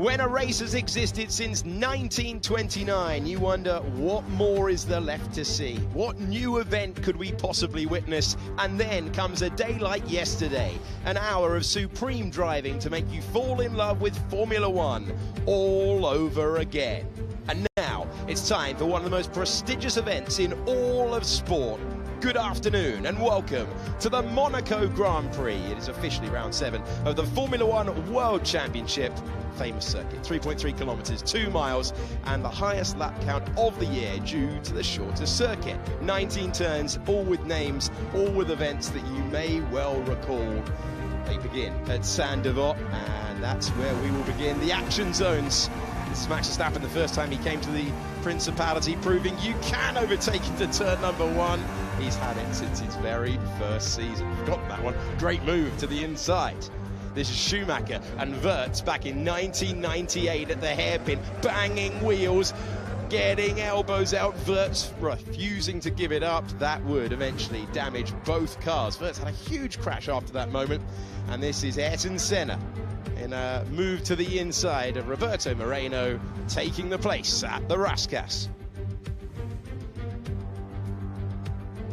When a race has existed since 1929, you wonder what more is there left to see? What new event could we possibly witness? And then comes a day like yesterday, an hour of supreme driving to make you fall in love with Formula One all over again. And now it's time for one of the most prestigious events in all of sport. Good afternoon and welcome to the Monaco Grand Prix. It is officially round 7 of the Formula One World Championship. Famous circuit, 3.3 kilometres, 2 miles, and the highest lap count of the year due to the shorter circuit. 19 turns, all with names, all with events that you may well recall. They begin at Saint-Devote, and that's where we will begin the action zones. This is Max Verstappen, the first time he came to the Principality, proving you can overtake into turn number 1. He's had it since his very first season. Forgotten that one. Great move to the inside. This is Schumacher and Wirtz back in 1998 at the hairpin, banging wheels, getting elbows out. Wirtz refusing to give it up. That would eventually damage both cars. Wirtz had a huge crash after that moment. And this is Ayrton Senna in a move to the inside of Roberto Moreno, taking the place at the Rascasse.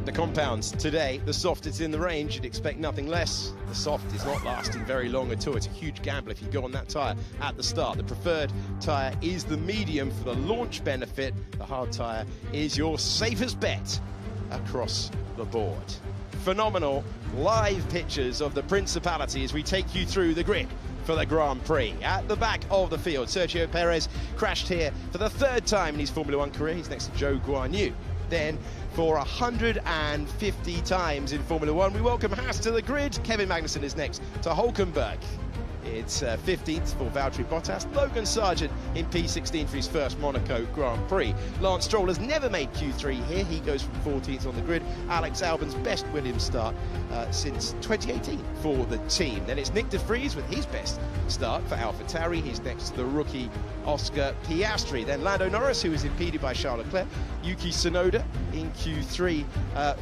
The compounds today, the softest in the range. You'd expect nothing less. The soft is not lasting very long at all. It's a huge gamble if you go on that tyre at the start. The preferred tyre is the medium for the launch benefit. The hard tyre is your safest bet across the board. Phenomenal live pictures of the Principality as we take you through the grid for the Grand Prix. At the back of the field, Sergio Perez crashed here for the 3rd time in his Formula One career. He's next to Zhou Guanyu. Then, for 150 times in Formula One, we welcome Haas to the grid. Kevin Magnussen is next to Hulkenberg. It's 15th for Valtteri Bottas. Logan Sargent in P16 for his first Monaco Grand Prix. Lance Stroll has never made Q3 here. He goes from 14th on the grid. Alex Albon's best Williams start since 2018 for the team. Then it's Nick de Vries with his best start for AlphaTauri. He's next to the rookie Oscar Piastri. Then Lando Norris, who is impeded by Charles Leclerc. Yuki Tsunoda in Q3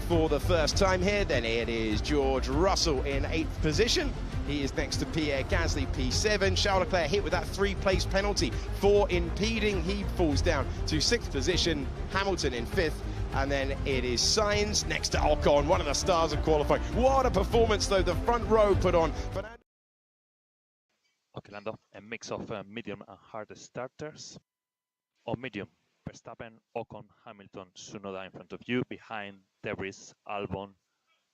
for the first time here. Then it is George Russell in 8th position. He is next to Pierre Gasly, P7. Charles Leclerc hit with that 3-place penalty for impeding. He falls down to 6th position. Hamilton in 5th. And then it is Sainz next to Ocon, one of the stars of qualifying. What a performance, though, the front row put on. Okay, Lando, a mix of medium and hard starters. On medium, Verstappen, Ocon, Hamilton, Tsunoda in front of you. Behind, De Vries, Albon,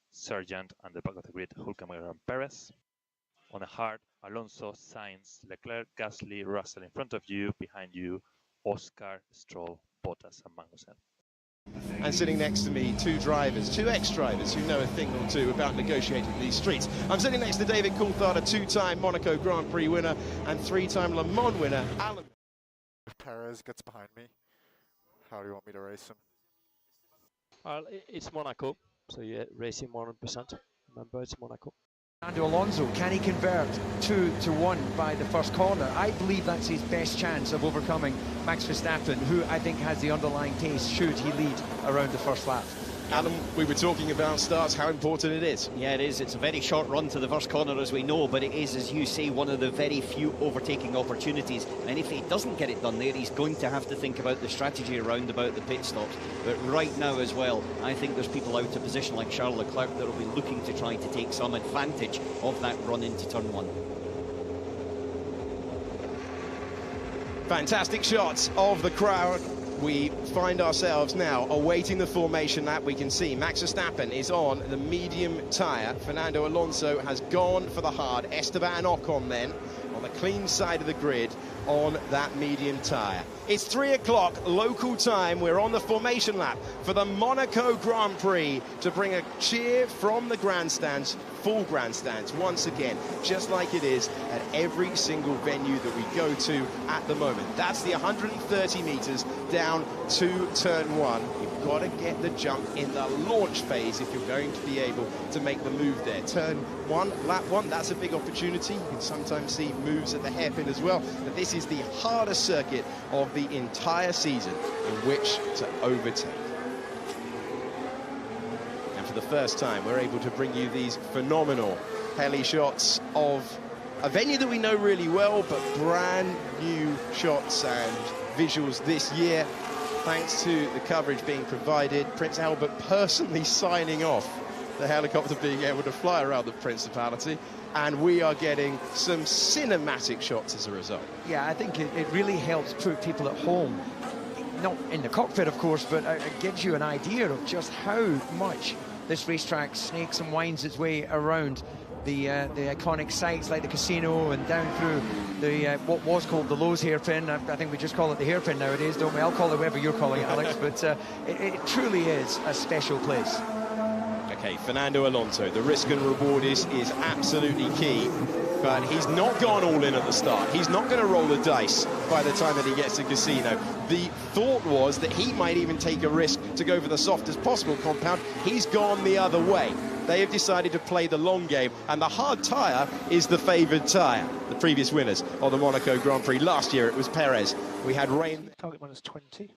Sargent, and the back of the grid, Hulkenberg and Perez. On a hard, Alonso, Sainz, Leclerc, Gasly, Russell in front of you. Behind you, Oscar, Stroll, Bottas, and Magnussen. And sitting next to me, 2 drivers, 2 ex-drivers who know a thing or two about negotiating these streets. I'm sitting next to David Coulthard, a 2-time Monaco Grand Prix winner and 3-time Le Mans winner. Alan. If Perez gets behind me, how do you want me to race him? Well, it's Monaco, so you race him 100%. Remember, it's Monaco. Fernando Alonso, can he convert 2-1 by the first corner? I believe that's his best chance of overcoming Max Verstappen, who I think has the underlying case should he lead around the first lap. Adam, we were talking about starts, how important it is. Yeah, it is. It's a very short run to the first corner, as we know, but it is, as you say, one of the very few overtaking opportunities. And if he doesn't get it done there, he's going to have to think about the strategy around about the pit stops. But right now as well, I think there's people out of position like Charles Leclerc that will be looking to try to take some advantage of that run into turn 1. Fantastic shots of the crowd. We find ourselves now awaiting the formation lap. We can see Max Verstappen is on the medium tyre. Fernando Alonso has gone for the hard. Esteban Ocon then on the clean side of the grid on that medium tyre. It's 3 o'clock local time. We're on the formation lap for the Monaco Grand Prix to bring a cheer from the grandstands, full grandstands, once again, just like it is at every single venue that we go to at the moment. That's the 130 metres down to turn 1. You've got to get the jump in the launch phase if you're going to be able to make the move there. Turn 1, lap 1, that's a big opportunity. You can sometimes see moves at the hairpin as well, but this is the hardest circuit of the entire season in which to overtake. And for the first time, we're able to bring you these phenomenal heli shots of a venue that we know really well, but brand new shots and visuals this year, thanks to the coverage being provided. Prince Albert personally signing off the helicopter being able to fly around the Principality, and we are getting some cinematic shots as a result. Yeah, I think it really helps put people at home, not in the cockpit, of course, but it gives you an idea of just how much this racetrack snakes and winds its way around the iconic sites like the casino and down through the what was called the Lowe's hairpin. I think we just call it the hairpin nowadays, don't we? I'll call it whatever you're calling it, Alex, but it truly is a special place. Okay, Fernando Alonso, the risk and reward is absolutely key, but he's not gone all in at the start. He's not going to roll the dice by the time that he gets to casino. The thought was that he might even take a risk to go for the softest possible compound. He's gone the other way. They have decided to play the long game, and the hard tyre is the favoured tyre. The previous winners of the Monaco Grand Prix last year, it was Perez. We had rain. Target -20.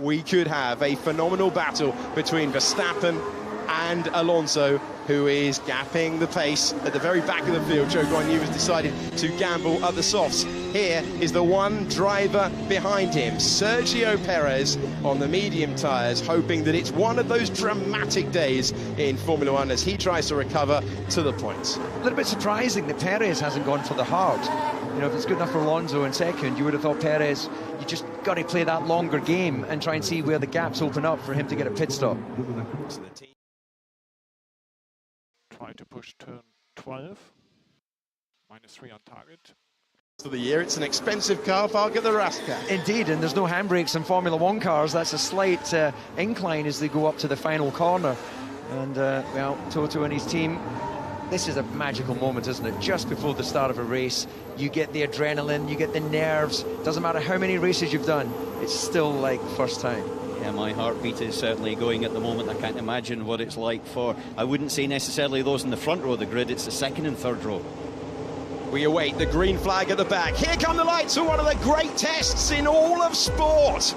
We could have a phenomenal battle between Verstappen and Alonso, who is gapping the pace at the very back of the field. Zhou Guanyu has decided to gamble at the softs. Here is the one driver behind him, Sergio Perez, on the medium tyres, hoping that it's one of those dramatic days in Formula One as he tries to recover to the points. A little bit surprising that Perez hasn't gone for the hard. You know, if it's good enough for Alonso in second, you would have thought Perez, you just got to play that longer game and try and see where the gaps open up for him to get a pit stop. Try to push turn 12. -3 on target. For the year, it's an expensive car park at the Rasca. Indeed, and there's no handbrakes in Formula One cars. That's a slight incline as they go up to the final corner. And, well, Toto and his team, this is a magical moment, isn't it? Just before the start of a race, you get the adrenaline, you get the nerves. Doesn't matter how many races you've done, it's still like first time. Yeah, my heartbeat is certainly going at the moment. I can't imagine what it's like for, I wouldn't say necessarily those in the front row of the grid, it's the second and third row. We await the green flag at the back. Here come the lights for one of the great tests in all of sport.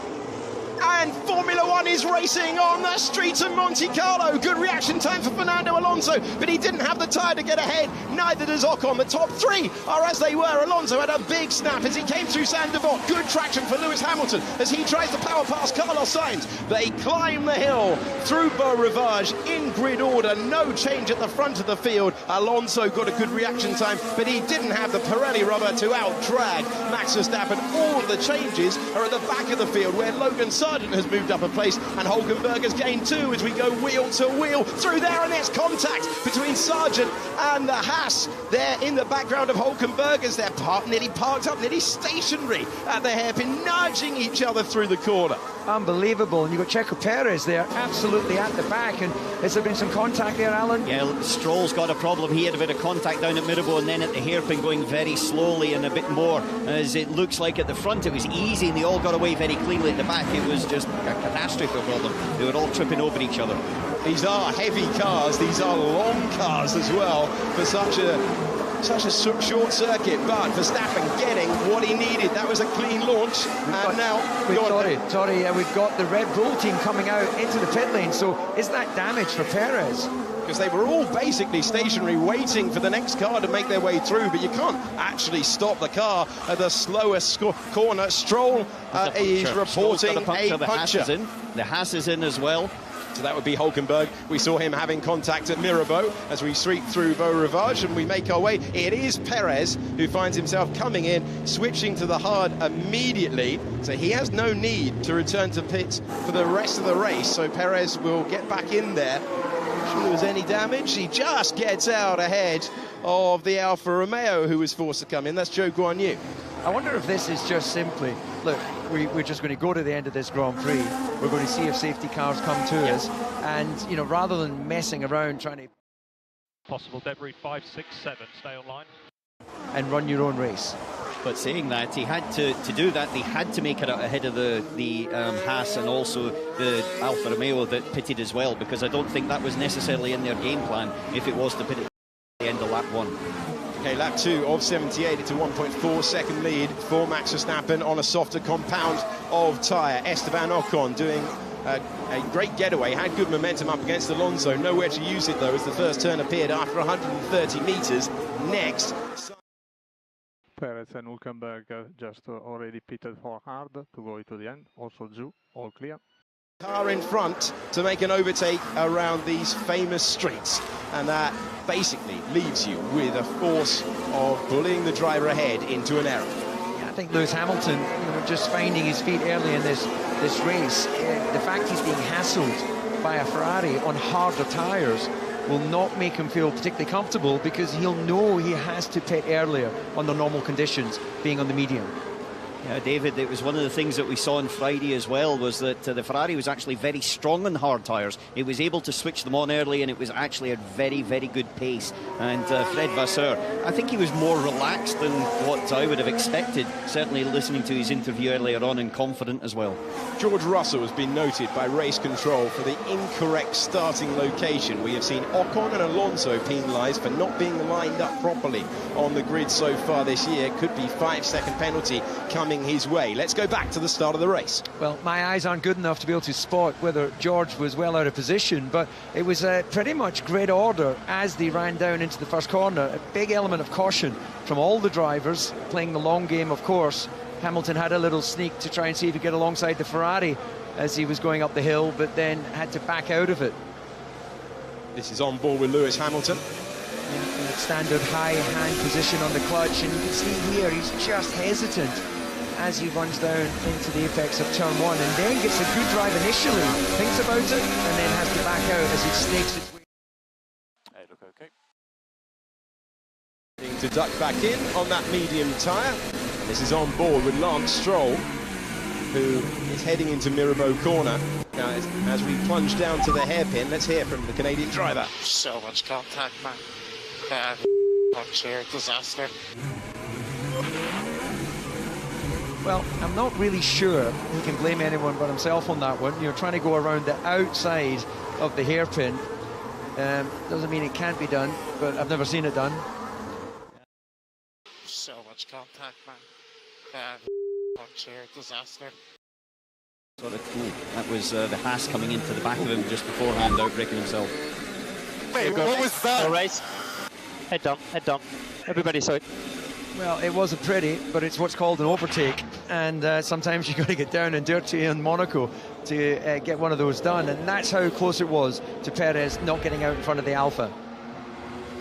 And Formula One is racing on the streets of Monte Carlo. Good reaction time for Fernando Alonso, but he didn't have the tyre to get ahead. Neither does Ocon. The top three are as they were. Alonso had a big snap as he came through Saint-Devant. Good traction for Lewis Hamilton as he tries to power past Carlos Sainz. They climb the hill through Beau Rivage in grid order. No change at the front of the field. Alonso got a good reaction time, but he didn't have the Pirelli rubber to out-drag Max Verstappen. All of the changes are at the back of the field where Logan Sargent has moved up a place and Hulkenberg has gained 2 as we go wheel to wheel through there, and there's contact between Sargent and the Haas there in the background of Hulkenberg as they're nearly parked up, nearly stationary at the hairpin, nudging each other through the corner. Unbelievable. And you've got Checo Perez there, absolutely at the back. And has there been some contact there, Alan? Yeah, Stroll's got a problem. He had a bit of contact down at Mirabeau and then at the hairpin going very slowly and a bit more. As it looks like at the front it was easy and they all got away very cleanly. At the back it was just a catastrophe for them. They were all tripping over each other. These are heavy cars, these are long cars as well for such a short circuit, but Verstappen getting what he needed. That was a clean launch, and now we've got the Red Bull team coming out into the pit lane. So is that damage for Perez? Because they were all basically stationary waiting for the next car to make their way through, but you can't actually stop the car at the slowest corner. Stroll is reporting a puncture. The Haas is in as well. So that would be Hulkenberg. We saw him having contact at Mirabeau as we sweep through Beau Rivage and we make our way. It is Perez who finds himself coming in, switching to the hard immediately. So he has no need to return to pits for the rest of the race. So Perez will get back in there. If there was any damage, he just gets out ahead of the Alfa Romeo who was forced to come in. That's Zhou Guanyu. I wonder if this is just simply, look, we're just going to go to the end of this Grand Prix. We're going to see if safety cars come to us. And, you know, rather than messing around trying to... Possible debris 5, 6, 7, stay online. And run your own race. But saying that, he had to do that. They had to make it out ahead of the Haas and also the Alfa Romeo that pitted as well, because I don't think that was necessarily in their game plan if it was to pit at the end of lap 1. Okay, lap 2 of 78, it's a 1.4 second lead for Max Verstappen on a softer compound of tyre. Esteban Ocon doing a great getaway, had good momentum up against Alonso, nowhere to use it though as the first turn appeared after 130 metres. Next Perez and Hülkenberg just already pitted for hard to go to the end. Also Zhu, all clear. Car in front to make an overtake around these famous streets, and that basically leaves you with a force of bullying the driver ahead into an error. I think Lewis Hamilton, just finding his feet early in this race, the fact he's being hassled by a Ferrari on harder tyres will not make him feel particularly comfortable, because he'll know he has to pit earlier on the normal conditions, being on the medium. Yeah, David, it was one of the things that we saw on Friday as well, was that the Ferrari was actually very strong on hard tyres. It was able to switch them on early, and it was actually a very, very good pace. And Fred Vasseur, I think he was more relaxed than what I would have expected, certainly listening to his interview earlier on, and confident as well. George Russell has been noted by race control for the incorrect starting location. We have seen Ocon and Alonso penalised for not being lined up properly on the grid so far this year. Could be 5-second penalty coming his way. Let's go back to the start of the race. Well, my eyes aren't good enough to be able to spot whether George was well out of position, but it was pretty much grid order as they ran down into the first corner. A big element of caution from all the drivers, playing the long game, of course. Hamilton had a little sneak to try and see if he could get alongside the Ferrari as he was going up the hill, but then had to back out of it. This is on board with Lewis Hamilton. Yeah, standard high hand position on the clutch, and you can see here he's just hesitant as he runs down into the apex of turn one, and then gets a good drive initially, thinks about it, and then has to back out as he snakes its way. Hey, look okay. To duck back in on that medium tyre. This is on board with Lance Stroll, who is heading into Mirabeau corner. Now, as we plunge down to the hairpin, let's hear from the Canadian driver. So much contact, man. Sheer disaster. Well, I'm not really sure he can blame anyone but himself on that one. You're trying to go around the outside of the hairpin. Doesn't mean it can't be done, but I've never seen it done. So much contact, man. Sheer disaster. Sort of cool. That was the Haas coming into the back of him just beforehand, outbreaking himself. Wait, what was that? All right. Head down, head down. Everybody saw it. Well, it wasn't pretty, but it's what's called an overtake, and sometimes you've got to get down and dirty in Monaco to get one of those done, and that's how close it was to Perez not getting out in front of the Alpha.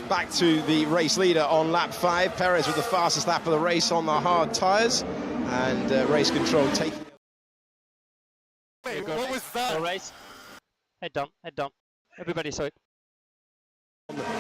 Back to the race leader on lap 5. Perez with the fastest lap of the race on the hard tyres, and race control taking... Wait, what was that? All right. Head down, head down. Everybody saw it.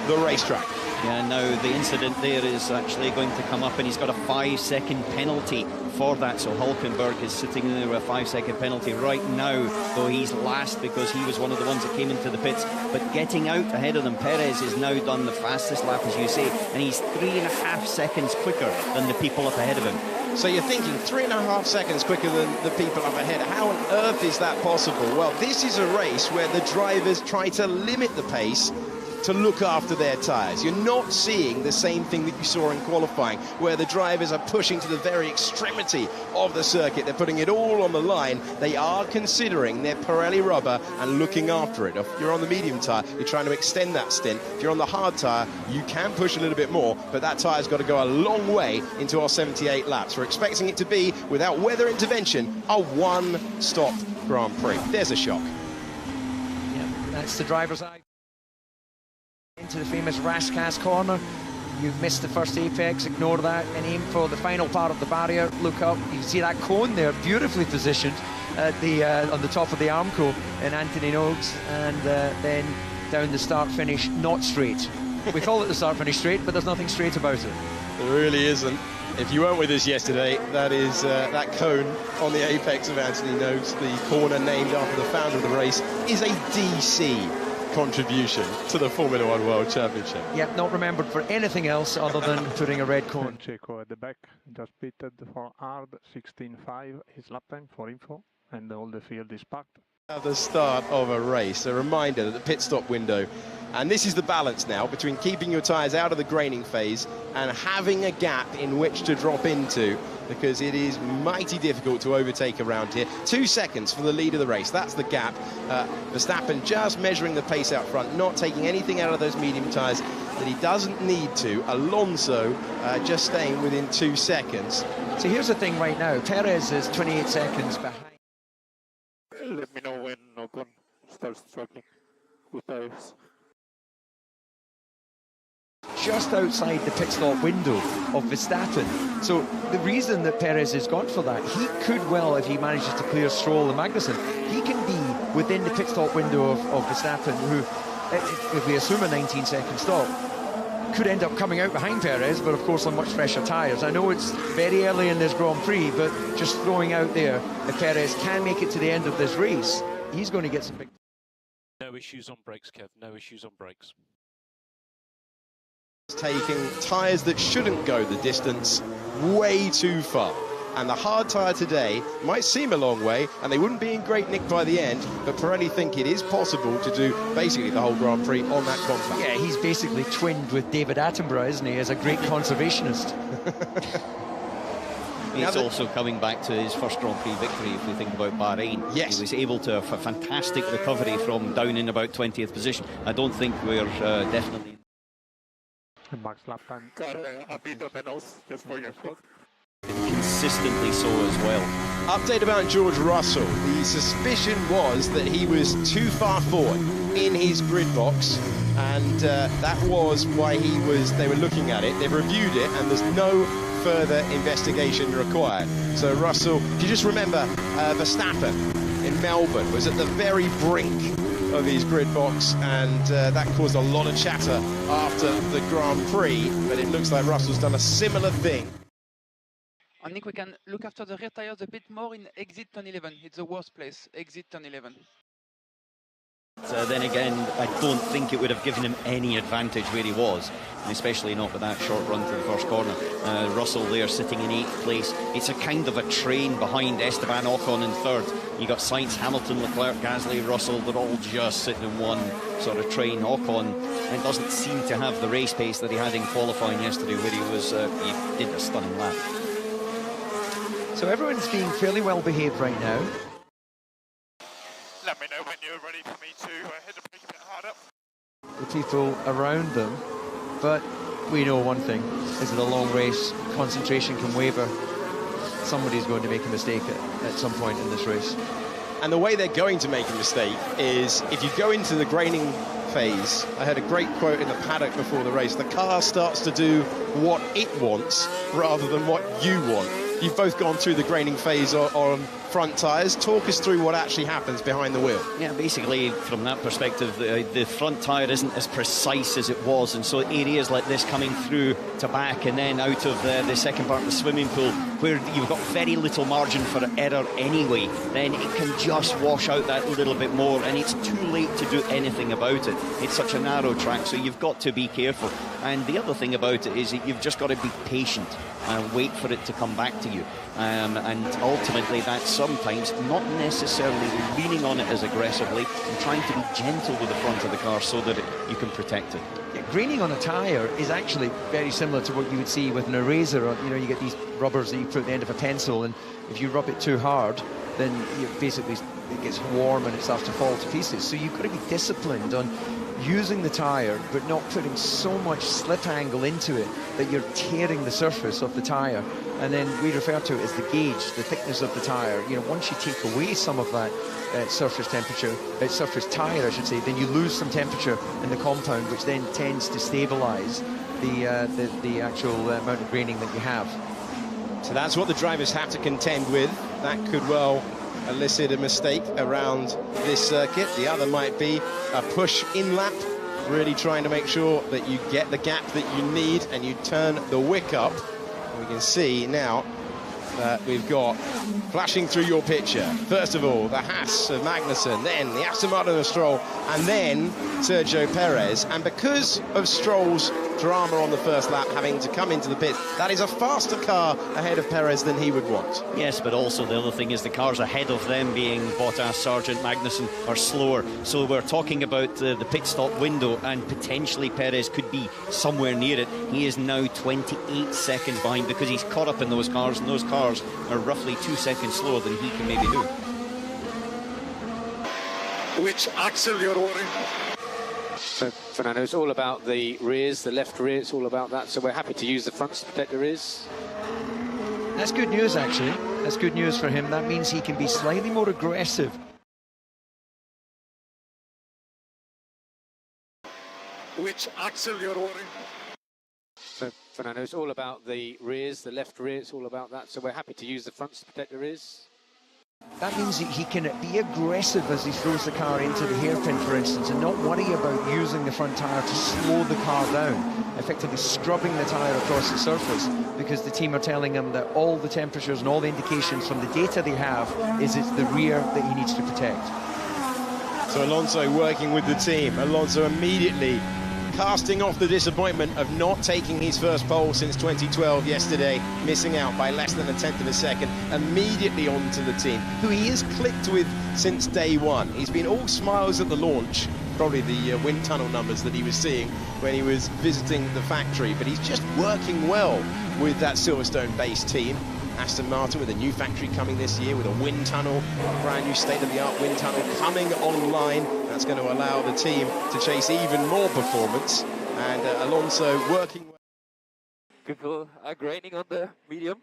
The racetrack. Yeah, now the incident there is actually going to come up, and he's got a 5-second penalty for that. So Hülkenberg is sitting there with a 5-second penalty right now, though he's last because he was one of the ones that came into the pits. But getting out ahead of them, Perez has now done the fastest lap, as you say, and he's 3.5 seconds quicker than the people up ahead of him. So you're thinking 3.5 seconds quicker than the people up ahead. How on earth is that possible? Well, this is a race where the drivers try to limit the pace to look after their tyres. You're not seeing the same thing that you saw in qualifying, where the drivers are pushing to the very extremity of the circuit. They're putting it all on the line. They are considering their Pirelli rubber and looking after it. If you're on the medium tyre, you're trying to extend that stint. If you're on the hard tyre, you can push a little bit more, but that tyre's got to go a long way into our 78 laps. We're expecting it to be, without weather intervention, a one-stop Grand Prix. There's a shock. Yeah, that's the driver's eye. Into the famous Rascasse corner. You've missed the first apex, ignore that, and aim for the final part of the barrier. Look up, you see that cone there, beautifully positioned at the on the top of the Armco in Anthony Noakes, and then down the start-finish, not straight. We call it the start-finish straight, but there's nothing straight about it. There really isn't. If you weren't with us yesterday, that is that cone on the apex of Anthony Noakes, the corner named after the founder of the race, is a DC contribution to the Formula One World Championship. Yep, not remembered for anything else other than putting a red cone. Checo at the back, just pitted for hard, 16.5 his lap time for info, and all the field is packed. At the start of a race, a reminder that the pit stop window, and this is the balance now between keeping your tyres out of the graining phase and having a gap in which to drop into, because it is mighty difficult to overtake around here. 2 seconds for the lead of the race, that's the gap. Verstappen just measuring the pace out front, not taking anything out of those medium tyres that he doesn't need to. Alonso just staying within 2 seconds. So here's the thing right now, Perez is 28 seconds behind. Let me know when Ocon starts struggling with Perez. Just outside the pit stop window of Verstappen. So the reason that Perez has gone for that, he could well, if he manages to clear Stroll and Magnussen, he can be within the pit stop window of Verstappen, who, if we assume a 19-second stop, could end up coming out behind Perez, but of course on much fresher tyres. I know it's very early in this Grand Prix, but just throwing out there, if Perez can make it to the end of this race, he's going to get some big... No issues on brakes, Kev, no issues on brakes. Taking tyres that shouldn't go the distance way too far. And the hard tyre today might seem a long way, and they wouldn't be in great nick by the end, but Pirelli think it is possible to do basically the whole Grand Prix on that compound. Yeah, he's basically twinned with David Attenborough, isn't he, as a great conservationist. He's also coming back to his first Grand Prix victory, if we think about Bahrain. Yes. He was able to have a fantastic recovery from down in about 20th position. I don't think we're definitely... Max lap time. Got a bit of medals just for your sake. Consistently so as well. Update about George Russell. The suspicion was that he was too far forward in his grid box, and that was why they were looking at it. They've reviewed it, and there's no further investigation required. So Russell, if you just remember, Verstappen in Melbourne was at the very brink of his grid box, and that caused a lot of chatter after the Grand Prix, but it looks like Russell's done a similar thing. I think we can look after the rear tires a bit more in exit turn 11. It's the worst place, exit turn 11. Then again, I don't think it would have given him any advantage where he was, and especially not with that short run to the first corner. Russell there sitting in 8th place. It's a kind of a train behind Esteban Ocon in 3rd. You got Sainz, Hamilton, Leclerc, Gasly, Russell. They're all just sitting in one sort of train. Ocon doesn't seem to have the race pace that he had in qualifying yesterday, where he was he did a stunning lap. So everyone's being fairly well behaved right now. Let me know when you're ready for me to hit the brake a bit harder. The people around them, but we know one thing, is that a long race, concentration can waver. Somebody's going to make a mistake at some point in this race. And the way they're going to make a mistake is if you go into the graining phase. I heard a great quote in the paddock before the race. The car starts to do what it wants rather than what you want. You've both gone through the graining phase on front tyres. Talk us through what actually happens behind the wheel. Yeah, basically, from that perspective, the front tyre isn't as precise as it was, and so areas like this coming through to back and then out of the second part of the swimming pool, where you've got very little margin for error anyway, then it can just wash out that little bit more, and it's too late to do anything about it. It's such a narrow track, so you've got to be careful. And the other thing about it is that you've just got to be patient and wait for it to come back to you. And ultimately, that's sometimes not necessarily leaning on it as aggressively and trying to be gentle with the front of the car so that you can protect it. Yeah, graining on a tyre is actually very similar to what you would see with an eraser. You know, you get these rubbers that you put at the end of a pencil, and if you rub it too hard, then basically it gets warm and it starts to fall to pieces. So you've got to be disciplined on using the tyre, but not putting so much slip angle into it that you're tearing the surface of the tyre. And then we refer to it as the gauge, the thickness of the tyre. You know, once you take away some of that surface temperature, surface tyre, I should say, then you lose some temperature in the compound, which then tends to stabilise the actual amount of graining that you have. So that's what the drivers have to contend with. That could well elicit a mistake around this circuit. The other might be a push in lap, really trying to make sure that you get the gap that you need and you turn the wick up. And we can see now that we've got flashing through your picture. First of all, the Haas of Magnussen, then the Aston Martin of Stroll, and then Sergio Perez. And because of Stroll's drama on the first lap, having to come into the pits. That is a faster car ahead of Perez than he would want. Yes, but also the other thing is the cars ahead of them, being Bottas, Sargent, Magnussen, are slower. So we're talking about the pit stop window, and potentially Perez could be somewhere near it. He is now 28 seconds behind because he's caught up in those cars, and those cars are roughly 2 seconds slower than he can maybe do. Which axle you're wearing? So, Fernando, it's all about the rears, the left rear, it's all about that. So we're happy to use the fronts to protect the rears. That's good news, actually. That's good news for him. That means he can be slightly more aggressive. Which axle you're wearing? So, Fernando, it's all about the rears, the left rear, it's all about that. So we're happy to use the fronts to protect the rears. That means that he can be aggressive as he throws the car into the hairpin, for instance, and not worry about using the front tyre to slow the car down, effectively scrubbing the tyre across the surface, because the team are telling him that all the temperatures and all the indications from the data they have is it's the rear that he needs to protect. So Alonso working with the team. Alonso immediately casting off the disappointment of not taking his first pole since 2012 yesterday, missing out by less than a tenth of a second, immediately onto the team, who he has clicked with since day one. He's been all smiles at the launch, probably the wind tunnel numbers that he was seeing when he was visiting the factory, but he's just working well with that Silverstone-based team. Aston Martin with a new factory coming this year with a wind tunnel, brand new state-of-the-art wind tunnel coming online. That's going to allow the team to chase even more performance. And Alonso working well. People are graining on the medium.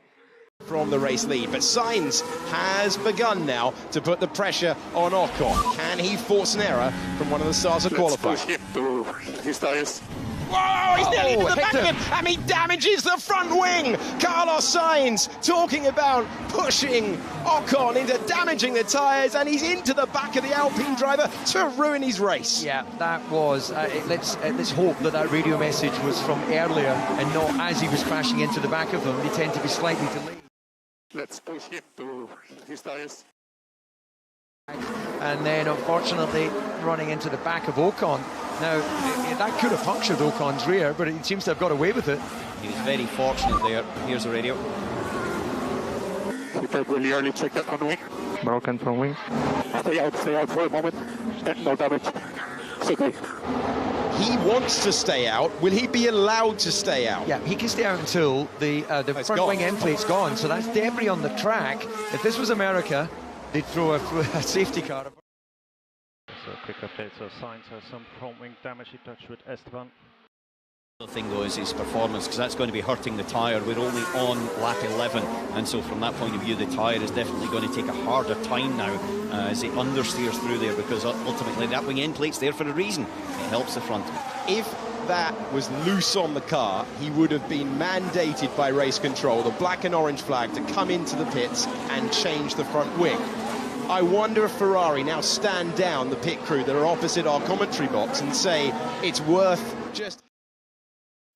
From the race lead, but Sainz has begun now to put the pressure on Ocon. Can he force an error from one of the stars of qualifying? Push him to his tires. Whoa, he's nearly into the back of him, and he damages the front wing. Carlos Sainz talking about pushing Ocon into damaging the tyres, and he's into the back of the Alpine driver to ruin his race. Yeah, that was, let's hope that that radio message was from earlier and not as he was crashing into the back of them. They tend to be slightly delayed. Let's push him to his tires. And then, unfortunately, running into the back of Ocon. Now, that could have punctured Ocon's rear, but he seems to have got away with it. He was very fortunate there. Here's the radio. He felt really early, check that on wing. Broken front wing. Stay out for a moment. No damage. It's okay. He wants to stay out. Will he be allowed to stay out? Yeah, he can stay out until the front wing end plate's gone, so that's debris on the track. If this was America, they'd throw a safety car. So quick update, so Sainz has some front wing damage. He touched with Esteban. The thing though is his performance, because that's going to be hurting the tyre. We're only on lap 11, and so from that point of view the tyre is definitely going to take a harder time now as it understeers through there, because ultimately that wing end plate's there for a reason. It helps the front. If that was loose on the car, he would have been mandated by race control, the black and orange flag, to come into the pits and change the front wing. I wonder if Ferrari now stand down the pit crew that are opposite our commentary box and say it's worth just...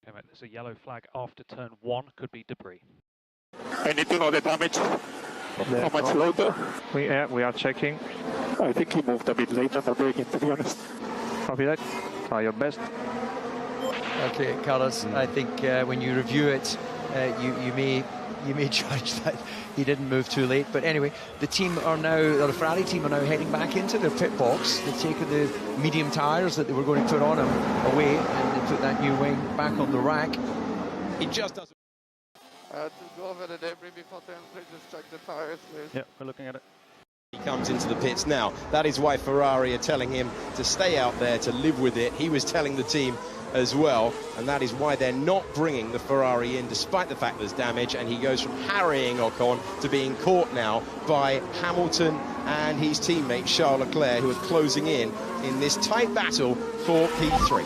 Okay, mate, there's a yellow flag after turn 1, could be debris. I need to know the damage. How much later? We are checking. I think he moved a bit late on the braking, to be honest. Copy that. Try your best. Okay, Carlos, I think when you review it, you may judge that he didn't move too late. But anyway, the Ferrari team are now heading back into their pit box. They've taken the medium tyres that they were going to put on him away, and they put that new wing back on the rack. He just doesn't... To go over the debris before turn 3, just check the tires, please. Yeah, we're looking at it. He comes into the pits now. That is why Ferrari are telling him to stay out there, to live with it. He was telling the team as well, and that is why they're not bringing the Ferrari in, despite the fact there's damage, and he goes from harrying Ocon to being caught now by Hamilton and his teammate Charles Leclerc, who are closing in this tight battle for P3.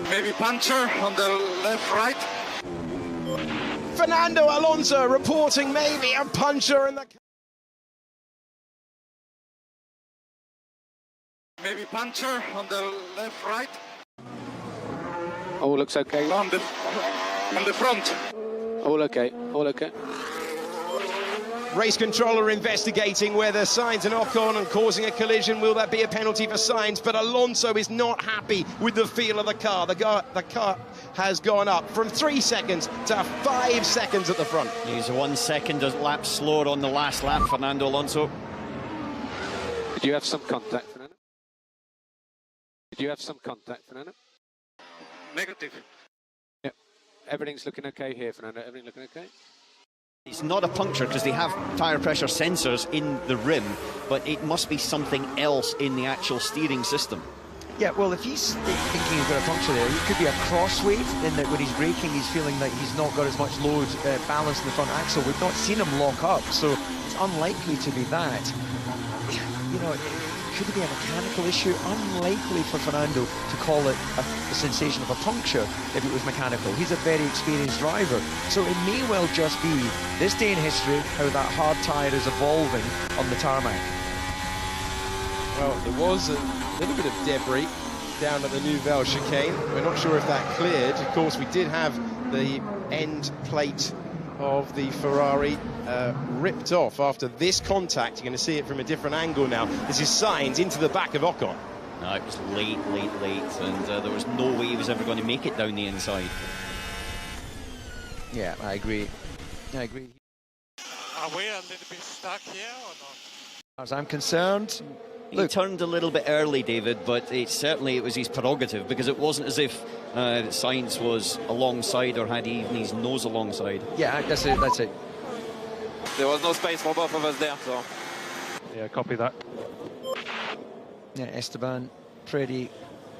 Maybe puncture on the left, right. Fernando Alonso reporting maybe a puncture in the... Maybe puncture on the left, right. All looks okay. On the front. All okay. All okay. Race controller investigating whether Sainz and Ocon and causing a collision. Will that be a penalty for Sainz? But Alonso is not happy with the feel of the car. The car has gone up from 3 seconds to 5 seconds at the front. He's 1 second a lap slower on the last lap, Fernando Alonso. Did you have some contact, Fernando? Did you have some contact, Fernando? Negative. Yeah. Everything's looking okay here, Fernando. Everything looking okay? It's not a puncture because they have tyre pressure sensors in the rim, but it must be something else in the actual steering system. Yeah, well, if he's thinking he's got a puncture there, it could be a crossweight, in that when he's braking, he's feeling like he's not got as much load balance in the front axle. We've not seen him lock up, so it's unlikely to be that. You know, could it be a mechanical issue? Unlikely for Fernando to call it a sensation of a puncture if it was mechanical. He's a very experienced driver, so it may well just be this day in history how that hard tyre is evolving on the tarmac. Well, there was a little bit of debris down at the Nouvelle chicane. We're not sure if that cleared. Of course, we did have the end plate of the Ferrari ripped off after this contact. You're going to see it from a different angle now. This is Sainz into the back of Ocon. No, it was late, and there was no way he was ever going to make it down the inside. Yeah, I agree. Are we a little bit stuck here or not? As I'm concerned, he turned a little bit early, David, but it was his prerogative, because it wasn't as if Sainz was alongside or had even his nose alongside. Yeah, that's it. There was no space for both of us there, so... Yeah, copy that. Yeah, Esteban pretty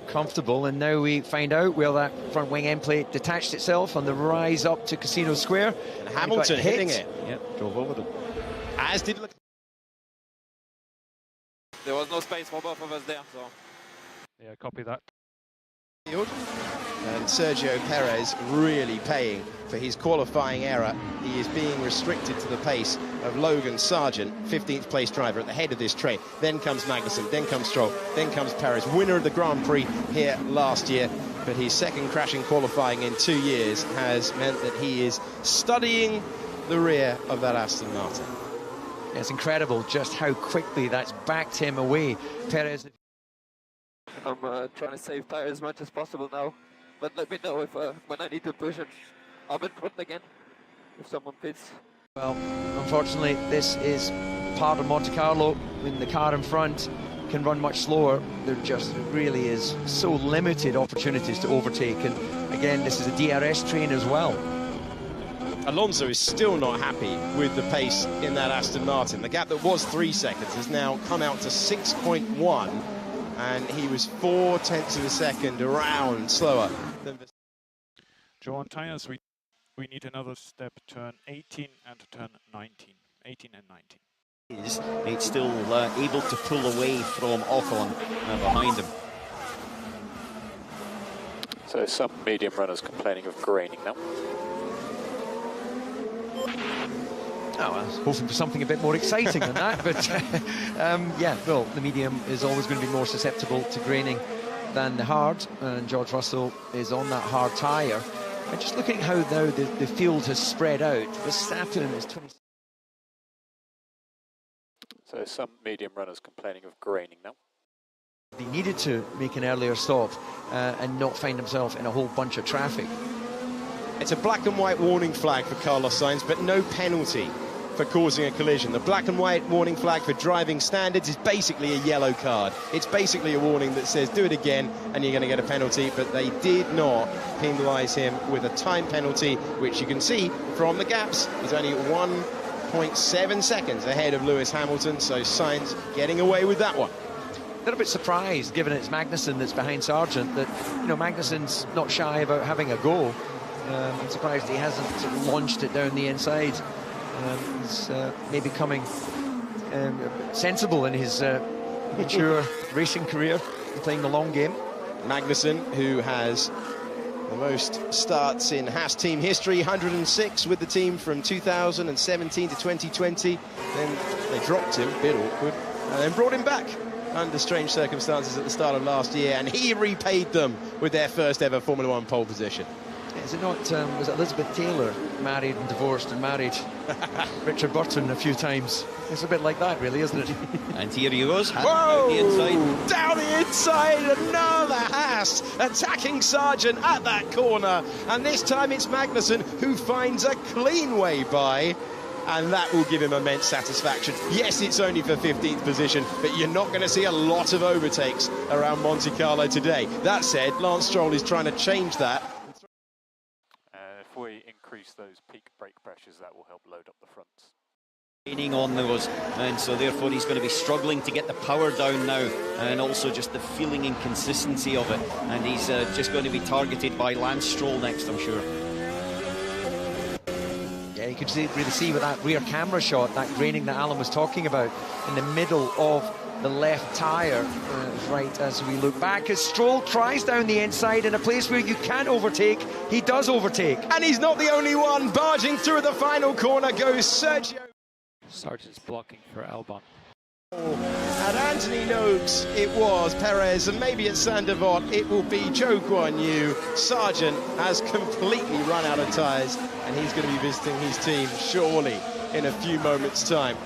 comfortable, and now we find out where that front wing end plate detached itself on the rise up to Casino Square. And Hamilton hitting it. Yep, drove over them. As did... There was no space for both of us there, so... Yeah, copy that. And Sergio Perez really paying for his qualifying error. He is being restricted to the pace of Logan Sargent, 15th place driver at the head of this train. Then comes Magnussen, then comes Stroll, then comes Perez, winner of the Grand Prix here last year. But his second crash in qualifying in 2 years has meant that he is studying the rear of that Aston Martin. It's incredible just how quickly that's backed him away. Perez. I'm trying to save tyre as much as possible now, but let me know if when I need to push it. I'm in front again if someone pits. Well, unfortunately, this is part of Monte Carlo. When the car in front can run much slower, there just really is so limited opportunities to overtake. And again, this is a DRS train as well. Alonso is still not happy with the pace in that Aston Martin. The gap that was 3 seconds has now come out to 6.1, and he was 0.4 of a second around slower than Verstappen. Joe, on tyres, we need another step, turn 18 and turn 19. 18 and 19. It's still able to pull away from Ocon behind him. So some medium runners complaining of graining now. Oh, I was hoping for something a bit more exciting than that, but yeah, well, the medium is always going to be more susceptible to graining than the hard, and George Russell is on that hard tyre. And just looking at how now the field has spread out, Verstappen is 20. So some medium runners complaining of graining now. He needed to make an earlier stop and not find himself in a whole bunch of traffic. It's a black and white warning flag for Carlos Sainz, but no penalty for causing a collision. The black and white warning flag for driving standards is basically a yellow card. It's basically a warning that says do it again and you're going to get a penalty, but they did not penalise him with a time penalty, which you can see from the gaps. He's only 1.7 seconds ahead of Lewis Hamilton, so Sainz getting away with that one. A little bit surprised, given it's Magnussen that's behind Sargent, that, you know, Magnussen's not shy about having a go. I'm surprised he hasn't launched it down the inside. He's maybe becoming sensible in his mature racing career, playing the long game. Magnussen, who has the most starts in Haas team history, 106 with the team from 2017 to 2020. Then they dropped him, a bit awkward, and then brought him back under strange circumstances at the start of last year, and he repaid them with their first ever Formula One pole position. Is it not, was it Elizabeth Taylor, married and divorced and married Richard Burton a few times? It's a bit like that, really, isn't it? And here he goes. Whoa! Down the inside. Down the inside, another Haas attacking Sargent at that corner. And this time it's Magnussen who finds a clean way by. And that will give him immense satisfaction. Yes, it's only for 15th position, but you're not going to see a lot of overtakes around Monte Carlo today. That said, Lance Stroll is trying to change that. If we increase those peak brake pressures, that will help load up the fronts. Gaining on those, and so therefore he's going to be struggling to get the power down now, and also just the feeling and consistency of it. And he's just going to be targeted by Lance Stroll next, I'm sure. Yeah, you could really see with that rear camera shot, that graining that Alan was talking about in the middle of the left tyre, right as we look back, as Stroll tries down the inside in a place where you can't overtake, he does overtake. And he's not the only one. Barging through the final corner goes Sergio. Sargent's blocking for Albon. At Anthony Noakes it was Perez, and maybe at Sandoval it will be Zhou Guanyu. Sargent has completely run out of tyres, and he's going to be visiting his team surely in a few moments' time.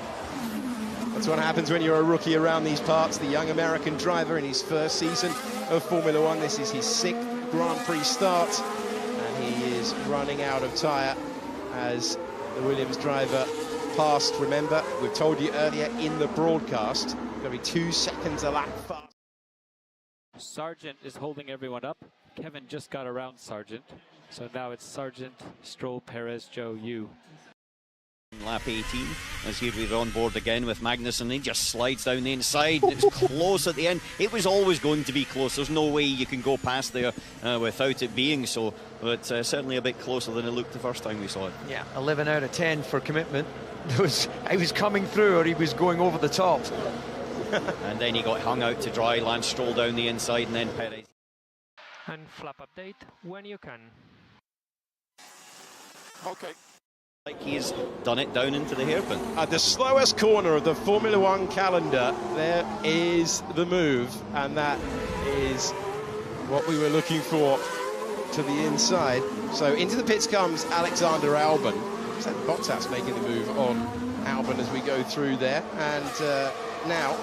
That's what happens when you're a rookie around these parts. The young American driver in his first season of Formula One. This is his 6th Grand Prix start, and he is running out of tyre as the Williams driver passed. Remember, we've told you earlier in the broadcast, going to be 2 seconds a lap fast. Sargent is holding everyone up. Kevin just got around Sargent, so now it's Sargent, Stroll, Perez, Zhou, Yu. Lap 18, as here we're on board again with Magnussen. He just slides down the inside. It's close at the end. It was always going to be close. There's no way you can go past there without it being so, but certainly a bit closer than it looked the first time we saw it. Yeah, 11 out of 10 for commitment. He was coming through, or he was going over the top. And then he got hung out to dry. Lance Stroll down the inside, and then Perez. And flap update when you can. Okay. Like he's done it down into the hairpin. At the slowest corner of the Formula One calendar, there is the move, and that is what we were looking for to the inside. So into the pits comes Alexander Albon. Is that Bottas making the move on Albon as we go through there? And now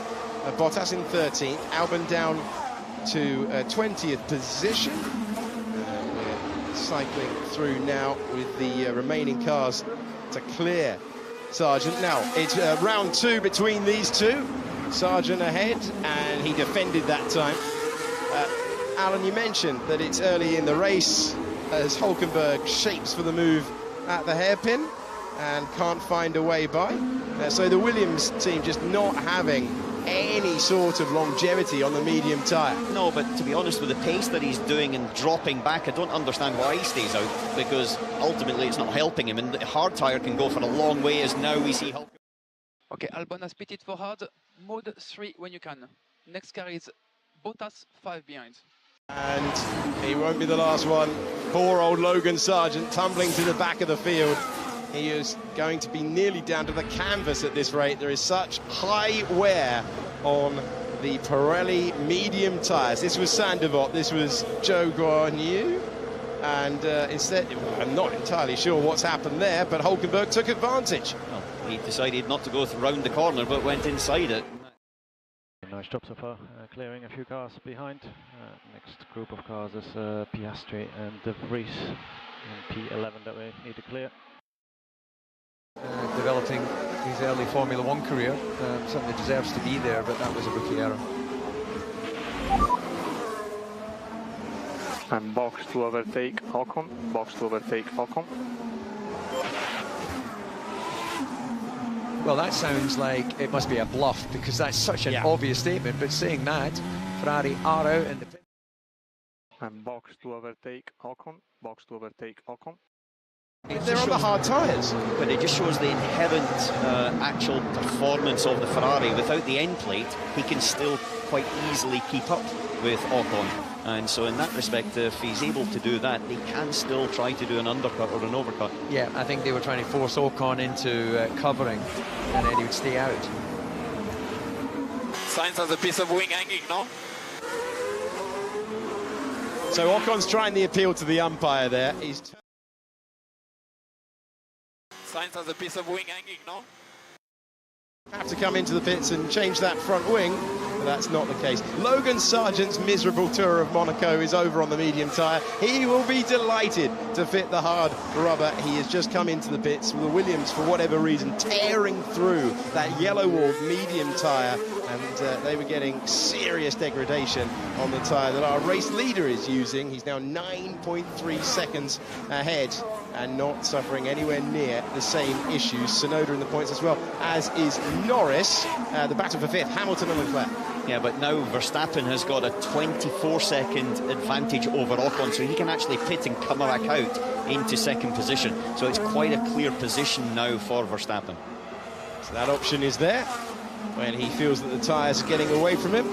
Bottas in 13th, Albon down to 20th position. Cycling through now with the remaining cars to clear Sargent. Now it's round 2 between these two. Sargent ahead, and he defended that time. Alan, you mentioned that it's early in the race as Hülkenberg shapes for the move at the hairpin and can't find a way by. So the Williams team just not having any sort of longevity on the medium tyre. No, but to be honest, with the pace that he's doing and dropping back, I don't understand why he stays out, because ultimately it's not helping him, and the hard tyre can go for a long way, as now we see. Okay, Albon has pitted for hard, mode 3 when you can. Next car is Bottas, 5 behind. And he won't be the last one. Poor old Logan Sargent tumbling to the back of the field. He is going to be nearly down to the canvas at this rate. There is such high wear on the Pirelli medium tyres. This was Sandoval, this was Zhou Guanyu. And instead, I'm not entirely sure what's happened there, but Hülkenberg took advantage. Well, he decided not to go round the corner, but went inside it. Nice job so far, clearing a few cars behind. Next group of cars is Piastri and De Vries in P11 that we need to clear. Developing his early Formula One career, certainly deserves to be there, but that was a rookie error. And box to overtake Ocon, box to overtake Ocon. Well, that sounds like it must be a bluff, because that's such an obvious statement, but saying that, Ferrari are out in the pit. And box to overtake Ocon, box to overtake Ocon. They're on the hard tyres. But it just shows the inherent actual performance of the Ferrari. Without the end plate, he can still quite easily keep up with Ocon. And so in that respect, if he's able to do that, they can still try to do an undercut or an overcut. Yeah, I think they were trying to force Ocon into covering, and then he would stay out. Sainz has a piece of wing hanging, no? So Ocon's trying the appeal to the umpire there. He's Sainz has a piece of wing hanging, no? have to come into the pits and change that front wing, but that's not the case. Logan Sargent's miserable tour of Monaco is over on the medium tyre. He will be delighted to fit the hard rubber. He has just come into the pits with the Williams, for whatever reason, tearing through that yellow-walled medium tyre, and they were getting serious degradation on the tyre that our race leader is using. He's now 9.3 seconds ahead and not suffering anywhere near the same issues. Tsunoda in the points as well, as is Norris. The battle for fifth, Hamilton and Leclerc. Yeah, but now Verstappen has got a 24-second advantage over Ocon, so he can actually pit and come back out into second position. So it's quite a clear position now for Verstappen. So that option is there when he feels that the tyres are getting away from him.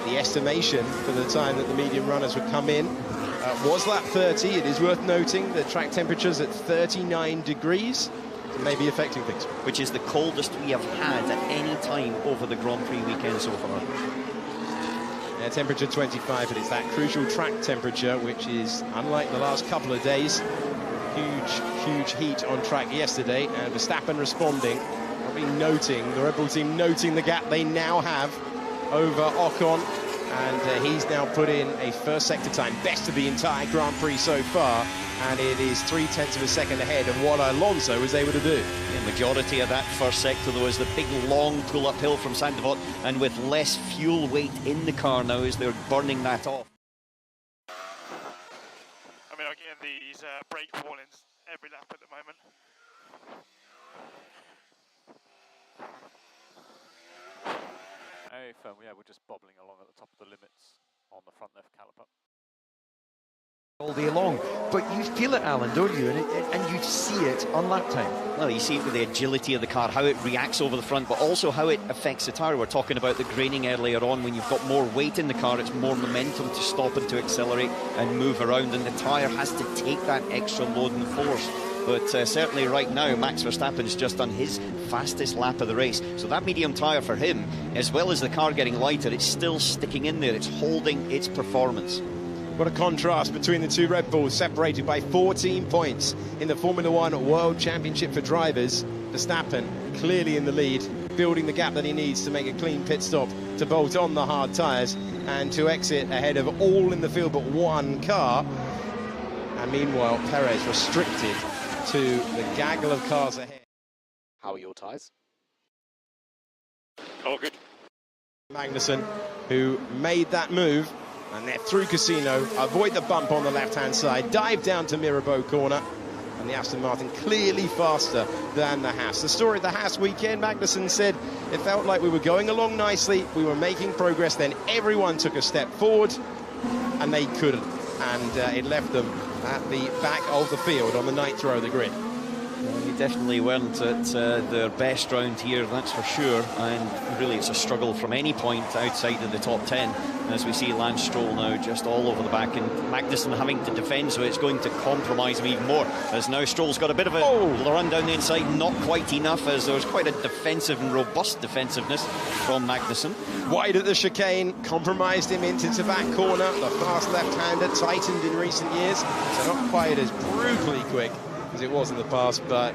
The estimation for the time that the medium runners would come in was lap 30. It is worth noting the track temperature's at 39 degrees. May be affecting things. Which is the coldest we have had at any time over the Grand Prix weekend so far. Yeah, temperature 25, but it's that crucial track temperature, which is unlike the last couple of days. Huge heat on track yesterday, and Verstappen responding, probably noting, the Red Bull team noting the gap they now have over Ocon, and he's now put in a first sector time, best of the entire Grand Prix so far, and it is 0.3 of a second ahead of what Alonso was able to do. The majority of that first sector, though, is the big long pull uphill from Saint-Devote, and with less fuel weight in the car now as they're burning that off. I mean, I'm getting these brake warnings every lap at the moment. Yeah, we're just bobbling along at the top of the limits on the front left caliper. All day long, but you feel it, Alan, don't you? And you see it on lap time. Well, you see it with the agility of the car, how it reacts over the front, but also how it affects the tyre. We're talking about the graining earlier on. When you've got more weight in the car, it's more momentum to stop and to accelerate and move around, and the tyre has to take that extra load and force. But certainly right now, Max Verstappen's just done his fastest lap of the race. So that medium tyre for him, as well as the car getting lighter, it's still sticking in there. It's holding its performance. What a contrast between the two Red Bulls, separated by 14 points in the Formula One World Championship for drivers. Verstappen clearly in the lead, building the gap that he needs to make a clean pit stop, to bolt on the hard tyres and to exit ahead of all in the field but one car. And meanwhile, Perez restricted to the gaggle of cars ahead. How are your tyres? Oh, good. Magnussen, who made that move, and they're through Casino, avoid the bump on the left-hand side, dive down to Mirabeau corner, and the Aston Martin clearly faster than the Haas. The story of the Haas weekend, Magnussen said, it felt like we were going along nicely, we were making progress, then everyone took a step forward, and they couldn't. And it left them at the back of the field on the ninth row of the grid. They definitely weren't at their best round here, that's for sure, and really it's a struggle from any point outside of the top 10, as we see Lance Stroll now just all over the back, and Magnussen having to defend, so it's going to compromise him even more, as now Stroll's got a bit of a run down the inside, not quite enough, as there was quite a defensive and robust defensiveness from Magnussen. Wide at the chicane, compromised him into back corner. The fast left-hander tightened in recent years, so not quite as brutally quick as it was in the past, but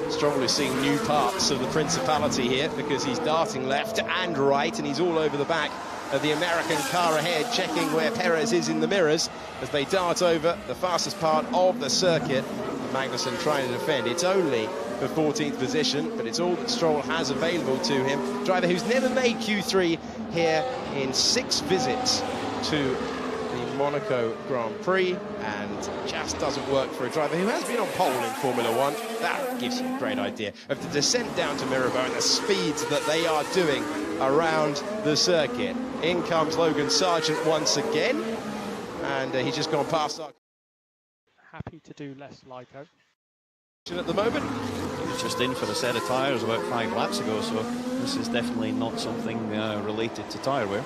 Stroll is seeing new parts of the principality here, because he's darting left and right, and he's all over the back of the American car ahead, checking where Perez is in the mirrors as they dart over the fastest part of the circuit. Magnussen trying to defend. It's only for 14th position, but it's all that Stroll has available to him. Driver who's never made Q3 here in 6 visits to the Monaco Grand Prix, and just doesn't work for a driver who has been on pole in Formula One. That gives you a great idea of the descent down to Mirabeau and the speeds that they are doing around the circuit. In comes Logan Sargent once again, and he's just gone past our... Happy to do less LICO. At the moment. He was just in for a set of tyres about 5 laps ago, so this is definitely not something related to tyre wear.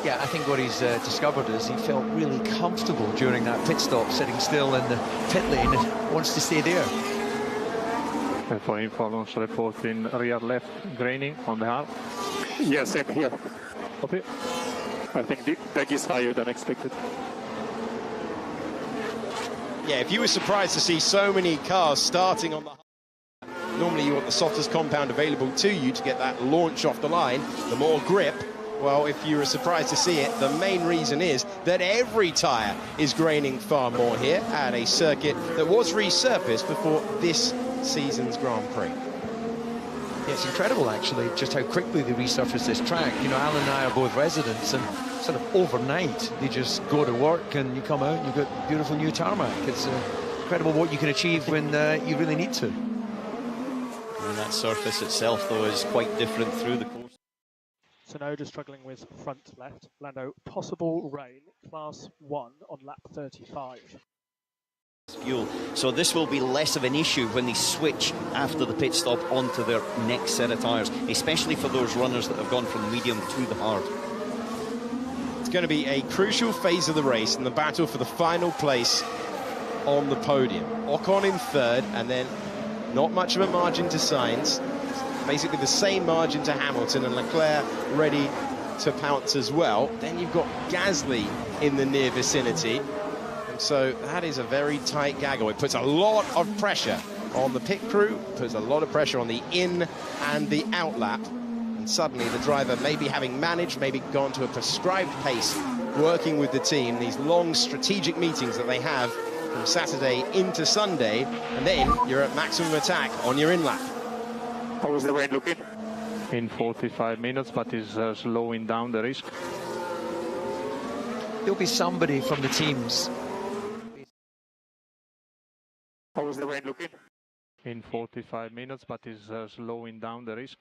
Yeah, I think what he's discovered is he felt really comfortable during that pit stop, sitting still in the pit lane, and wants to stay there. And for info, Alonso reporting rear left graining on the hard. Yes, same here. Okay. I think the deck is higher than expected. Yeah, if you were surprised to see so many cars starting on the... Normally you want the softest compound available to you to get that launch off the line, the more grip. Well, if you were surprised to see it, the main reason is that every tyre is graining far more here at a circuit that was resurfaced before this season's Grand Prix. Yeah, it's incredible, actually, just how quickly they resurfaced this track. You know, Alan and I are both residents, and sort of overnight, they just go to work and you come out and you've got beautiful new tarmac. It's incredible what you can achieve when you really need to. And that surface itself, though, is quite different through the course. So now just struggling with front left. Lando, possible rain, class 1 on lap 35. Fuel. So this will be less of an issue when they switch after the pit stop onto their next set of tyres, especially for those runners that have gone from the medium to the hard. It's going to be a crucial phase of the race and the battle for the final place on the podium. Ocon in third, and then not much of a margin to Sainz. Basically the same margin to Hamilton, and Leclerc ready to pounce as well. Then you've got Gasly in the near vicinity. And so that is a very tight gaggle. It puts a lot of pressure on the pit crew, puts a lot of pressure on the in and the out lap. And suddenly the driver, maybe having managed, maybe gone to a prescribed pace, working with the team, these long strategic meetings that they have from Saturday into Sunday, and then you're at maximum attack on your in lap. How was the rain looking? In 45 minutes, but is slowing down the risk. There'll be somebody from the teams. How was the rain looking? In 45 minutes, but is slowing down the risk.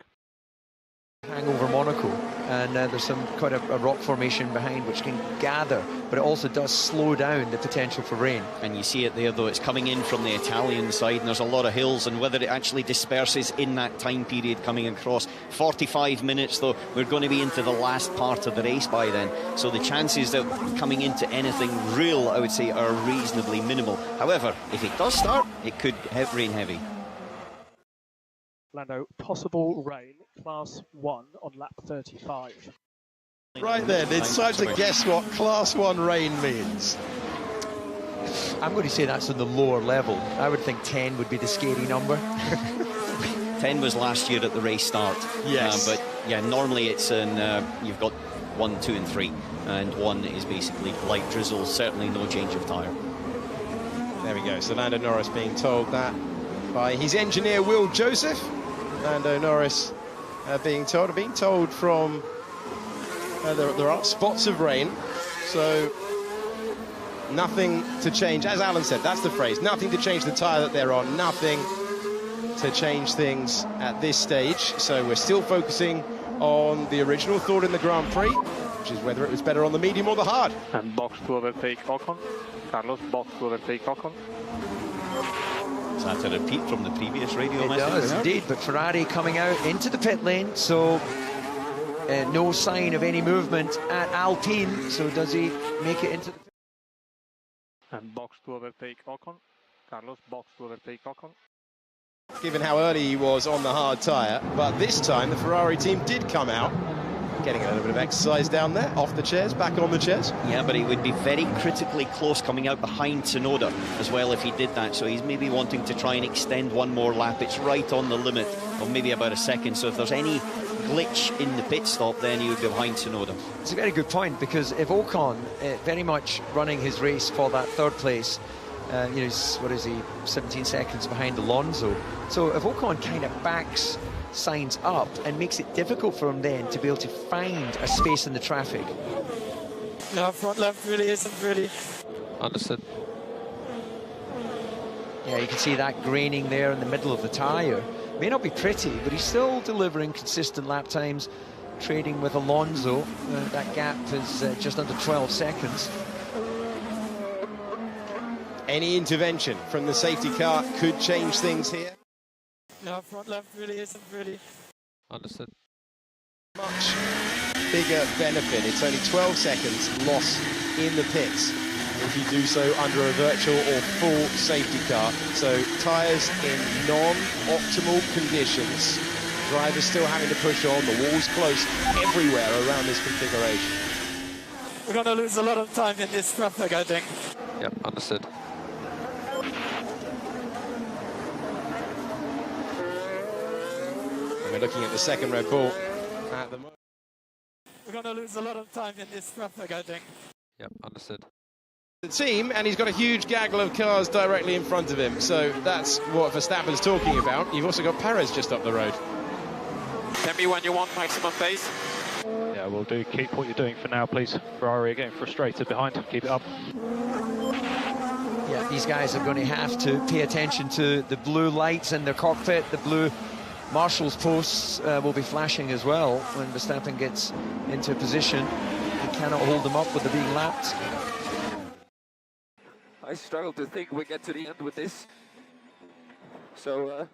Hang over Monaco, and there's quite a rock formation behind which can gather, but it also does slow down the potential for rain. And you see it there, though, it's coming in from the Italian side, and there's a lot of hills, and whether it actually disperses in that time period coming across. 45 minutes, though, we're going to be into the last part of the race by then, so the chances of coming into anything real, I would say, are reasonably minimal. However, if it does start, it could rain heavy. Lando, possible rain, class 1 on lap 35. Right then, it's time to guess what class 1 rain means. I'm going to say that's on the lower level. I would think 10 would be the scary number. 10 was last year at the race start. Yes. But yeah, normally it's in, you've got 1, 2 and 3. And 1 is basically light drizzle, certainly no change of tyre. There we go, so Lando Norris being told that by his engineer Will Joseph. Lando Norris being told from there are spots of rain, so nothing to change. As Alan said, that's the phrase, nothing to change the tyre that they're on, nothing to change things at this stage. So we're still focusing on the original thought in the Grand Prix, which is whether it was better on the medium or the hard. And box to overtake Ocon. Carlos, box to overtake Ocon. Is that a repeat from the previous radio message? It does indeed, but Ferrari coming out into the pit lane, so no sign of any movement at Alpine. So does he make it into the pit? And box to overtake Ocon. Carlos, box to overtake Ocon. Given how early he was on the hard tyre, but this time the Ferrari team did come out, getting a little bit of exercise down there, off the chairs, back on the chairs. Yeah, but it would be very critically close coming out behind Tsunoda as well if he did that, so he's maybe wanting to try and extend one more lap. It's right on the limit of maybe about a second, so if there's any glitch in the pit stop, then he would be behind Tsunoda. It's a very good point, because if Ocon very much running his race for that third place, you know, what is he, 17 seconds behind Alonso, so if Ocon kind of backs Sainz up and makes it difficult for him then to be able to find a space in the traffic. No, front left really isn't really. Understood. Yeah, you can see that graining there in the middle of the tyre. May not be pretty, but he's still delivering consistent lap times, trading with Alonso. That gap is just under 12 seconds. Any intervention from the safety car could change things here. No, front left really isn't really. Understood. Much bigger benefit. It's only 12 seconds loss in the pits if you do so under a virtual or full safety car. So tyres in non-optimal conditions. Drivers still having to push on. The wall's close everywhere around this configuration. We're going to lose a lot of time in this traffic, I think. Yep, understood. We're looking at the second Red Bull at the moment. We're going to lose a lot of time in this traffic, I think. Yep, understood. The team, and he's got a huge gaggle of cars directly in front of him, so that's what Verstappen's talking about. You've also got Perez just up the road. Tell me when you want maximum pace. Yeah, we'll do. Keep what you're doing for now, please. Ferrari are getting frustrated behind. Keep it up. Yeah, these guys are going to have to pay attention to the blue lights in their cockpit. The blue marshal's posts will be flashing as well when Verstappen gets into position. He cannot hold them up with the being lapped. I struggle to think we get to the end with this. So,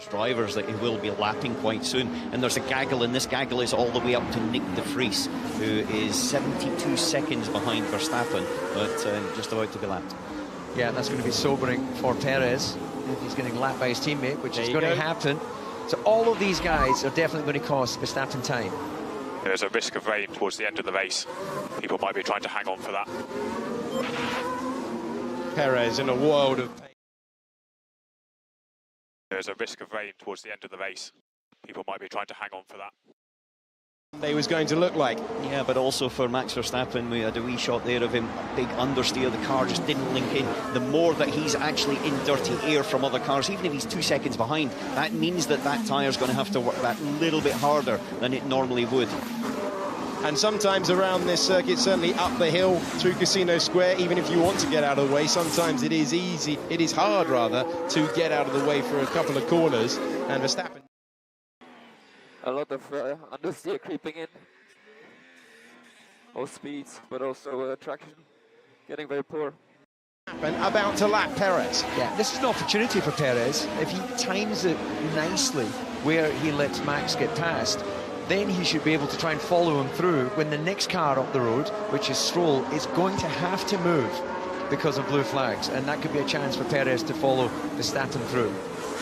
drivers that he will be lapping quite soon, and there's a gaggle, and this gaggle is all the way up to Nick de Vries, who is 72 seconds behind Verstappen, but just about to be lapped. Yeah, that's going to be sobering for Perez if he's getting lapped by his teammate, which is going to happen. So all of these guys are definitely going to cost Verstappen time. There's a risk of rain towards the end of the race. People might be trying to hang on for that. Perez in a world of pain. There's a risk of rain towards the end of the race. People might be trying to hang on for that. They was going to look like. Yeah, but also for Max Verstappen, we had a wee shot there of him, big understeer, the car just didn't link in. The more that he's actually in dirty air from other cars, even if he's 2 seconds behind, that means that that tyre's going to have to work that little bit harder than it normally would. And sometimes around this circuit, certainly up the hill through Casino Square, even if you want to get out of the way, sometimes it is hard rather, to get out of the way for a couple of corners. And Verstappen, a lot of understeer creeping in. All speeds, but also traction getting very poor. About to lap Perez. Yeah, this is an opportunity for Perez. If he times it nicely where he lets Max get past, then he should be able to try and follow him through when the next car up the road, which is Stroll, is going to have to move because of blue flags, and that could be a chance for Perez to follow Verstappen through.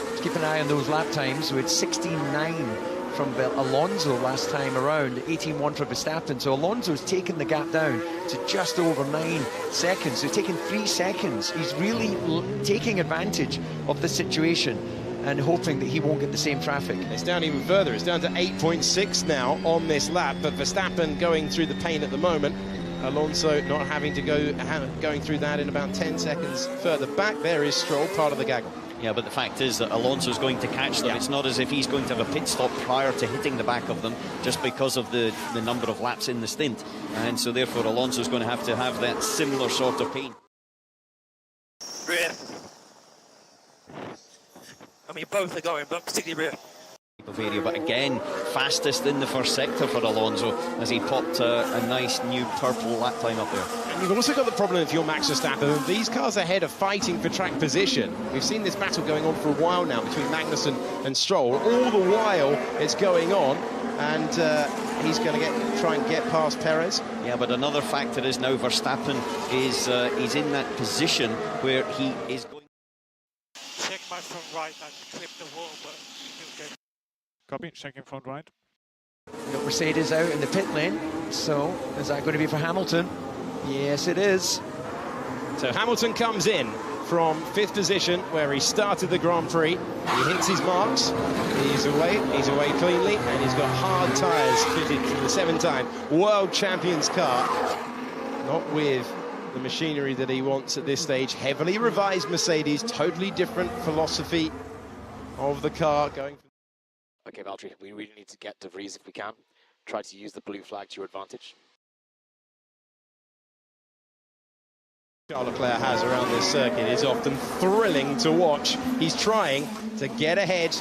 Just keep an eye on those lap times. We had 16.9 from Alonso last time around, 18.1 for Verstappen, so Alonso's taken the gap down to just over 9 seconds. He's taken 3 seconds. He's really taking advantage of the situation and hoping that he won't get the same traffic. It's down even further. It's down to 8.6 now on this lap, but Verstappen going through the pain at the moment. Alonso not having to going through that in about 10 seconds further back. There is Stroll, part of the gaggle. Yeah, but the fact is that Alonso's going to catch them. Yeah. It's not as if he's going to have a pit stop prior to hitting the back of them, just because of the number of laps in the stint. And so therefore Alonso's going to have that similar sort of pain. Rear. I mean, both are going, but particularly rear. Bavaria, but again, fastest in the first sector for Alonso as he popped a nice new purple lap time up there. And you've also got the problem if you're Max Verstappen. These cars ahead are fighting for track position. We've seen this battle going on for a while now between Magnussen and Stroll. All the while it's going on, and he's going to try and get past Perez. Yeah, but another factor is now Verstappen is he's in that position where he is going. Check my front right, I clipped the wall, but still good. Copy, checking front right. We've got Mercedes out in the pit lane, so is that going to be for Hamilton? Yes, it is. So Hamilton comes in from 5th position where he started the Grand Prix. He hits his marks, he's away cleanly, and he's got hard tyres fitted to the 7-time World Champions car. Not with the machinery that he wants at this stage. Heavily revised Mercedes, totally different philosophy of the car going. Okay, Valtteri, we really need to get de Vries if we can. Try to use the blue flag to your advantage. Charles Leclerc has around this circuit is often thrilling to watch. He's trying to get ahead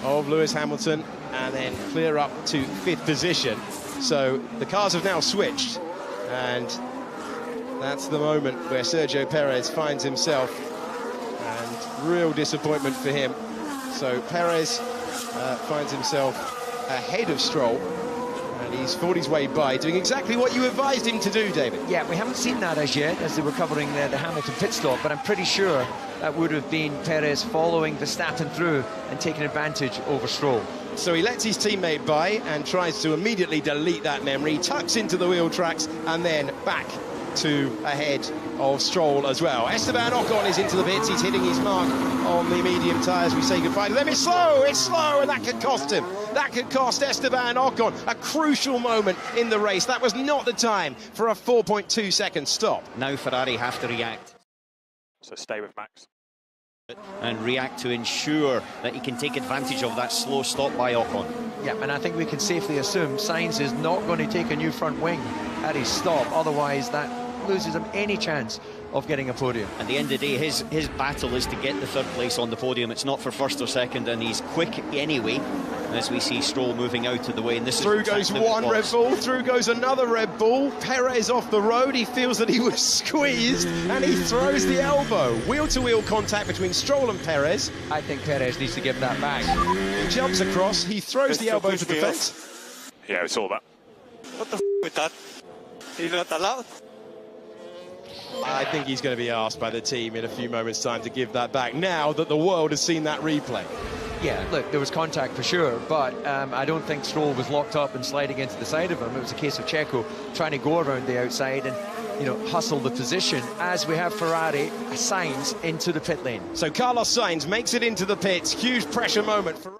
of Lewis Hamilton and then clear up to 5th position. So the cars have now switched, and that's the moment where Sergio Perez finds himself, and real disappointment for him. So Perez finds himself ahead of Stroll, and he's fought his way by, doing exactly what you advised him to do, David. Yeah, we haven't seen that as yet, as they were covering the Hamilton pit stop, but I'm pretty sure that would have been Perez following Verstappen through and taking advantage over Stroll. So he lets his teammate by and tries to immediately delete that memory, tucks into the wheel tracks, and then back to ahead of Stroll as well. Esteban Ocon is into the pits. He's hitting his mark on the medium tyres. We say goodbye to them. It's slow, and that could cost him. That could cost Esteban Ocon a crucial moment in the race. That was not the time for a 4.2 second stop. Now Ferrari have to react. So stay with Max. And react to ensure that he can take advantage of that slow stop by Ocon. Yeah, and I think we can safely assume Sainz is not going to take a new front wing at his stop, otherwise that loses him any chance of getting a podium. At the end of the day, his battle is to get the third place on the podium. It's not for first or second, and he's quick anyway, as we see Stroll moving out of the way. And this through goes one Red Bull, through goes another Red Bull. Perez off the road, he feels that he was squeezed, and he throws the elbow. Wheel-to-wheel contact between Stroll and Perez. I think Perez needs to give that back. He jumps across, he throws the elbow to the fence. Yeah, we saw that. What the f with that? He's not allowed. I think he's going to be asked by the team in a few moments' time to give that back, now that the world has seen that replay. Yeah, look, there was contact for sure, but I don't think Stroll was locked up and sliding into the side of him. It was a case of Checo trying to go around the outside and, you know, hustle the position as we have Ferrari, Sainz into the pit lane. So Carlos Sainz makes it into the pits. Huge pressure moment for...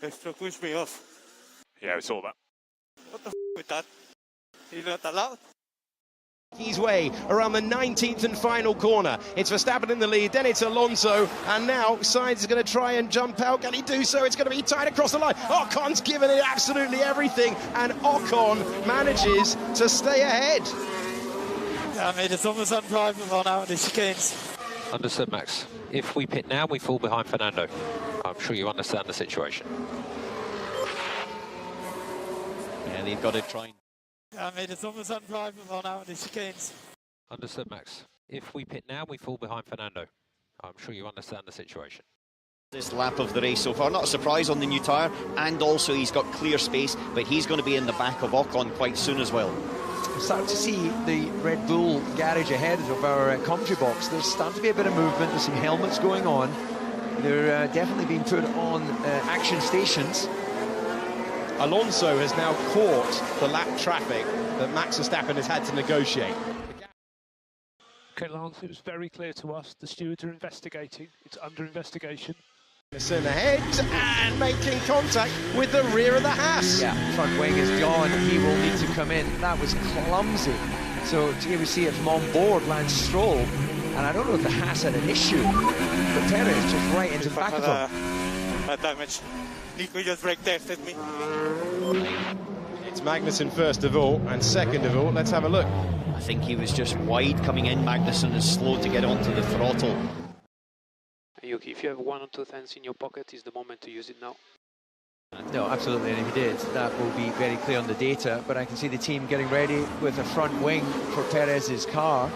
It's to push me off. Yeah, we saw that. What the f with that? He's not allowed. His way around the 19th and final corner. It's Verstappen in the lead, then it's Alonso, and now Sainz is going to try and jump out. Can he do so? It's going to be tight across the line. Ocon's given it absolutely everything, and Ocon manages to stay ahead. Yeah, mate, it's almost undrivable now in the chicanes. Understood, Max. If we pit now, we fall behind Fernando. I'm sure you understand the situation. Yeah, they've got to try and... Yeah, mate, it's almost undrivable now in the chicanes. Understood, Max. If we pit now, we fall behind Fernando. I'm sure you understand the situation. This lap of the race so far, not a surprise on the new tyre, and also he's got clear space, but he's going to be in the back of Ocon quite soon as well. We're starting to see the Red Bull garage ahead of our commentary box. There's starting to be a bit of movement, there's some helmets going on. They're definitely being put on action stations. Alonso has now caught the lap traffic that Max Verstappen has had to negotiate. Okay, Lance, it was very clear to us. The stewards are investigating. It's under investigation. Magnussen ahead and making contact with the rear of the Haas. Yeah, front wing is gone. He will need to come in. That was clumsy. So here we see it from on board, Lance Stroll. And I don't know if the Haas had an issue, but Perez just right into the back of him. Damage. Nico just brake tested me. It's Magnussen first of all, and second of all, let's have a look. I think he was just wide coming in. Magnussen is slow to get onto the throttle. Yuki, if you have 1 or 2 tenths in your pocket, is the moment to use it now. No, absolutely, and if he did, that will be very clear on the data, but I can see the team getting ready with a front wing for Perez's car.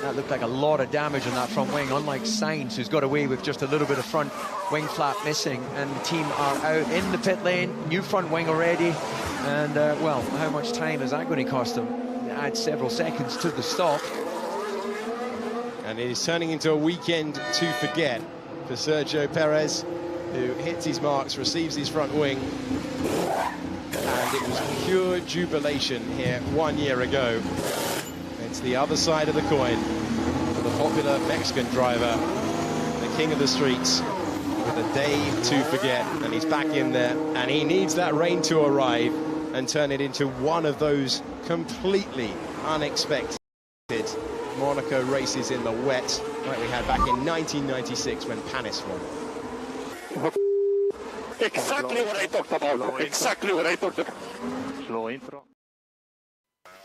That looked like a lot of damage on that front wing, unlike Sainz, who's got away with just a little bit of front wing flap missing, and the team are out in the pit lane, new front wing already, and well, how much time is that going to cost them? Add several seconds to the stop. And it is turning into a weekend to forget for Sergio Perez, who hits his marks, receives his front wing, and it was pure jubilation here 1 year ago. It's the other side of the coin for the popular Mexican driver, the king of the streets, with a day to forget, and he's back in there, and he needs that rain to arrive and turn it into one of those completely unexpected Monaco races in the wet, like we had back in 1996 when Panis won. Exactly what I talked about. Exactly what I talked about. Slow intro.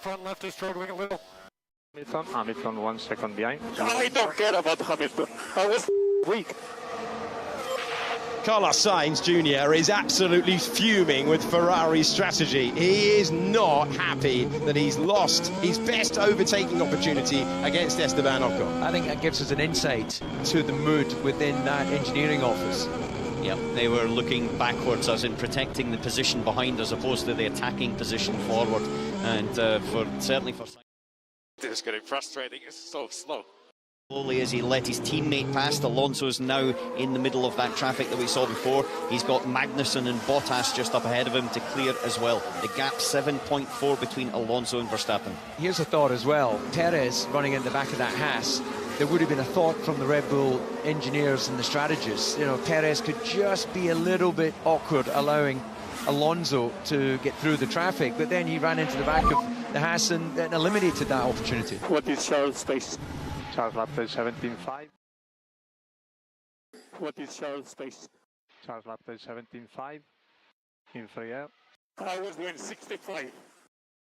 Front left is struggling a little. Hamilton 1 second behind. I don't care about Hamilton. I was weak. Carlos Sainz Jr. is absolutely fuming with Ferrari's strategy. He is not happy that he's lost his best overtaking opportunity against Esteban Ocon. I think that gives us an insight to the mood within that engineering office. Yep, they were looking backwards, as in protecting the position behind as opposed to the attacking position forward. And certainly for Sainz, This is getting frustrating. It's so slow. Slowly as he let his teammate past. Alonso's now in the middle of that traffic that we saw before. He's got Magnussen and Bottas just up ahead of him to clear as well. The gap 7.4 between Alonso and Verstappen. Here's a thought as well. Perez running in the back of that Haas. there would have been a thought from the Red Bull engineers and the strategists. You know, Perez could just be a little bit awkward, allowing Alonso to get through the traffic, but then he ran into the back of the Haas and eliminated that opportunity. What is Charles' pace? Charles lap 17.5. What is Charles' pace? Charles lap 17.5 in free air. I was doing 65.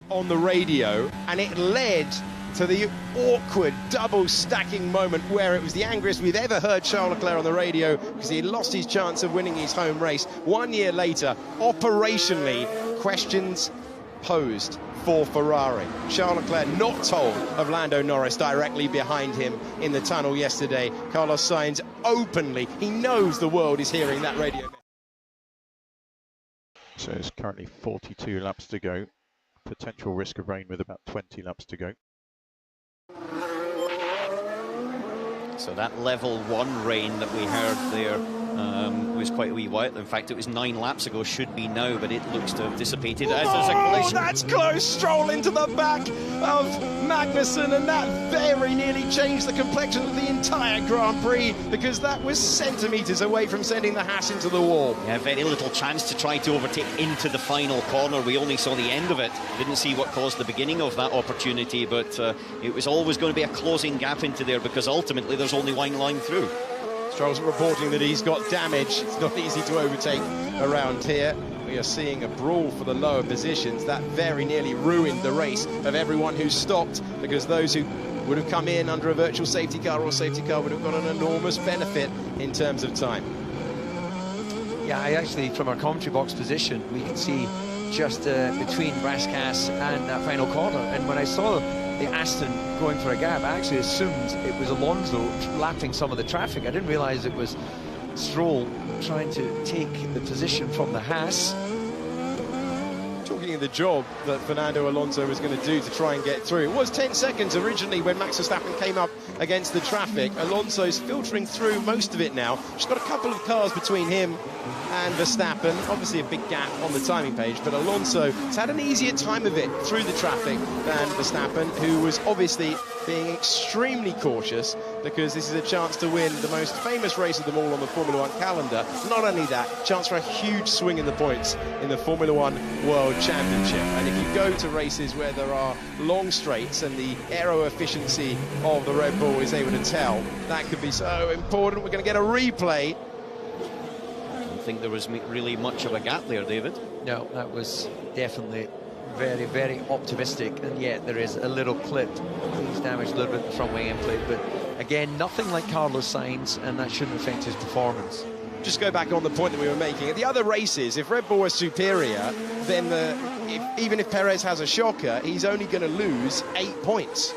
On the radio, and it led to the awkward double stacking moment where it was the angriest we've ever heard Charles Leclerc on the radio, because he lost his chance of winning his home race. 1 year later, operationally, questions posed for Ferrari. Charles Leclerc not told of Lando Norris directly behind him in the tunnel yesterday. Carlos Sainz openly, he knows the world is hearing that radio. So it's currently 42 laps to go. Potential risk of rain with about 20 laps to go. So that level 1 rain that we heard there was quite a wee while. In fact, it was 9 laps ago, should be now, but it looks to have dissipated as there's a collision. That's close! Stroll into the back of Magnussen, and that very nearly changed the complexion of the entire Grand Prix, because that was centimetres away from sending the Haas into the wall. Yeah, very little chance to try to overtake into the final corner. We only saw the end of it. Didn't see what caused the beginning of that opportunity, but it was always going to be a closing gap into there, because ultimately there's only one line through. Stroll's reporting that he's got damage. It's not easy to overtake around here. We are seeing a brawl for the lower positions. That very nearly ruined the race of everyone who stopped, because those who would have come in under a virtual safety car or safety car would have got an enormous benefit in terms of time. Yeah, I actually, from our commentary box position, we can see just between Rascasse and that final corner. And when I saw the Aston going for a gap, I actually assumed it was Alonso lapping some of the traffic. I didn't realise it was Stroll trying to take the position from the Haas. Talking of the job that Fernando Alonso was going to do to try and get through. It was 10 seconds originally when Max Verstappen came up against the traffic. Alonso's filtering through most of it now. Just got a couple of cars between him and Verstappen. Obviously a big gap on the timing page, but Alonso has had an easier time of it through the traffic than Verstappen, who was obviously being extremely cautious, because this is a chance to win the most famous race of them all on the Formula 1 calendar. Not only that, chance for a huge swing in the points in the Formula 1 World Championship. And if you go to races where there are long straights and the aero efficiency of the Red Bull is able to tell, that could be so important. We're going to get a replay. I don't think there was really much of a gap there, David. No, that was definitely very, very optimistic, and yet there is a little clip. He's damaged a little bit in the front wing end plate, but again, nothing like Carlos Sainz, and that shouldn't affect his performance. Just go back on the point that we were making. At the other races, if Red Bull was superior, then even if Perez has a shocker, he's only going to lose 8 points.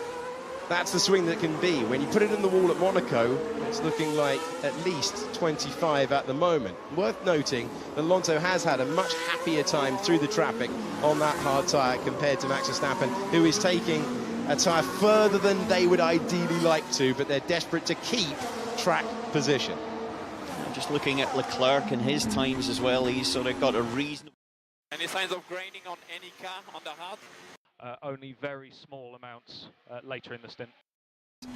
That's the swing that can be. When you put it in the wall at Monaco, it's looking like at least 25 at the moment. Worth noting, Alonso has had a much happier time through the traffic on that hard tyre compared to Max Verstappen, who is taking a tyre further than they would ideally like to, but they're desperate to keep track position. Just looking at Leclerc and his times as well, he's sort of got a reasonable... Any signs of graining on any car on the hard? Only very small amounts later in the stint.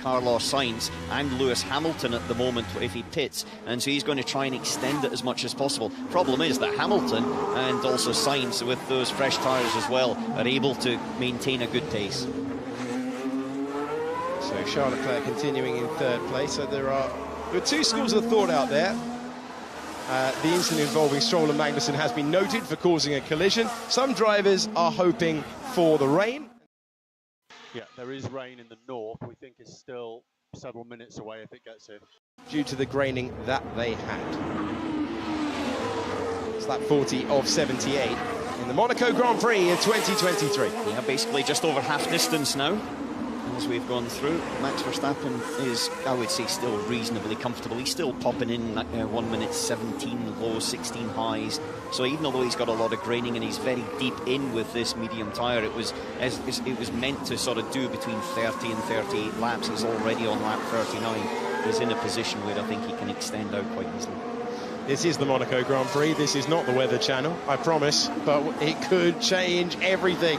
Carlos Sainz and Lewis Hamilton at the moment if he pits, and so he's going to try and extend it as much as possible. Problem is that Hamilton and also Sainz, with those fresh tyres as well, are able to maintain a good pace. So Charles Leclerc continuing in third place. So there are two schools of thought out there. The incident involving Stroll and Magnussen has been noted for causing a collision. Some drivers are hoping for the rain. Yeah, there is rain in the north. We think it's still several minutes away if it gets here. Due to the graining that they had. It's lap 40 of 78 in the Monaco Grand Prix of 2023. Yeah, basically just over half distance now. As we've gone through, Max Verstappen is, I would say, still reasonably comfortable. He's still popping in 1 minute 17 lows, 16 highs. So even although he's got a lot of graining and he's very deep in with this medium tyre, it was meant to sort of do between 30 and 38 laps. He's already on lap 39. He's in a position where I think he can extend out quite easily. This is the Monaco Grand Prix. This is not the Weather Channel, I promise, but it could change everything.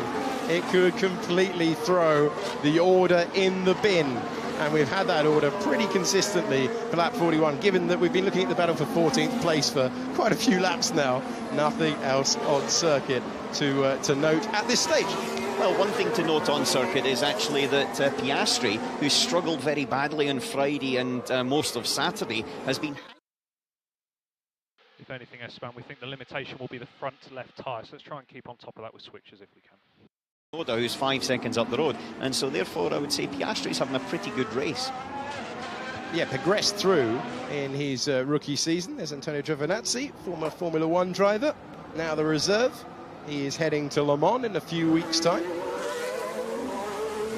It could completely throw the order in the bin and we've had that order pretty consistently for lap 41, given that we've been looking at the battle for 14th place for quite a few laps now. Nothing else on circuit to note at this stage. Well, one thing to note on circuit is actually that Piastri, who struggled very badly on Friday and most of Saturday, has been... If anything, Esteban, we think the limitation will be the front left tyre, so let's try and keep on top of that with switches if we can. Oda, who's 5 seconds up the road, and so therefore I would say Piastri's having a pretty good race. Yeah, progressed through in his rookie season. There's Antonio Giovinazzi, former Formula One driver, now the reserve. He is heading to Le Mans in a few weeks' time.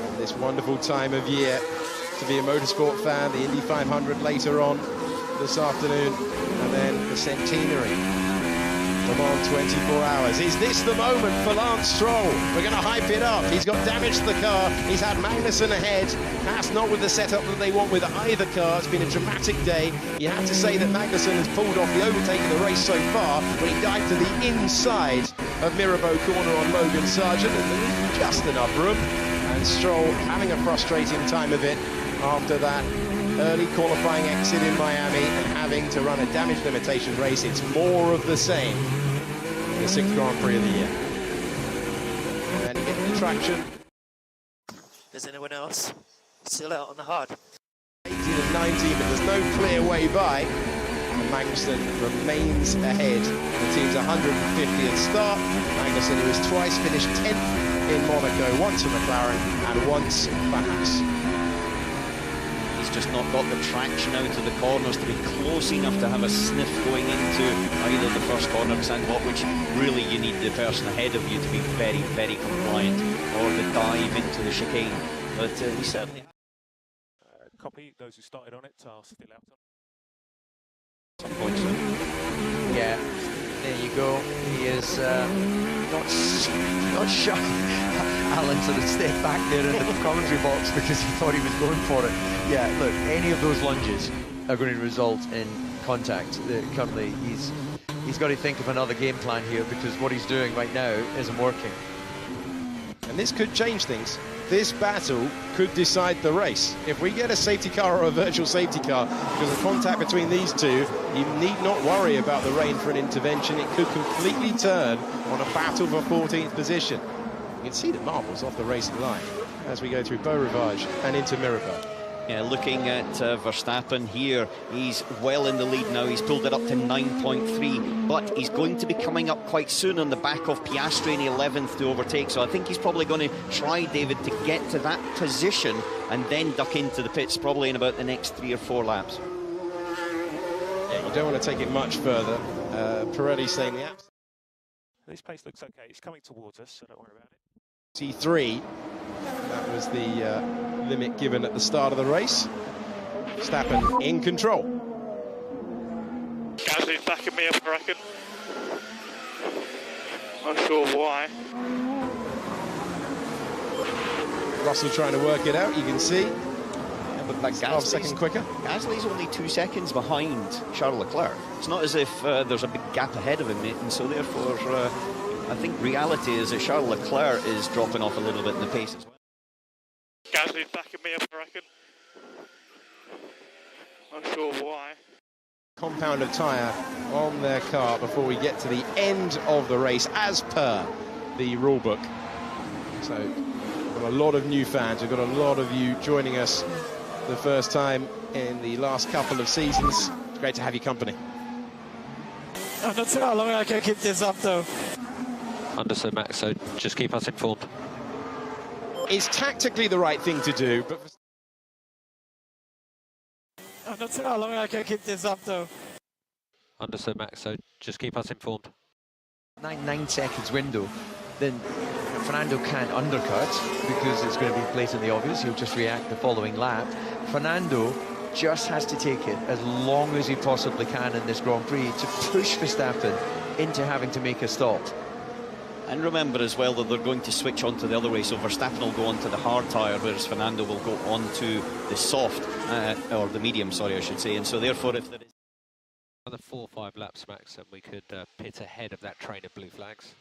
And this wonderful time of year to be a motorsport fan, the Indy 500 later on this afternoon, and then the Centenary. Le Mans 24 hours. Is this the moment for Lance Stroll? We're going to hype it up. He's got damage to the car. He's had Magnussen ahead. That's not with the setup that they want with either car. It's been a dramatic day. You have to say that Magnussen has pulled off the overtake of the race so far when he dived to the inside of Mirabeau corner on Logan Sargent, and there was just enough room. And Stroll having a frustrating time of it after that early qualifying exit in Miami and having to run a damage limitation race. It's more of the same. The 6th Grand Prix of the year. And getting the traction. Is anyone else still out on the hard? 18 and 19, but there's no clear way by. And Magnussen remains ahead. The team's 150th start. Magnussen, who has twice finished 10th in Monaco, once for McLaren and once for Haas. Just not got the traction out of the corners to be close enough to have a sniff going into either the first corner or sandwalk, which really you need the person ahead of you to be very, very compliant, or the dive into the chicane. But he certainly... Copy, those who started on it are still out. Some point soon. Yeah, there you go. He is not shy. Alan sort of stepped back there in the commentary box because he thought he was going for it. Yeah, look, any of those lunges are going to result in contact. Currently, he's got to think of another game plan here because what he's doing right now isn't working. And this could change things. This battle could decide the race. If we get a safety car or a virtual safety car because of contact between these two, you need not worry about the rain for an intervention. It could completely turn on a battle for 14th position. You can see the marbles off the racing line as we go through Beau Rivage and into Mirabeau. Yeah, looking at Verstappen here, he's well in the lead now. He's pulled it up to 9.3, but he's going to be coming up quite soon on the back of Piastri in 11th to overtake. So I think he's probably going to try, David, to get to that position and then duck into the pits probably in about the next 3 or 4 laps. Yeah, you don't want to take it much further. Pirelli saying the absolute... This pace looks okay. It's coming towards us, so don't worry about it. T3, that was the limit given at the start of the race. Verstappen in control. Gasly's backing me up, I reckon. Not sure why. Russell trying to work it out, you can see. But like half a second quicker. Gasly's only 2 seconds behind Charles Leclerc. It's not as if there's a big gap ahead of him, and so therefore I think reality is that Charles Leclerc is dropping off a little bit in the pace as well. Gasly's backing me up, I reckon. Not sure why. Compound of tyre on their car before we get to the end of the race, as per the rule book. So we've got a lot of new fans. We've got a lot of you joining us the first time in the last couple of seasons. It's great to have your company. I'm not sure how long I can keep this up, though. Understood, Max, so just keep us informed. It's tactically the right thing to do, but... I'm not sure how long I can keep this up, though. Understood, Max, so just keep us informed. 9 seconds window, then Fernando can't undercut because it's going to be blatant the obvious. He'll just react the following lap. Fernando just has to take it as long as he possibly can in this Grand Prix to push Verstappen into having to make a stop. And remember as well that they're going to switch onto the other way, so Verstappen will go onto the hard tyre, whereas Fernando will go onto the soft, or the medium, sorry, I should say. And so therefore, if there is another 4 or 5 laps, Max, and we could pit ahead of that train of blue flags.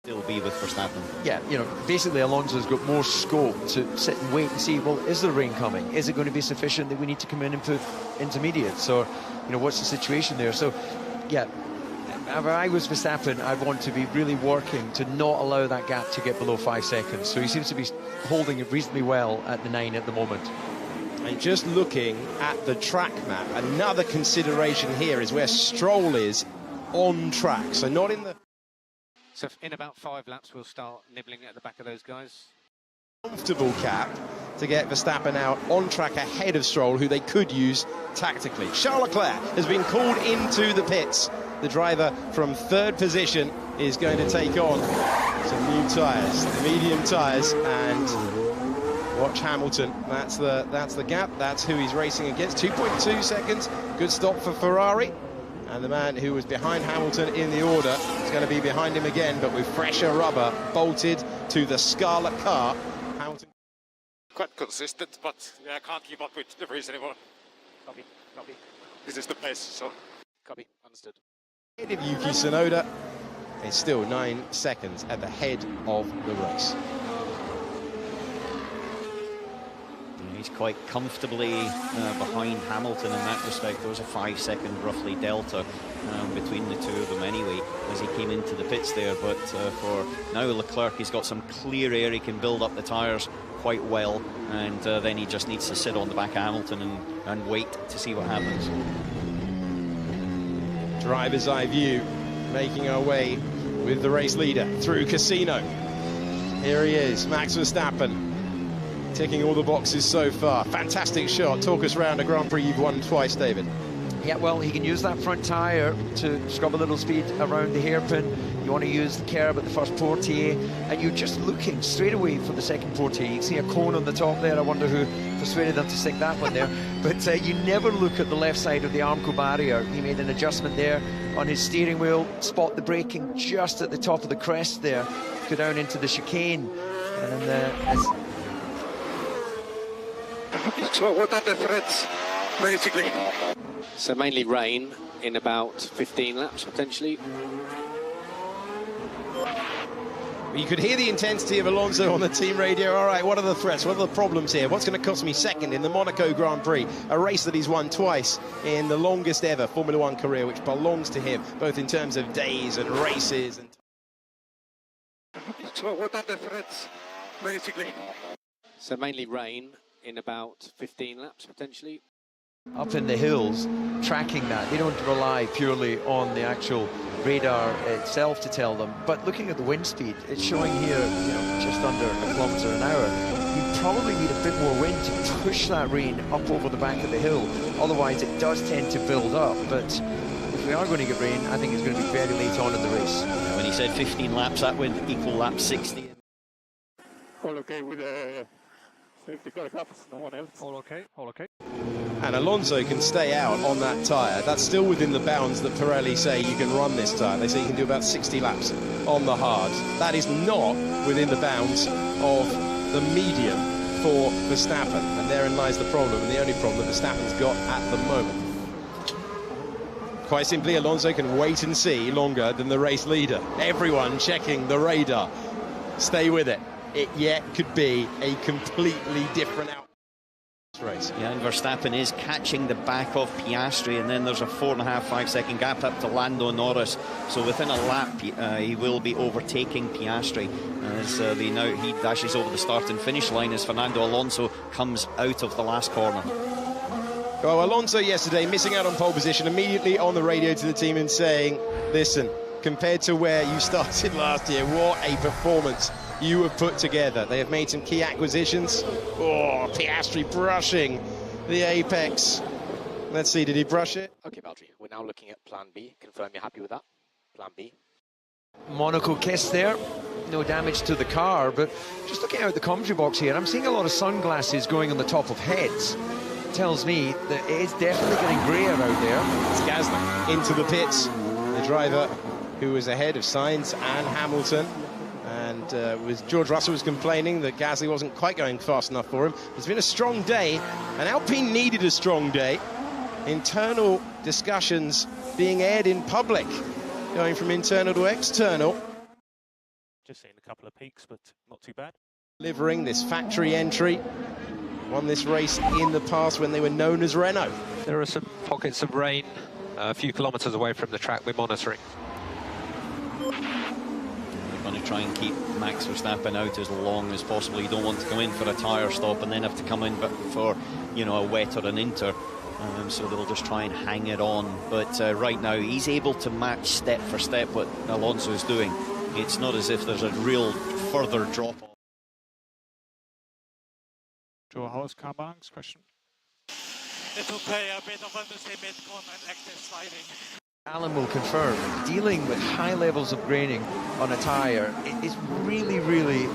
It'll be with Verstappen. Yeah, you know, basically Alonso's got more scope to sit and wait and see, well, is the rain coming? Is it going to be sufficient that we need to come in and put intermediates? Or, you know, what's the situation there? So, yeah, if I was Verstappen, I'd want to be really working to not allow that gap to get below 5 seconds. So he seems to be holding it reasonably well at the 9 at the moment. And just looking at the track map, another consideration here is where Stroll is on track. So not in the... So in about 5 laps, we'll start nibbling at the back of those guys. Comfortable cap to get Verstappen out on track ahead of Stroll, who they could use tactically. Charles Leclerc has been called into the pits. The driver from 3rd position is going to take on some new tyres, the medium tyres, and watch Hamilton. That's the gap. That's who he's racing against. 2.2 seconds. Good stop for Ferrari. And the man who was behind Hamilton in the order is going to be behind him again, but with fresher rubber bolted to the Scarlet car. Hamilton. Quite consistent, but yeah, I can't keep up with the race anymore. Copy. This is the pace, so. Copy, understood. Ahead of Yuki Tsunoda is still 9 seconds at the head of the race. He's quite comfortably behind Hamilton in that respect. There was a 5-second roughly delta between the two of them anyway as he came into the pits there, but for now Leclerc, he's got some clear air, he can build up the tyres quite well, and then he just needs to sit on the back of Hamilton and wait to see what happens. Driver's eye view, making our way with the race leader through Casino. Here he is, Max Verstappen, ticking all the boxes so far. Fantastic shot. Talk us round a Grand Prix you've won twice, David. Yeah, well, he can use that front tyre to scrub a little speed around the hairpin. You want to use the curb at the first portier, and you're just looking straight away for the second portier. You can see a cone on the top there. I wonder who persuaded them to stick that one there. But you never look at the left side of the Armco barrier. He made an adjustment there on his steering wheel, spot the braking just at the top of the crest there, go down into the chicane. And So what are the threats, basically? So mainly rain in about 15 laps, potentially. You could hear the intensity of Alonso on the team radio. All right, what are the threats? What are the problems here? What's going to cost me second in the Monaco Grand Prix? A race that he's won twice in the longest ever Formula One career, which belongs to him, both in terms of days and races. So what are the threats, basically? So mainly rain in about 15 laps, potentially. Up in the hills, tracking that, they don't rely purely on the actual radar itself to tell them, but looking at the wind speed, it's showing here, you know, just under a kilometre an hour. You probably need a bit more wind to push that rain up over the back of the hill. Otherwise, it does tend to build up. But if we are going to get rain, I think it's going to be very late on in the race. Yeah, when he said 15 laps, that would equal lap 60. All okay with safety car cups, no one else. All okay. And Alonso can stay out on that tyre. That's still within the bounds that Pirelli say you can run this tyre. They say you can do about 60 laps on the hard. That is not within the bounds of the medium for Verstappen. And therein lies the problem, and the only problem that Verstappen's got at the moment. Quite simply, Alonso can wait and see longer than the race leader. Everyone checking the radar. Stay with it. It yet could be a completely different outcome. Race. Yeah, and Verstappen is catching the back of Piastri, and then there's a 4.5-5 second gap up to Lando Norris. So within a lap, he will be overtaking Piastri as he dashes over the start and finish line as Fernando Alonso comes out of the last corner. Well, Alonso yesterday missing out on pole position, immediately on the radio to the team and saying, listen, compared to where you started last year, what a performance you have put together. They have made some key acquisitions. Oh, Piastri brushing the apex. Let's see, did he brush it? Okay, Valtteri, we're now looking at plan B. Confirm you're happy with that. Plan B. Monaco kiss there. No damage to the car, but just looking out the commentary box here, I'm seeing a lot of sunglasses going on the top of heads. Tells me that it is definitely getting grayer out there. It's Gasly into the pits. The driver who was ahead of Sainz and Hamilton. And George Russell was complaining that Gasly wasn't quite going fast enough for him. It's been a strong day, and Alpine needed a strong day. Internal discussions being aired in public, going from internal to external. Just seen a couple of peaks, but not too bad. Delivering this factory entry. Won this race in the past when they were known as Renault. There are some pockets of rain a few kilometres away from the track we're monitoring. They're going to try and keep Max Verstappen out as long as possible. You don't want to come in for a tyre stop and then have to come in for, you know, a wet or an inter. So they'll just try and hang it on. But right now, he's able to match step for step what Alonso's doing. It's not as if there's a real further drop-off. Joe, how is car balance? Question. It will play a bit of understeer mid-con and active sliding. Alan will confirm, dealing with high levels of graining on a tyre, it is really, really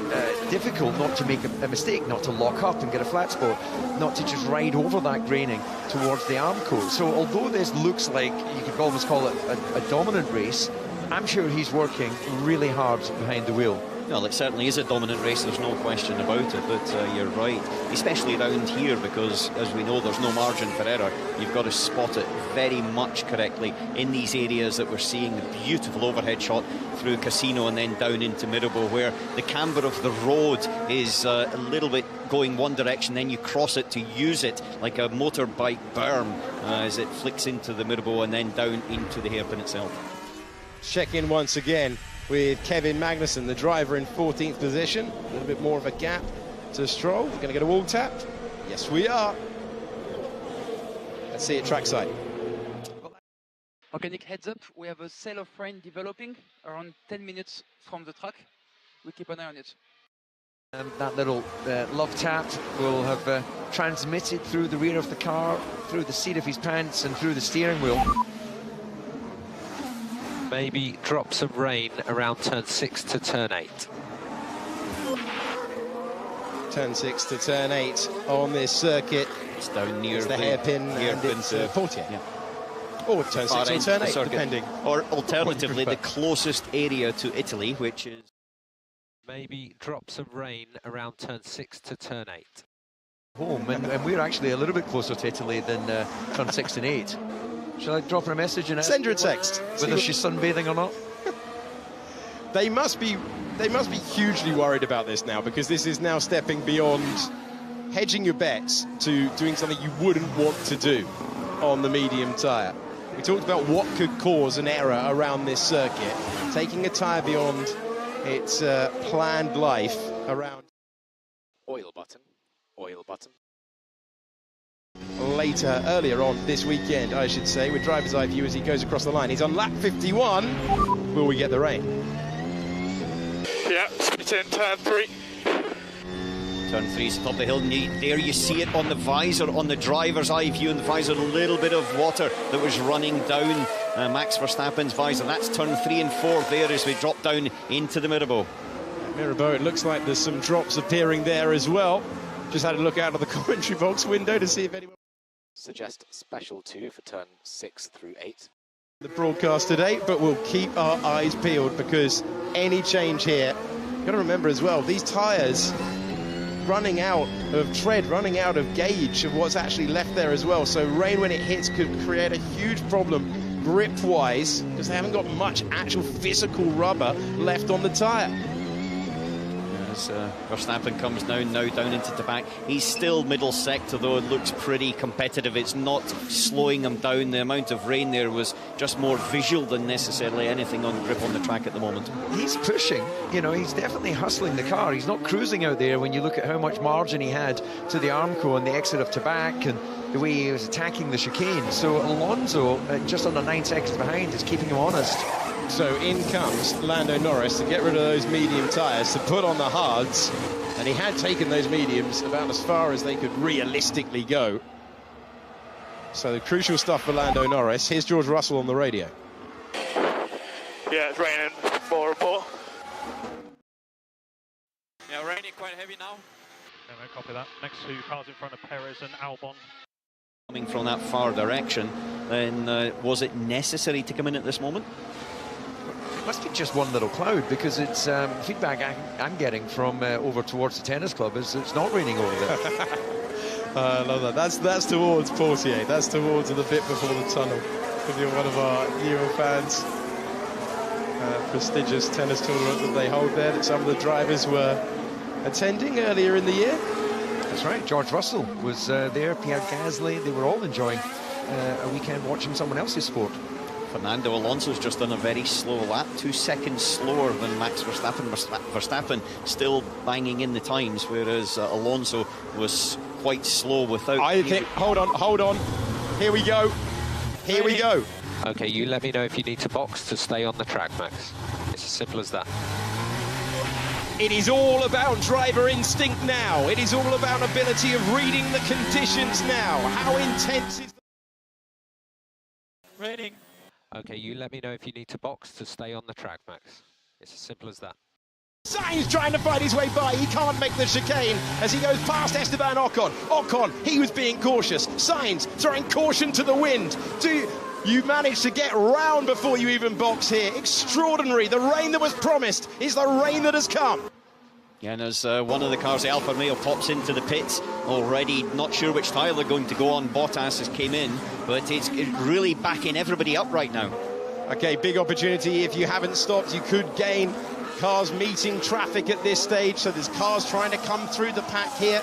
difficult not to make a mistake, not to lock up and get a flat spot, not to just ride over that graining towards the Armco. So although this looks like, you could almost call it a dominant race, I'm sure he's working really hard behind the wheel. Well, it certainly is a dominant race, there's no question about it, but you're right, especially around here, because as we know, there's no margin for error. You've got to spot it very much correctly in these areas that we're seeing. The beautiful overhead shot through Casino and then down into Mirabeau, where the camber of the road is a little bit going one direction, then you cross it to use it like a motorbike berm as it flicks into the Mirabeau and then down into the hairpin itself. Check in once again with Kevin Magnussen, the driver, in 14th position. A little bit more of a gap to Stroll. We're going to get a wall tap. Yes, we are. Let's see it trackside. Okay, Nick, heads up. We have a sail of rain developing around 10 minutes from the track. We keep an eye on it. That little love tap will have transmitted through the rear of the car, through the seat of his pants and through the steering wheel. Maybe drops of rain around turn 6 to turn 8. Turn 6 to turn 8 on this circuit. It's down near the hairpin and it's Portier. Yeah. Or turn 6 or turn 8, depending. Or alternatively, the closest area to Italy, which is... Maybe drops of rain around turn 6 to turn 8. Home, and we're actually a little bit closer to Italy than turn 6 and 8. Shall I drop her a message and send her a text? Whether she's sunbathing or not? They must be hugely worried about this now, because this is now stepping beyond hedging your bets to doing something you wouldn't want to do on the medium tyre. We talked about what could cause an error around this circuit. Taking a tyre beyond its planned life around... Oil button. Oil button. Earlier on this weekend, I should say, with driver's eye view as he goes across the line. He's on lap 51. Will we get the rain? Yeah, split in turn 3. Turn 3 is top of the hill, and there you see it on the visor, on the driver's eye view, and the visor, a little bit of water that was running down Max Verstappen's visor. That's turn 3 and 4 there as we drop down into the Mirabeau. Mirabeau, it looks like there's some drops appearing there as well. Just had a look out of the commentary box window to see if anyone... Suggest special 2 for turn 6 through 8. The broadcast today, but we'll keep our eyes peeled, because any change here, you've got to remember as well, these tyres running out of tread, running out of gauge of what's actually left there as well. So rain, when it hits, could create a huge problem grip-wise, because they haven't got much actual physical rubber left on the tyre. As Verstappen comes down now down into the back, he's still middle sector, though it looks pretty competitive. It's not slowing him down. The amount of rain there was just more visual than necessarily anything on grip on the track at the moment. He's pushing, you know, he's definitely hustling the car. He's not cruising out there when you look at how much margin he had to the Armco and the exit of Tabac and the way he was attacking the chicane. So Alonso, just under 9 seconds behind, is keeping him honest. So in comes Lando Norris to get rid of those medium tyres, to put on the hards, and he had taken those mediums about as far as they could realistically go. So the crucial stuff for Lando Norris. Here's George Russell on the radio. Yeah, it's raining more and more. Yeah, raining quite heavy now. Yeah, no, copy that. Next 2 cars in front of Perez and Albon. Coming from that far direction, then was it necessary to come in at this moment? It must be just one little cloud, because it's feedback I'm getting from over towards the tennis club is it's not raining over there. I love that. That's towards Portier. That's towards the bit before the tunnel. If you're one of our newer fans. prestigious tennis tournament that they hold there, that some of the drivers were attending earlier in the year. That's right, George Russell was there, Pierre Gasly, they were all enjoying a weekend watching someone else's sport. Fernando Alonso's just done a very slow lap, 2 seconds slower than Max Verstappen. Verstappen still banging in the times, whereas Alonso was quite slow without... I think, hold on, here we go, here we go. Okay, you let me know if you need to box to stay on the track, Max. It's as simple as that. It is all about driver instinct now. It is all about ability of reading the conditions now. How intense is... Raining. Okay, you let me know if you need to box to stay on the track, Max. It's as simple as that. Sainz trying to fight his way by. He can't make the chicane as he goes past Esteban Ocon. Ocon, he was being cautious. Sainz throwing caution to the wind. You managed to get round before you even box here. Extraordinary. The rain that was promised is the rain that has come. Yeah, and as one of the cars, the Alfa Romeo, pops into the pits, already not sure which tyre they're going to go on. Bottas has came in, but it's really backing everybody up right now. Okay, big opportunity. If you haven't stopped, you could gain. Cars meeting traffic at this stage, so there's cars trying to come through the pack here,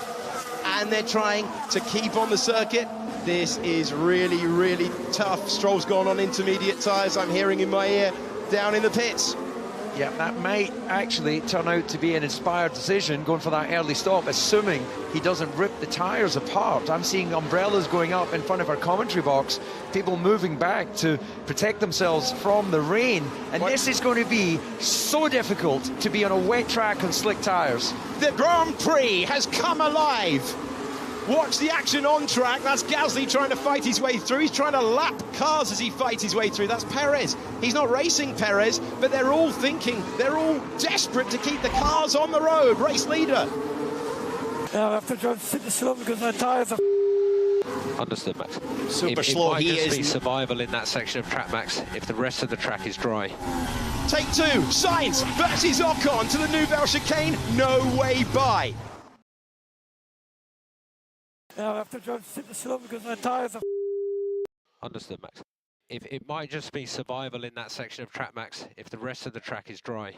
and they're trying to keep on the circuit. This is really, really tough. Stroll's gone on intermediate tyres, I'm hearing in my ear, down in the pits. Yeah, that might actually turn out to be an inspired decision, going for that early stop, assuming he doesn't rip the tyres apart. I'm seeing umbrellas going up in front of our commentary box, people moving back to protect themselves from the rain. And this is going to be so difficult to be on a wet track on slick tyres. The Grand Prix has come alive. Watch the action on track. That's Gasly trying to fight his way through. He's trying to lap cars as he fights his way through. That's Perez. He's not racing Perez, but they're all thinking, they're all desperate to keep the cars on the road. Race leader. Yeah, I have to drive super slow because my tyres are... Understood, Max. Super slow. He It might just be is survival in that section of track, Max, if the rest of the track is dry. Take two. Sainz versus Ocon to the Nouvelle chicane. No way by. Yeah, I have to drive super slow because my tyres are... Understood, Max. It might just be survival in that section of track, Max, if the rest of the track is dry.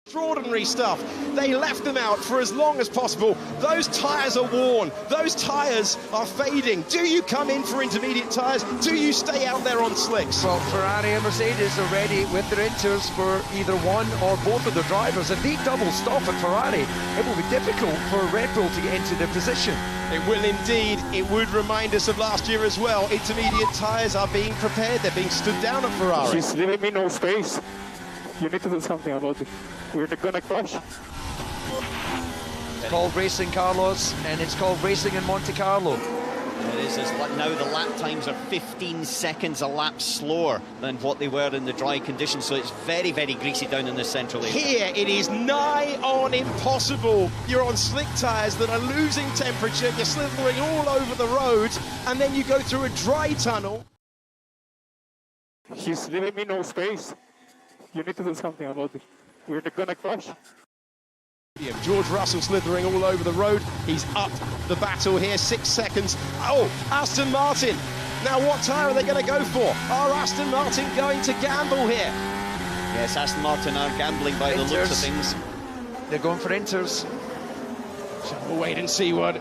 Extraordinary stuff. They left them out for as long as possible. Those tyres are worn. Those tyres are fading. Do you come in for intermediate tyres? Do you stay out there on slicks? Well, Ferrari and Mercedes are ready with their inters for either one or both of their drivers. If they double stop at Ferrari, it will be difficult for Red Bull to get into their position. It will indeed. It would remind us of last year as well. Intermediate tyres are being prepared. They're being stood down at Ferrari. She's leaving me no space. You need to do something about it. We're gonna crash. It's called racing, Carlos, and it's called racing in Monte Carlo. It is. Now the lap times are 15 seconds a lap slower than what they were in the dry conditions, so it's very, very greasy down in the central area. Here it is nigh on impossible. You're on slick tyres that are losing temperature, you're slithering all over the road, and then you go through a dry tunnel. She's leaving me no space. You need to do something about it. We're gonna crash. George Russell slithering all over the road. He's up the battle here, 6 seconds. Oh, Aston Martin. Now what tyre are they going to go for? Are Aston Martin going to gamble here? Yes, Aston Martin are gambling by the looks of things. They're going for inters. So we'll wait and see what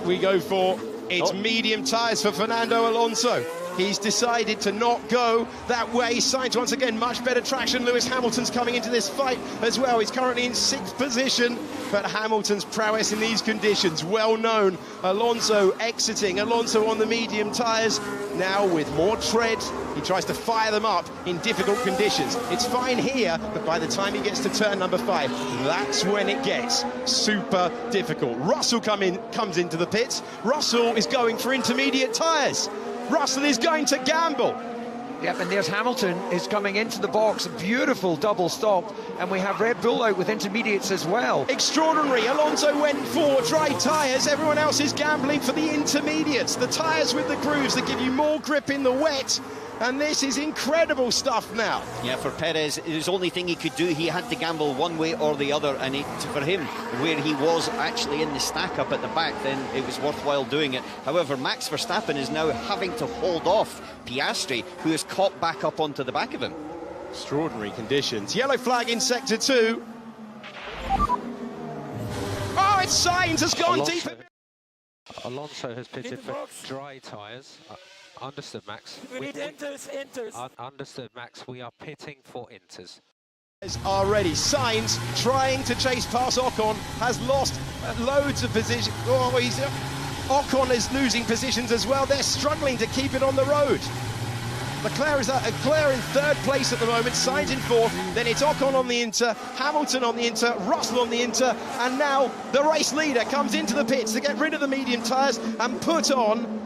we go for. It's medium tyres for Fernando Alonso. He's decided to not go that way. Sainz once again, much better traction. Lewis Hamilton's coming into this fight as well. He's currently in 6th position, but Hamilton's prowess in these conditions, well known. Alonso exiting, Alonso on the medium tyres. Now with more tread, he tries to fire them up in difficult conditions. It's fine here, but by the time he gets to turn number 5, that's when it gets super difficult. Russell comes into the pits. Russell is going for intermediate tyres. Russell is going to gamble. Yep, and there's Hamilton is coming into the box. Beautiful double stop. And we have Red Bull out with intermediates as well. Extraordinary. Alonso went for dry tyres. Everyone else is gambling for the intermediates. The tyres with the grooves that give you more grip in the wet. And this is incredible stuff now. Yeah, for Perez, the only thing he could do, he had to gamble one way or the other. And for him, where he was actually in the stack up at the back, then it was worthwhile doing it. However, Max Verstappen is now having to hold off Piastri, who is caught back up onto the back of him. Extraordinary conditions. Yellow flag in sector 2. Oh, it's Sainz has gone deep. Alonso has pitted for dry tyres. Understood, Max. We need inters. Understood, Max. We are pitting for inters. Already, Sainz trying to chase past Ocon, has lost loads of position. Oh, Ocon is losing positions as well. They're struggling to keep it on the road. Leclerc is Leclerc in 3rd place at the moment, Sainz in 4th, then it's Ocon on the Inter, Hamilton on the Inter, Russell on the Inter, and now the race leader comes into the pits to get rid of the medium tyres and put on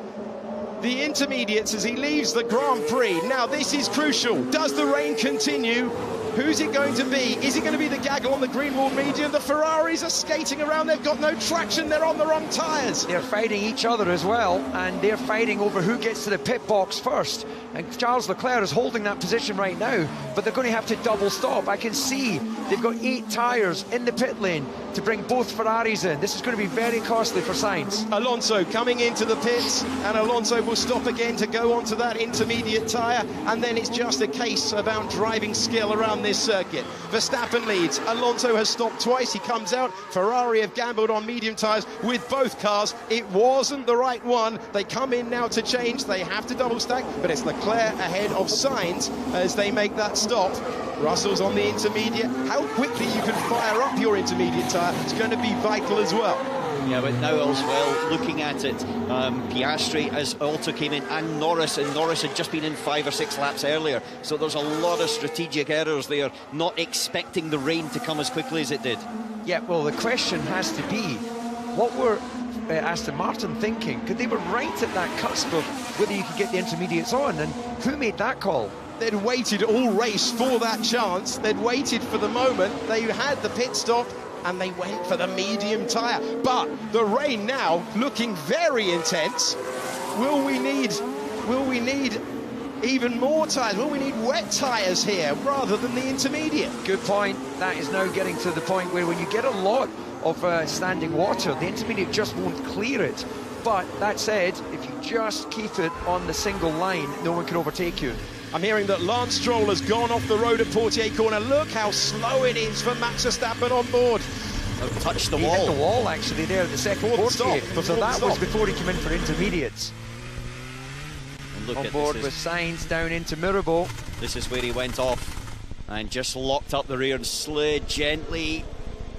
the intermediates as he leaves the Grand Prix. Now this is crucial. Does the rain continue? Who's it going to be? Is it going to be the gaggle on the green wall medium? The Ferraris are skating around, they've got no traction, they're on the wrong tyres. They're fighting each other as well, and they're fighting over who gets to the pit box first. And Charles Leclerc is holding that position right now, but they're going to have to double stop. I can see they've got 8 tyres in the pit lane to bring both Ferraris in. This is going to be very costly for Sainz. Alonso coming into the pits, and Alonso will stop again to go onto that intermediate tyre, and then it's just a case about driving skill around this circuit. Verstappen leads, Alonso has stopped twice, he comes out. Ferrari have gambled on medium tyres with both cars. It wasn't the right one. They come in now to change, they have to double stack, but it's Leclerc ahead of Sainz as they make that stop. Russell's on the intermediate. How quickly you can fire up your intermediate tyre is going to be vital as well. Yeah, but now as well, looking at it, Piastri has also came in, and Norris had just been in 5 or 6 laps earlier, so there's a lot of strategic errors there, not expecting the rain to come as quickly as it did. Yeah, well, the question has to be, what were Aston Martin thinking? Because they were right at that cusp of whether you could get the intermediates on, and who made that call? They'd waited all race for that chance, they'd waited for the moment, they had the pit stop, and they went for the medium tyre. But the rain now looking very intense. Will we need even more tyres? Will we need wet tyres here rather than the intermediate? Good point. That is now getting to the point where when you get a lot of standing water, the intermediate just won't clear it. But that said, if you just keep it on the single line, no one can overtake you. I'm hearing that Lance Stroll has gone off the road at Portier Corner. Look how slow it is for Max Verstappen on board. Touched the he wall. Hit the wall actually there at the second Portier. So that was before he came in for intermediates. And look on at board with Sainz down into Mirabo. This is where he went off and just locked up the rear and slid gently.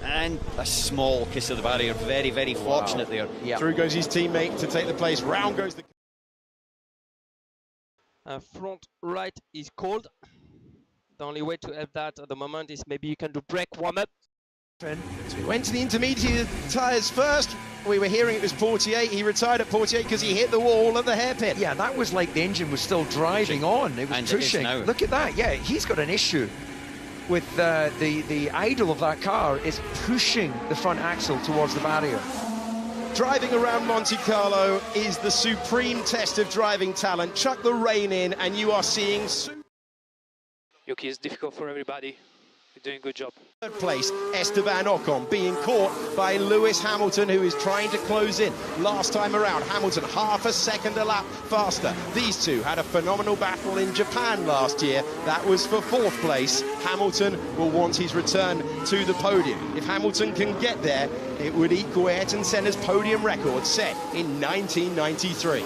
And a small kiss of the barrier. Very, very fortunate there. Yeah. Through goes his teammate to take the place. Round goes the... Front right is cold. The only way to help that at the moment is maybe you can do brake warm-up. So we went to the intermediate tyres first. We were hearing it was Portier. He retired at Portier because he hit the wall at the hairpin. Yeah, that was like the engine was still driving on. It was pushing. Look at that. Yeah, he's got an issue with the idle of that car is pushing the front axle towards the barrier. Driving around Monte Carlo is the supreme test of driving talent. Chuck the rain in and you are seeing... Yuki, it's difficult for everybody. You're doing a good job. Third place, Esteban Ocon being caught by Lewis Hamilton, who is trying to close in. Last time around, Hamilton half a second a lap faster. These two had a phenomenal battle in Japan last year. That was for 4th place. Hamilton will want his return to the podium. If Hamilton can get there, it would equal Ayrton Senna's podium record set in 1993.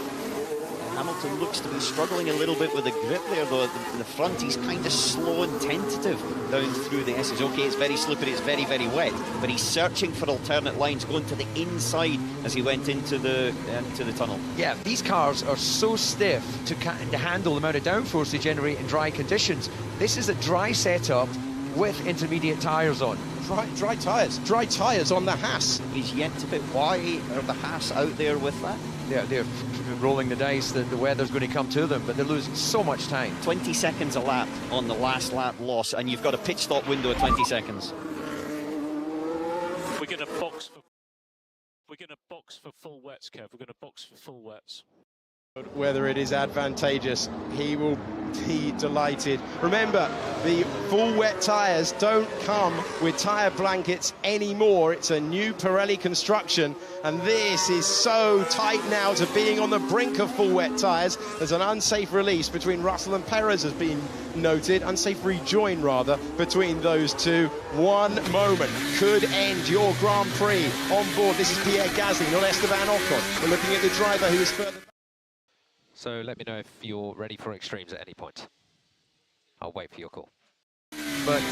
Hamilton looks to be struggling a little bit with the grip there, though. At the front, he's kind of slow and tentative down through the S's. Okay, it's very slippery, it's very, very wet, but he's searching for alternate lines, going to the inside as he went into the tunnel. Yeah, these cars are so stiff to handle the amount of downforce they generate in dry conditions. This is a dry setup with intermediate tyres on. Dry tyres on the Haas. He's yet to pit. Why are the Haas out there with that? Yeah, they're rolling the dice that the weather's going to come to them, but they're losing so much time. 20 seconds a lap on the last lap loss, and you've got a pit stop window of 20 seconds. We're going to box for full wets, Kev. We're going to box for full wets. Whether it is advantageous, he will be delighted. Remember, the full wet tyres don't come with tyre blankets anymore. It's a new Pirelli construction, and this is so tight now to being on the brink of full wet tyres. There's an unsafe release between Russell and Perez has been noted, unsafe rejoin rather, between those two. One moment could end your Grand Prix on board. This is Pierre Gasly, not Esteban Ocon. We're looking at the driver who is further. So let me know if you're ready for extremes at any point. I'll wait for your call. But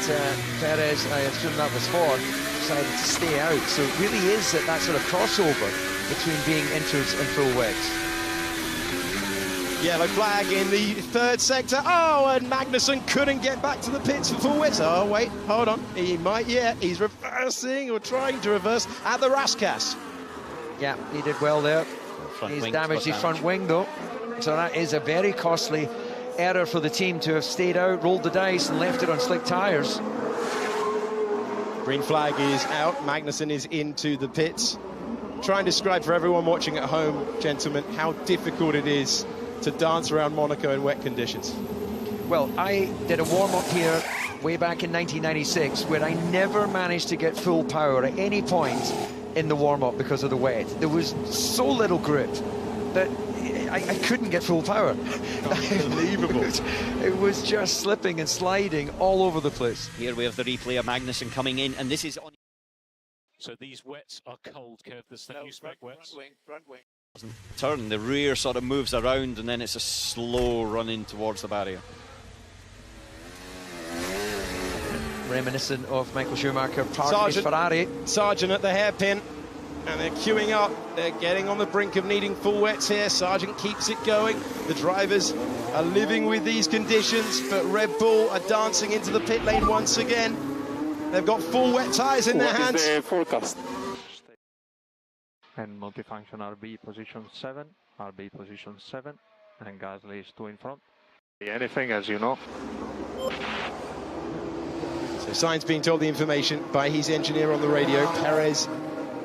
Perez, I assume that was Ford, decided to stay out. So it really is that sort of crossover between being inters and full wets. Yellow flag in the third sector. Oh, and Magnussen couldn't get back to the pits for full wets. Oh, wait, hold on. He might yet. He's reversing or trying to reverse at the Raskas. Yeah, he did well there. He's damaged his front wing, though. So that is a very costly error for the team to have stayed out, rolled the dice and left it on slick tyres. Green flag is out. Magnussen is into the pits. Try and describe for everyone watching at home, gentlemen, how difficult it is to dance around Monaco in wet conditions. Well, I did a warm-up here way back in 1996 where I never managed to get full power at any point in the warm-up because of the wet. There was so little grip that I couldn't get full power. Unbelievable. It was just slipping and sliding all over the place. Here we have the replay of Magnussen coming in, and this is on. So these wets are cold, Kev. There's the new spec wets. Front wing. Turn, the rear sort of moves around, and then it's a slow run in towards the barrier. Reminiscent of Michael Schumacher, part of Ferrari. Sargent at the hairpin. And they're queuing up. They're getting on the brink of needing full wets here. Sargent keeps it going. The drivers are living with these conditions, but Red Bull are dancing into the pit lane once again. They've got full wet tyres in their hands. What is the forecast? And multifunction RB position 7, RB position 7, and Gasly is 2 in front. Anything, as you know. So Sainz being told the information by his engineer on the radio. Perez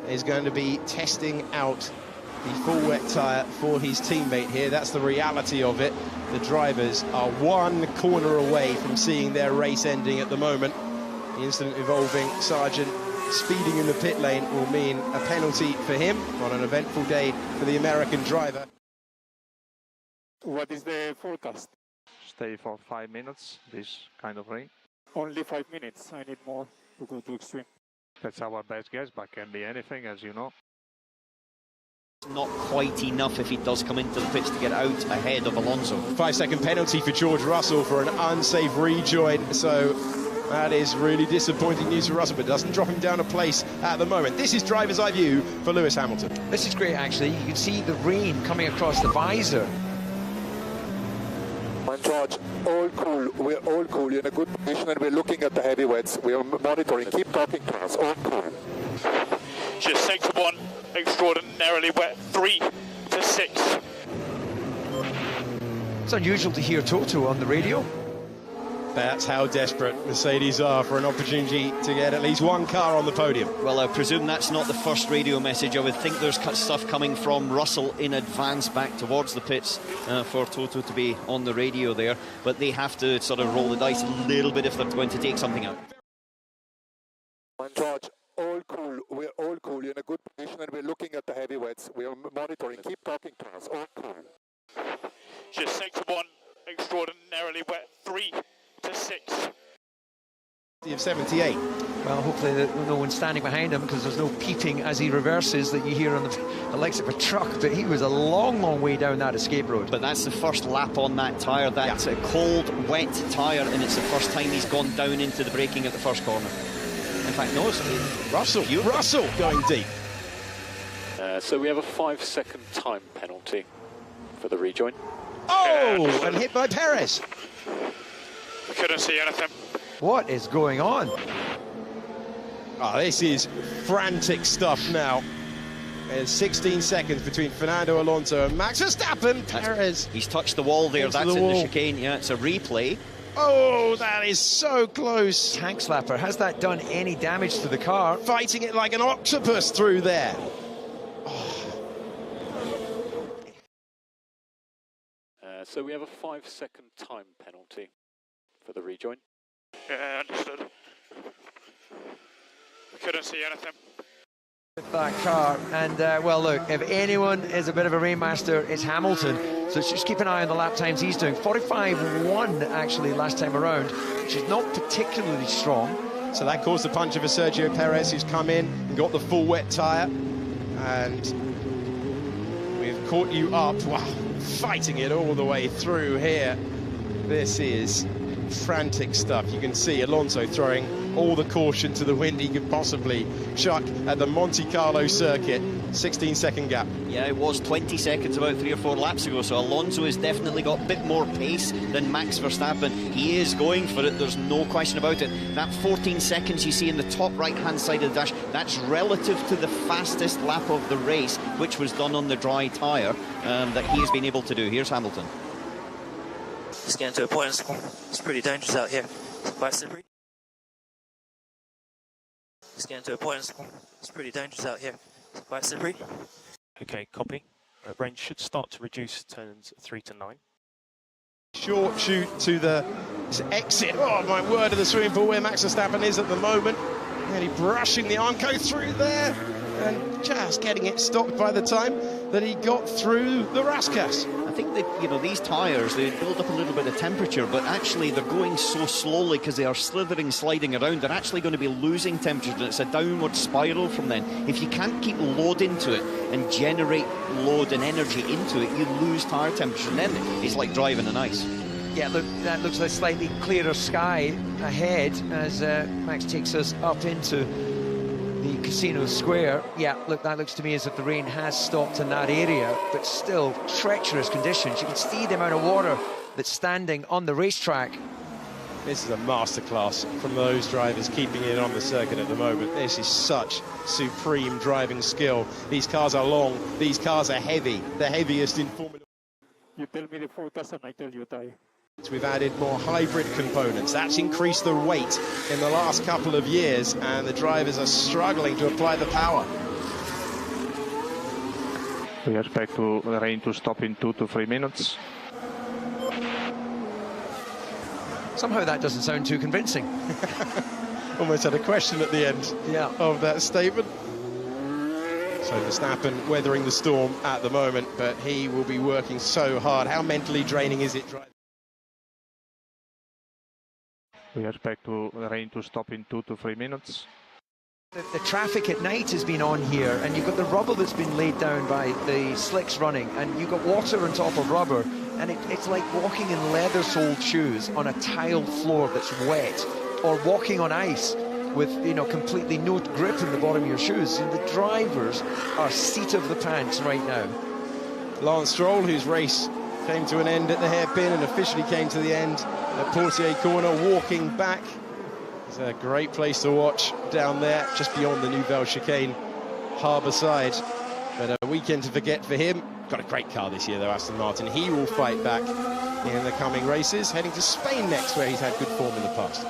is going to be testing out the full wet tyre for his teammate here. That's the reality of it. The drivers are one corner away from seeing their race ending at the moment. The incident involving Sargent speeding in the pit lane will mean a penalty for him on an eventful day for the American driver. What is the forecast? Stay for 5 minutes, this kind of rain. Only 5 minutes. I need more to go to extreme. That's our best guess, but can be anything, as you know. Not quite enough if he does come into the pits to get out ahead of Alonso. 5-second penalty for George Russell for an unsafe rejoin. So that is really disappointing news for Russell, but doesn't drop him down a place at the moment. This is driver's eye view for Lewis Hamilton. This is great, actually. You can see the rain coming across the visor. And George, all cool. We're all cool. You're in a good position, and we're looking at the heavy wets. We are monitoring. Keep talking to us. All cool. Just sector 1, extraordinarily wet. 3 to 6. It's unusual to hear Toto on the radio. That's how desperate Mercedes are for an opportunity to get at least one car on the podium. Well, I presume that's not the first radio message. I would think there's stuff coming from Russell in advance back towards the pits for Toto to be on the radio there. But they have to sort of roll the dice a little bit if they're going to take something out. And George, all cool. We're all cool. You're in a good position, and we're looking at the heavy wets. We are monitoring. Keep talking to us. All cool. Just sector 1, extraordinarily wet. 3 to 6. Of 78. Well, hopefully no one's standing behind him, because there's no peeping as he reverses that you hear on the likes of a truck. But he was a long, long way down that escape road. But that's the first lap on that tyre. That's a cold, wet tyre, and it's the first time he's gone down into the braking at the first corner. In fact, no, it's Russell going deep. So we have a 5-second time penalty for the rejoin. Oh, and hit by Perez. We couldn't see anything. What is going on? Oh, this is frantic stuff now. There's 16 seconds between Fernando Alonso and Max Verstappen. Perez. He's touched the wall there. That's in the chicane. Yeah, it's a replay. Oh, that is so close. Tank slapper. Has that done any damage to the car? Fighting it like an octopus through there. So we have a 5-second time penalty for the rejoin. Yeah, understood. I couldn't see anything. That car, and well, look, if anyone is a bit of a rainmaster, it's Hamilton. So just keep an eye on the lap times he's doing. 45.1 actually last time around, which is not particularly strong. So that caused the punch of a Sergio Perez, who's come in and got the full wet tyre, and we've caught you up. Wow, fighting it all the way through here. This is frantic stuff. You can see Alonso throwing all the caution to the wind he could possibly chuck at the Monte Carlo circuit. 16-second gap. Yeah, it was 20 seconds about 3 or 4 laps ago, so Alonso has definitely got a bit more pace than Max Verstappen. He is going for it, there's no question about it. That 14 seconds you see in the top right-hand side of the dash, that's relative to the fastest lap of the race, which was done on the dry tyre, that he has been able to do. Here's Hamilton. Just getting to a point, it's pretty dangerous out here. It's quite slippery. Just getting to a point, it's pretty dangerous out here. It's quite slippery. Okay, copy. Range should start to reduce turns 3 to 9. Short shoot to the exit. Oh, my word, of the swimming pool where Max Verstappen is at the moment. Nearly brushing the Armco through there and just getting it stopped by the time that he got through the Raskas. I think that, you know, these tyres, they build up a little bit of temperature, but actually they're going so slowly because they are slithering, sliding around. They're actually going to be losing temperature, and it's a downward spiral from then. If you can't keep load into it and generate load and energy into it, you lose tyre temperature, and then it's like driving on ice. Yeah, look, that looks like slightly clearer sky ahead as Max takes us up into the Casino Square. Yeah, look, that looks to me as if the rain has stopped in that area, but still treacherous conditions. You can see the amount of water that's standing on the racetrack. This is a masterclass from those drivers keeping it on the circuit at the moment. This is such supreme driving skill. These cars are long, these cars are heavy, the heaviest in Formula 1. You tell me the forecast and I tell you Ty. We've added more hybrid components. That's increased the weight in the last couple of years, and the drivers are struggling to apply the power. We expect the rain to stop in 2 to 3 minutes. Somehow that doesn't sound too convincing. Almost had a question at the end of that statement. So Verstappen weathering the storm at the moment, but he will be working so hard. How mentally draining is it driving? We expect the rain to stop in 2 to 3 minutes. The traffic at night has been on here, and you've got the rubble that's been laid down by the slicks running, and you've got water on top of rubber, and it's like walking in leather-soled shoes on a tiled floor that's wet, or walking on ice with, you know, completely no grip in the bottom of your shoes. And the drivers are seat of the pants right now. Lance Stroll, whose race came to an end at the hairpin and officially came to the end at Portier Corner, walking back. It's a great place to watch down there, just beyond the Nouvelle Chicane harbour side. But a weekend to forget for him. Got a great car this year though, Aston Martin. He will fight back in the coming races, heading to Spain next, where he's had good form in the past.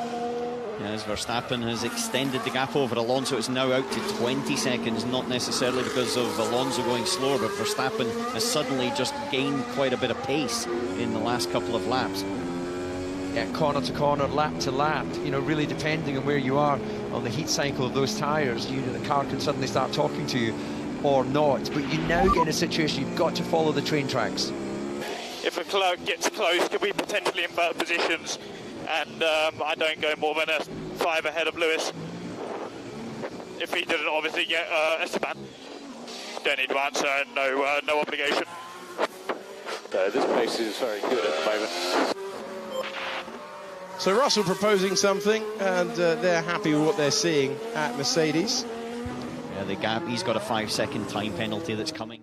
As Verstappen has extended the gap over Alonso, it's now out to 20 seconds, not necessarily because of Alonso going slower, but Verstappen has suddenly just gained quite a bit of pace in the last couple of laps. Yeah, corner to corner, lap to lap, you know, really depending on where you are on the heat cycle of those tyres, the car can suddenly start talking to you or not. But you now get in a situation you've got to follow the train tracks. If Leclerc gets close, could we potentially invert positions? And I don't go more than a 5 ahead of Lewis. If he didn't obviously get Esteban. Don't need to answer, no obligation. This pace is very good at the moment. So Russell proposing something, and they're happy with what they're seeing at Mercedes. Yeah, the gap, he's got a 5-second time penalty that's coming.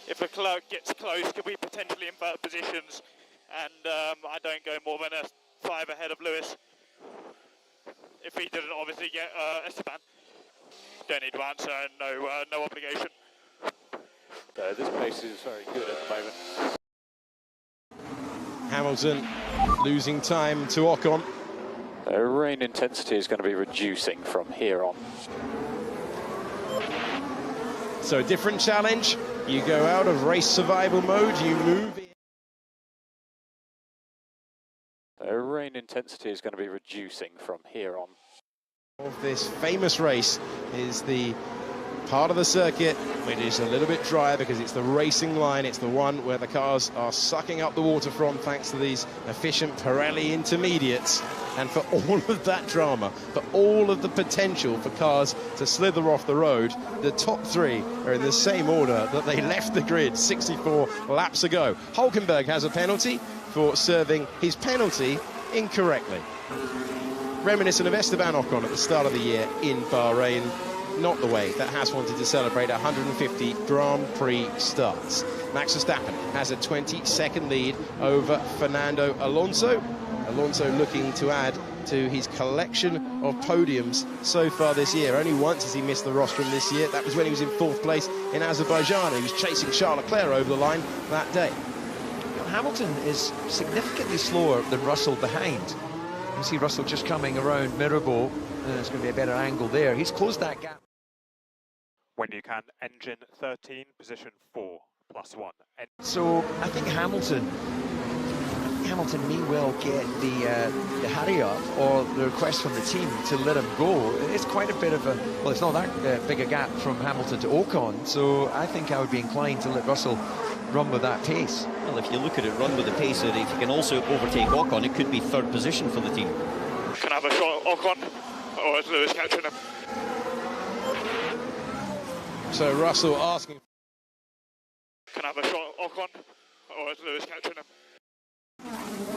If Leclerc gets close, could we potentially invert positions? And I don't go more than a 5 ahead of Lewis. If he didn't obviously get Esteban. Don't need to answer, no obligation. This pace is very good at the moment. Hamilton losing time to Ocon. The rain intensity is going to be reducing from here on. So a different challenge. You go out of race survival mode, you move in. So rain intensity is going to be reducing from here on. Of this famous race is the part of the circuit which is a little bit drier because it's the racing line. It's the one where the cars are sucking up the water from thanks to these efficient Pirelli intermediates. And for all of that drama, for all of the potential for cars to slither off the road, the top three are in the same order that they left the grid 64 laps ago. Hulkenberg has a penalty for serving his penalty incorrectly. Reminiscent of Esteban Ocon at the start of the year in Bahrain. Not the way that Haas wanted to celebrate 150 Grand Prix starts. Max Verstappen has a 20-second lead over Fernando Alonso. Alonso looking to add to his collection of podiums so far this year. Only once has he missed the rostrum this year. That was when he was in 4th place in Azerbaijan. He was chasing Charles Leclerc over the line that day. Hamilton is significantly slower than Russell behind. You see Russell just coming around Mirabeau, and there's going to be a better angle there. He's closed that gap. When you can, engine 13, position 4, +1. So I think Hamilton may well get the hurry up or the request from the team to let him go. It's quite a bit of a, well, it's not that big a gap from Hamilton to Ocon, so I think I would be inclined to let Russell run with that pace. Well, if you look at it, run with the pace, if you can also overtake Ocon, it could be 3rd position for the team. Can I have a shot at Ocon, or is Lewis catching him? So Russell asking. Can I have a shot at Ocon, or is Lewis catching him?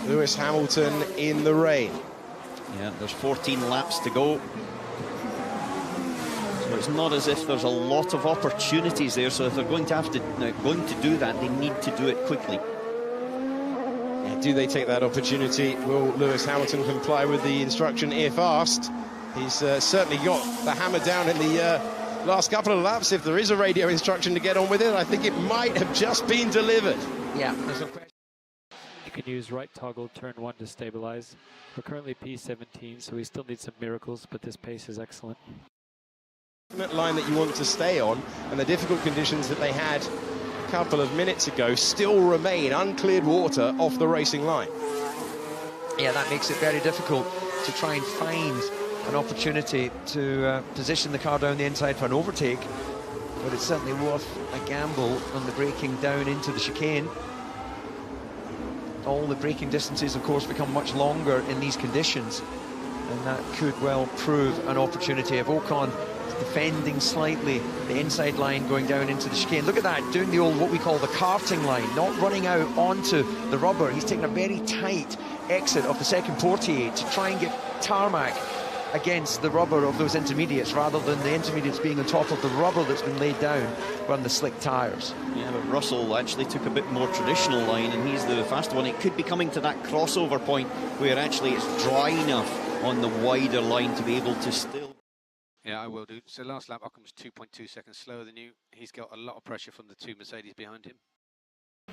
Lewis Hamilton in the rain. Yeah, there's 14 laps to go. So it's not as if there's a lot of opportunities there. So if they're going to do that, they need to do it quickly. Yeah, do they take that opportunity? Will Lewis Hamilton comply with the instruction if asked? He's certainly got the hammer down in the last couple of laps. If there is a radio instruction to get on with it, I think it might have just been delivered. Yeah, there's no question. You can use right toggle turn 1 to stabilize. We're currently P17, so we still need some miracles, but this pace is excellent. That line that you want to stay on, and the difficult conditions that they had a couple of minutes ago still remain uncleared water off the racing line. Yeah, that makes it very difficult to try and find an opportunity to position the car down the inside for an overtake, but it's certainly worth a gamble on the braking down into the chicane. All the braking distances, of course, become much longer in these conditions, and that could well prove an opportunity. If Ocon is defending slightly the inside line going down into the chicane, look at that, doing the old what we call the karting line, not running out onto the rubber. He's taking a very tight exit of the second portier to try and get tarmac against the rubber of those intermediates, rather than the intermediates being on top of the rubber that's been laid down on the slick tyres. Yeah, but Russell actually took a bit more traditional line, and he's the faster one. It could be coming to that crossover point where actually it's dry enough on the wider line to be able to still... Yeah, I will do. So last lap, Ocon was 2.2 seconds slower than you. He's got a lot of pressure from the 2 Mercedes behind him.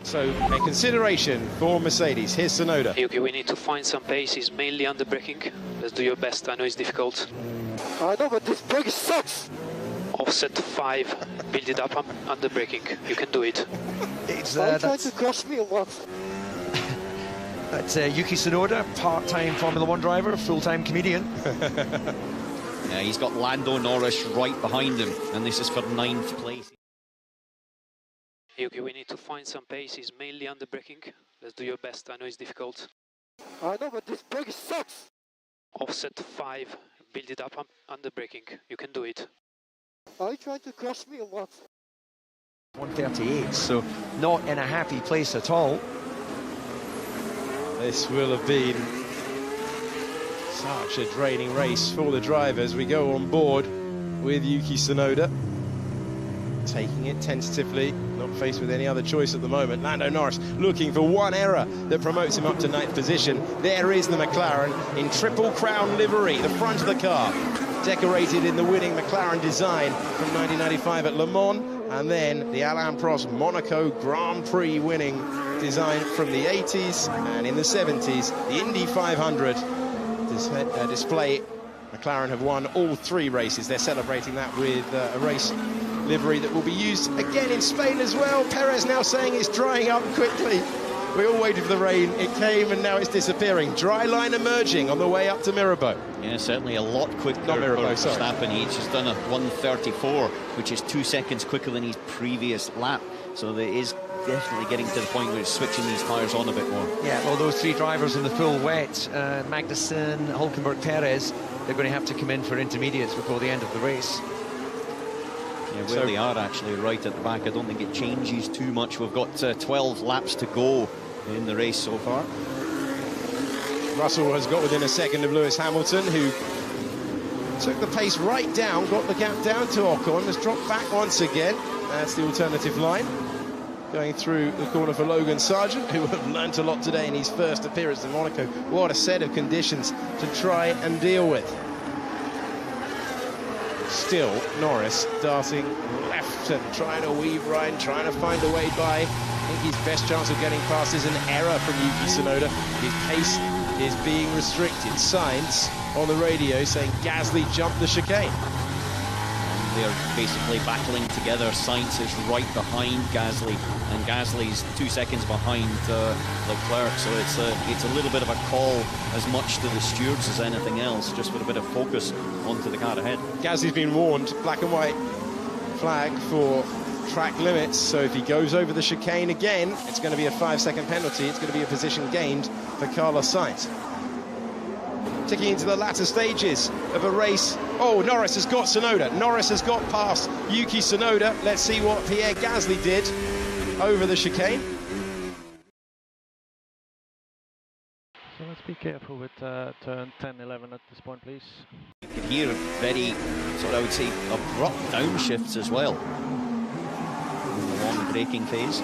So a consideration for Mercedes. Here's Sonoda. Okay, we need to find some paces, mainly under braking. Let's do your best. I know it's difficult. I know, but this brake sucks. Offset 5, build it up under braking. You can do it. It's trying to cross me or what? That's Yuki Tsunoda, part-time Formula 1 driver, full-time comedian. Yeah, he's got Lando Norris right behind him, and this is for 9th place. Okay, we need to find some paces, mainly under braking. Let's do your best. I know it's difficult. I know, but this brake sucks. Offset 5, build it up under braking. You can do it. Are you trying to cross me or what? 138, so not in a happy place at all. This will have been such a draining race for the drivers. We go on board with Yuki Tsunoda, taking it tentatively, not faced with any other choice at the moment. Lando Norris looking for one error that promotes him up to 9th position. There is the McLaren in Triple Crown livery, the front of the car, decorated in the winning McLaren design from 1995 at Le Mans, and then the Alain Prost Monaco Grand Prix winning design from the 80s, and in the 70s, the Indy 500 display. McLaren have won all 3 races. They're celebrating that with a race livery that will be used again in Spain as well. Perez now saying it's drying up quickly. We all waited for the rain, it came and now it's disappearing. Dry line emerging on the way up to Mirabeau. Yeah, certainly a lot quicker for Verstappen. He's just done a 1:34, which is 2 seconds quicker than his previous lap. So there is definitely getting to the point where it's switching these tyres on a bit more. Yeah, well, those three drivers in the full wet, Magnussen, Hülkenberg, Perez, they're going to have to come in for intermediates before the end of the race. Yeah, where they are actually right at the back, I don't think it changes too much. We've got 12 laps to go in the race so far. Russell has got within a second of Lewis Hamilton, who took the pace right down, got the gap down to Ocon, has dropped back once again. That's the alternative line. Going through the corner for Logan Sargent, who have learnt a lot today in his first appearance in Monaco. What a set of conditions to try and deal with. Still, Norris darting left and trying to weave right, trying to find a way by. I think his best chance of getting past is an error from Yuki Tsunoda. His pace is being restricted. Sainz on the radio saying Gasly jumped the chicane. They're basically battling together. Sainz is right behind Gasly, and Gasly's 2 seconds behind Leclerc. So it's a little bit of a call as much to the stewards as anything else, just with a bit of focus onto the car ahead. Gasly's been warned, black and white flag for track limits. So if he goes over the chicane again, it's going to be a 5-second penalty. It's going to be a position gained for Carlos Sainz. Ticking into the latter stages of a race. Oh, Norris has got Tsunoda. Norris has got past Yuki Tsunoda. Let's see what Pierre Gasly did over the chicane. So let's be careful with turn 10, 11 at this point, please. You can hear very, sort of, I would say, abrupt downshifts as well. Long braking phase.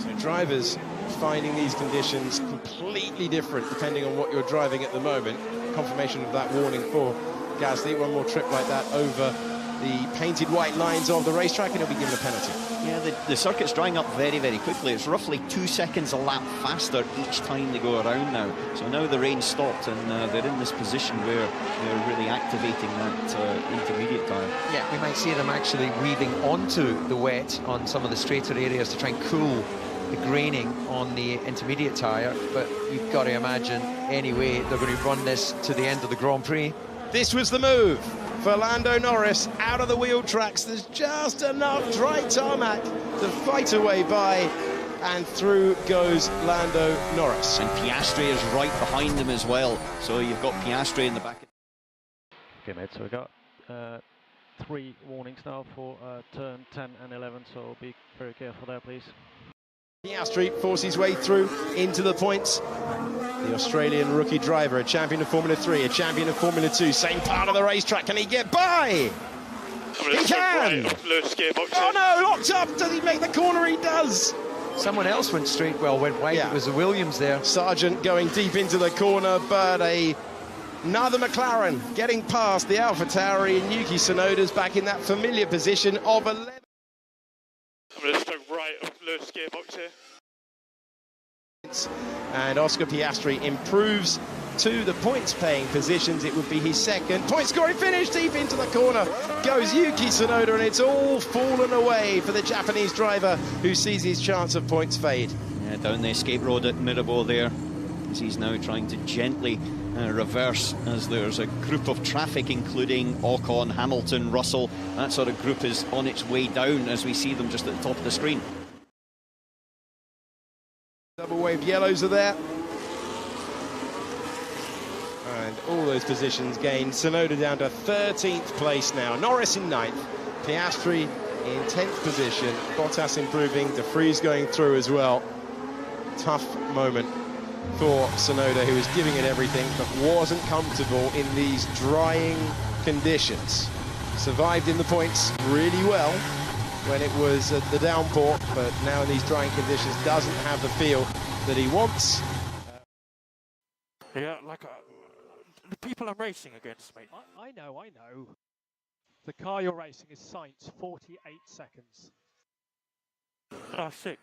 So drivers finding these conditions completely different depending on what you're driving at the moment. Confirmation of that warning for Gasly. One more trip like that over the painted white lines of the racetrack and he'll be given a penalty. Yeah, the circuit's drying up very, very quickly. It's roughly 2 seconds a lap faster each time they go around now. So now the rain stopped and they're in this position where they're really activating that intermediate tyre. Yeah, we might see them actually weaving onto the wet on some of the straighter areas to try and cool the graining on the intermediate tyre, but you've got to imagine anyway they're going to run this to the end of the Grand Prix. This was the move for Lando Norris out of the wheel tracks. There's just enough dry tarmac to fight away by, and through goes Lando Norris. And Piastri is right behind him as well, so you've got Piastri in the back. Okay, mate, so we've got 3 warnings now for turn 10 and 11, so be very careful there, please. Piastri forces his way through into the points. The Australian rookie driver, a champion of Formula 3, a champion of Formula 2, same part of the racetrack. Can he get by? He can! Oh no, locked up! Does he make the corner? He does! Someone else went straight, well, went wide. Yeah. It was the Williams there. Sargent going deep into the corner, but another McLaren getting past the AlphaTauri, and Yuki Tsunoda's back in that familiar position of 11. I'm going to stuck right of Lewis gearbox here. And Oscar Piastri improves to the points-paying positions. It would be his second point-scoring finish. Deep into the corner goes Yuki Tsunoda, and it's all fallen away for the Japanese driver who sees his chance of points fade. Yeah, down the escape road at Mirabeau there, as he's now trying to gently reverse as there's a group of traffic including Ocon, Hamilton, Russell. That sort of group is on its way down as we see them just at the top of the screen. Double wave yellows are there. And all those positions gained. Tsunoda down to 13th place now. Norris in 9th. Piastri in 10th position. Bottas improving. De Vries going through as well. Tough moment for Tsunoda, who was giving it everything but wasn't comfortable in these drying conditions. Survived in the points really well when it was the downpour, but now in these drying conditions doesn't have the feel that he wants. Yeah, like the people I'm racing against, mate. I know. The car you're racing is Sainz, 48 seconds. Oh, sick.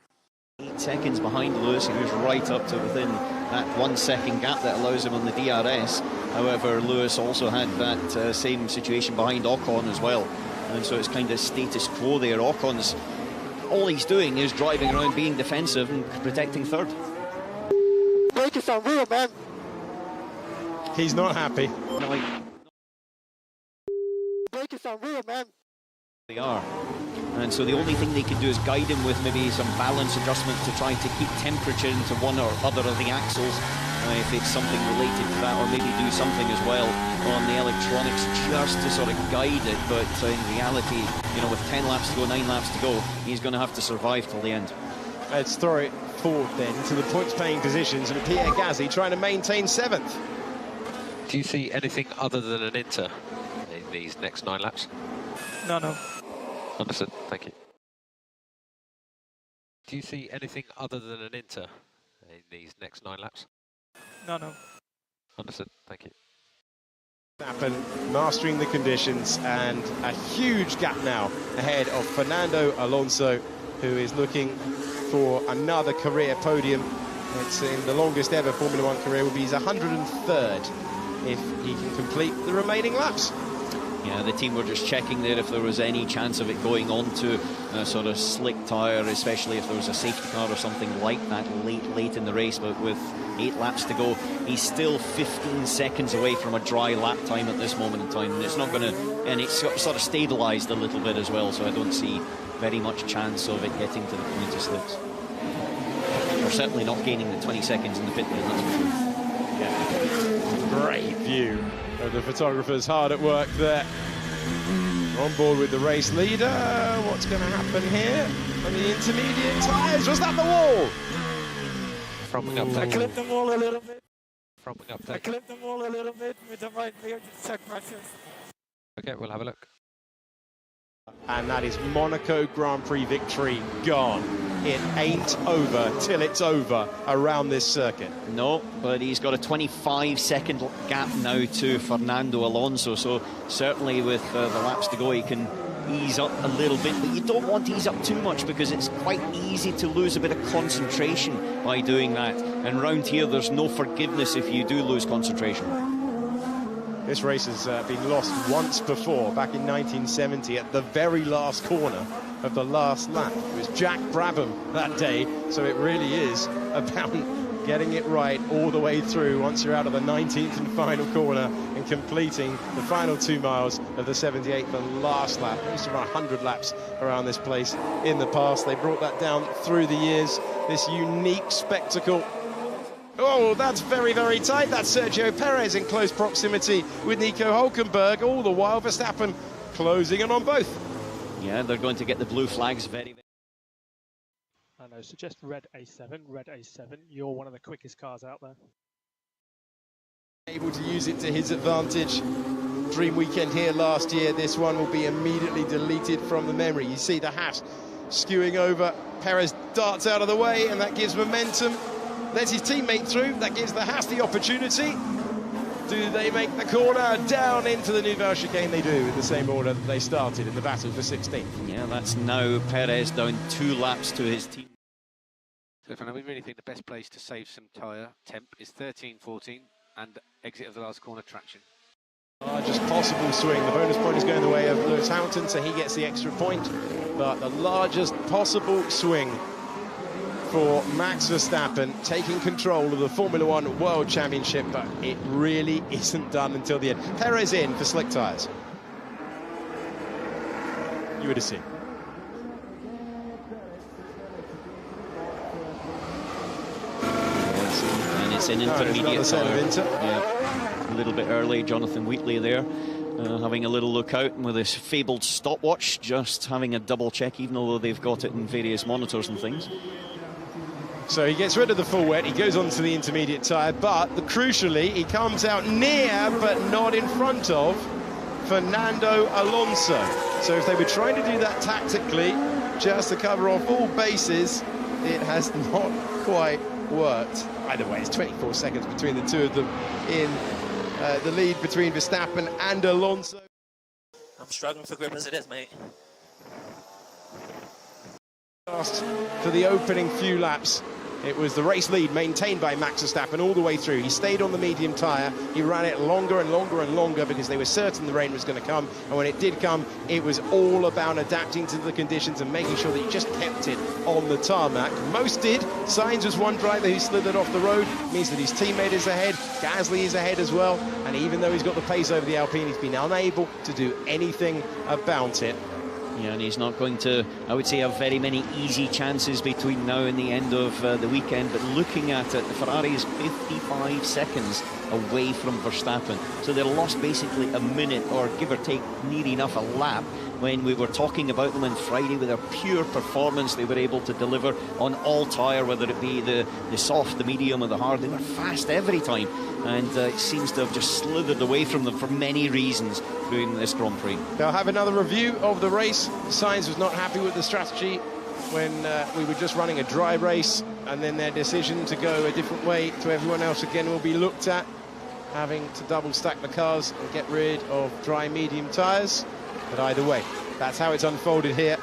8 seconds behind Lewis, who's right up to within that 1 second gap that allows him on the DRS. However, Lewis also had that same situation behind Ocon as well. and so it's kind of status quo there. Ocon's, all he's doing is driving around, being defensive and protecting third. Break is unreal, man. He's not happy. Break is unreal, man. They are. And so the only thing they can do is guide him with maybe some balance adjustments to try to keep temperature into one or other of the axles, if it's something related to that, or maybe do something as well on the electronics just to sort of guide it. But in reality, you know, with 10 laps to go, 9 laps to go, he's going to have to survive till the end. Let's throw it forward then to the points-paying positions, and Pierre Gasly trying to maintain 7th. Do you see anything other than an Inter in these next 9 laps? No. Understood, thank you. Do you see anything other than an Inter in these next 9 laps? No. Understood, thank you. Verstappen mastering the conditions, and a huge gap now ahead of Fernando Alonso, who is looking for another career podium. It's in the longest ever Formula 1 career, will be his 103rd if he can complete the remaining laps. Yeah, the team were just checking there if there was any chance of it going on to a sort of slick tyre, especially if there was a safety car or something like that late in the race. But with 8 laps to go, he's still 15 seconds away from a dry lap time at this moment in time. And it's not going to, and it's sort of stabilised a little bit as well, so I don't see very much chance of it getting to the point of slicks. We're certainly not gaining the 20 seconds in the pit lane, that's for sure. Yeah. Great view of the photographers hard at work there. On board with the race leader. What's going to happen here on the intermediate tyres? Was that the wall? Fromming up I clipped them all a little bit. Fromming up I clipped them all a little bit with the right rear to check pressures. Okay, we'll have a look. And that is Monaco Grand Prix victory gone. It ain't over till it's over around this circuit. No, but he's got a 25-second gap now to Fernando Alonso, so certainly with the laps to go he can ease up a little bit, but you don't want to ease up too much because it's quite easy to lose a bit of concentration by doing that, and round here there's no forgiveness if you do lose concentration. This race has been lost once before, back in 1970 at the very last corner of the last lap. It was Jack Brabham that day, so it really is about getting it right all the way through once you're out of the 19th and final corner and completing the final 2 miles of the 78th and last lap. There used to run 100 laps around this place in the past. They brought that down through the years, this unique spectacle. Oh, that's very, very tight. That's Sergio Perez in close proximity with Nico Hülkenberg, all the while Verstappen closing in on both. Yeah, they're going to get the blue flags very... I know, suggest red A7, red A7. You're one of the quickest cars out there. Able to use it to his advantage. Dream weekend here last year. This one will be immediately deleted from the memory. You see the Haas skewing over. Perez darts out of the way, and that gives momentum. There's his teammate through. That gives the Haas the opportunity. Do they make the corner down into the Nouvelle chicane? They do, in the same order that they started in the battle for 16th. Yeah, that's now Perez down 2 laps to his team. Stefan, we really think the best place to save some tyre temp is 13-14 and exit of the last corner traction. Largest possible swing. The bonus point is going the way of Lewis Hamilton, so he gets the extra point. But the largest possible swing for Max Verstappen, taking control of the Formula 1 World Championship, but it really isn't done until the end. Perez in for slick tyres. You would have seen. And it's an intermediate tyre. Yeah, a little bit early. Jonathan Wheatley there. Having a little look out with his fabled stopwatch, just having a double check, even though they've got it in various monitors and things. So he gets rid of the full wet, he goes on to the intermediate tyre, but crucially he comes out near but not in front of Fernando Alonso. So if they were trying to do that tactically, just to cover off all bases, it has not quite worked. Either way, it's 24 seconds between the two of them in the lead between Verstappen and Alonso. I'm struggling for grip as it is, mate. For the opening few laps It was the race lead maintained by Max Verstappen all the way through. He stayed on the medium tyre. He ran it longer and longer and longer because they were certain the rain was going to come. And when it did come, it was all about adapting to the conditions and making sure that you just kept it on the tarmac. Most did. Sainz was one driver who slithered off the road. Means that his teammate is ahead. Gasly is ahead as well. And even though he's got the pace over the Alpine, he's been unable to do anything about it. Yeah, and he's not going to, I would say, have very many easy chances between now and the end of the weekend. But looking at it, the Ferrari is 55 seconds away from Verstappen. So they lost basically a minute, or give or take near enough a lap, when we were talking about them on Friday with their pure performance they were able to deliver on all tyre, whether it be the soft, the medium or the hard. They were fast every time, and it seems to have just slithered away from them for many reasons during this Grand Prix. They'll have another review of the race. Sainz was not happy with the strategy when we were just running a dry race, and then their decision to go a different way to everyone else again will be looked at, having to double stack the cars and get rid of dry medium tyres. But either way, that's how it's unfolded here.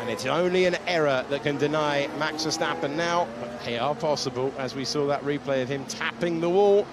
And it's only an error that can deny Max Verstappen now. But they are possible, as we saw that replay of him tapping the wall.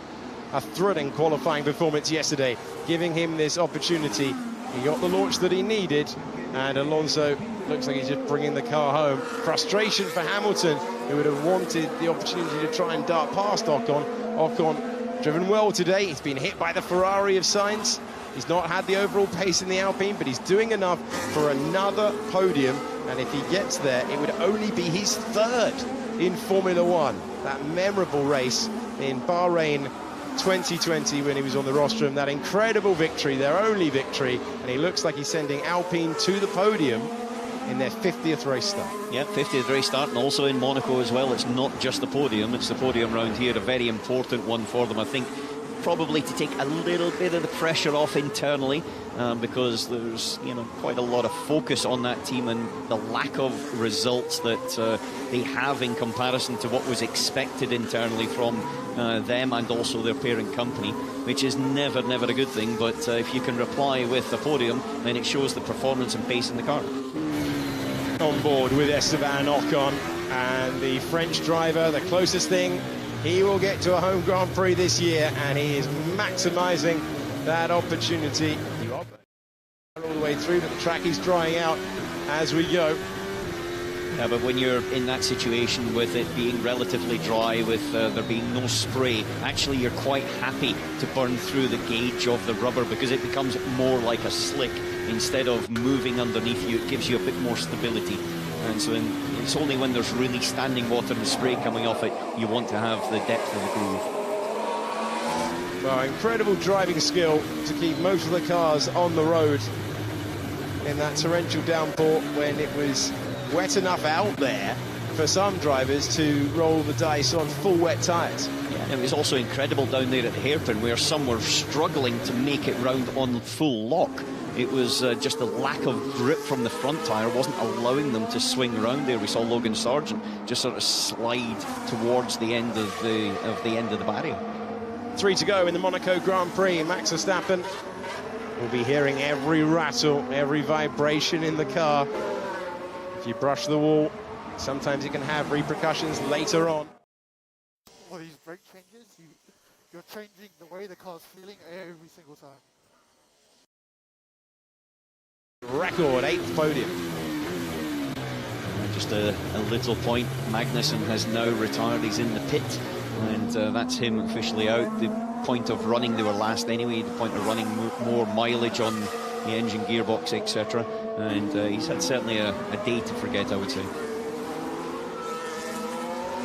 A thrilling qualifying performance yesterday, giving him this opportunity. He got the launch that he needed, and Alonso looks like he's just bringing the car home. Frustration for Hamilton, who would have wanted the opportunity to try and dart past Ocon. Ocon driven well today. He's been hit by the Ferrari of Sainz. He's not had the overall pace in the Alpine, but he's doing enough for another podium. And if he gets there, it would only be his third in Formula One. That memorable race in Bahrain 2020 when he was on the rostrum. That incredible victory, their only victory. And he looks like he's sending Alpine to the podium in their 50th race start. Yeah, 50th race start, and also in Monaco as well. It's not just the podium, it's the podium round here, a very important one for them, I think. Probably to take a little bit of the pressure off internally, because there's quite a lot of focus on that team and the lack of results that they have in comparison to what was expected internally from them and also their parent company, which is never a good thing. But if you can reply with the podium, then it shows the performance and pace in the car. On board with Esteban Ocon, and the French driver, the closest thing he will get to a home Grand Prix this year, and he is maximising that opportunity. All the way through, but the track is drying out as we go. Yeah, but when you're in that situation with it being relatively dry, with there being no spray, actually you're quite happy to burn through the gauge of the rubber, because it becomes more like a slick. Instead of moving underneath you, it gives you a bit more stability. And so it's only when there's really standing water and spray coming off it you want to have the depth of the groove. Well, incredible driving skill to keep most of the cars on the road in that torrential downpour, when it was wet enough out there for some drivers to roll the dice on full wet tyres. Yeah, it was also incredible down there at the hairpin, where some were struggling to make it round on full lock. It was just a lack of grip from the front tyre wasn't allowing them to swing around there. We saw Logan Sargent just sort of slide towards the end of the barrier. 3 to go in the Monaco Grand Prix. Max Verstappen will be hearing every rattle, every vibration in the car. If you brush the wall, sometimes it can have repercussions later on. All these brake changes, you're changing the way the car's feeling every single time. Record 8th podium. Just a little point. Magnussen has now retired. He's in the pit, and that's him officially out. The point of running, they were last anyway. The point of running more mileage on the engine, gearbox, etc. And he's had certainly a day to forget, I would say.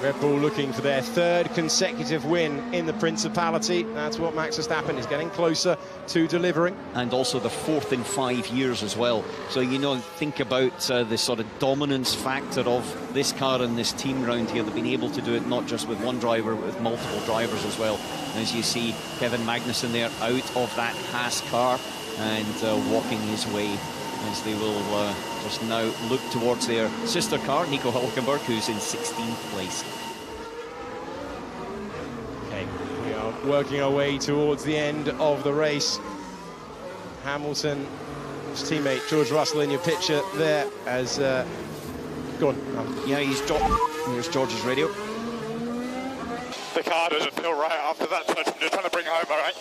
Red Bull looking for their 3rd consecutive win in the Principality. That's what Max Verstappen is getting closer to delivering. And also the 4th in 5 years as well. So, think about the sort of dominance factor of this car and this team round here. They've been able to do it not just with one driver, but with multiple drivers as well. As you see, Kevin Magnussen there out of that Haas car and walking his way, as they will just now look towards their sister car, Nico Hülkenberg, who's in 16th place. Okay, we are working our way towards the end of the race. Hamilton, his teammate George Russell in your picture there as... go on. Yeah, he's dropped... Here's George's radio. The car doesn't feel right after that touch. I'm just trying to bring it home, all right?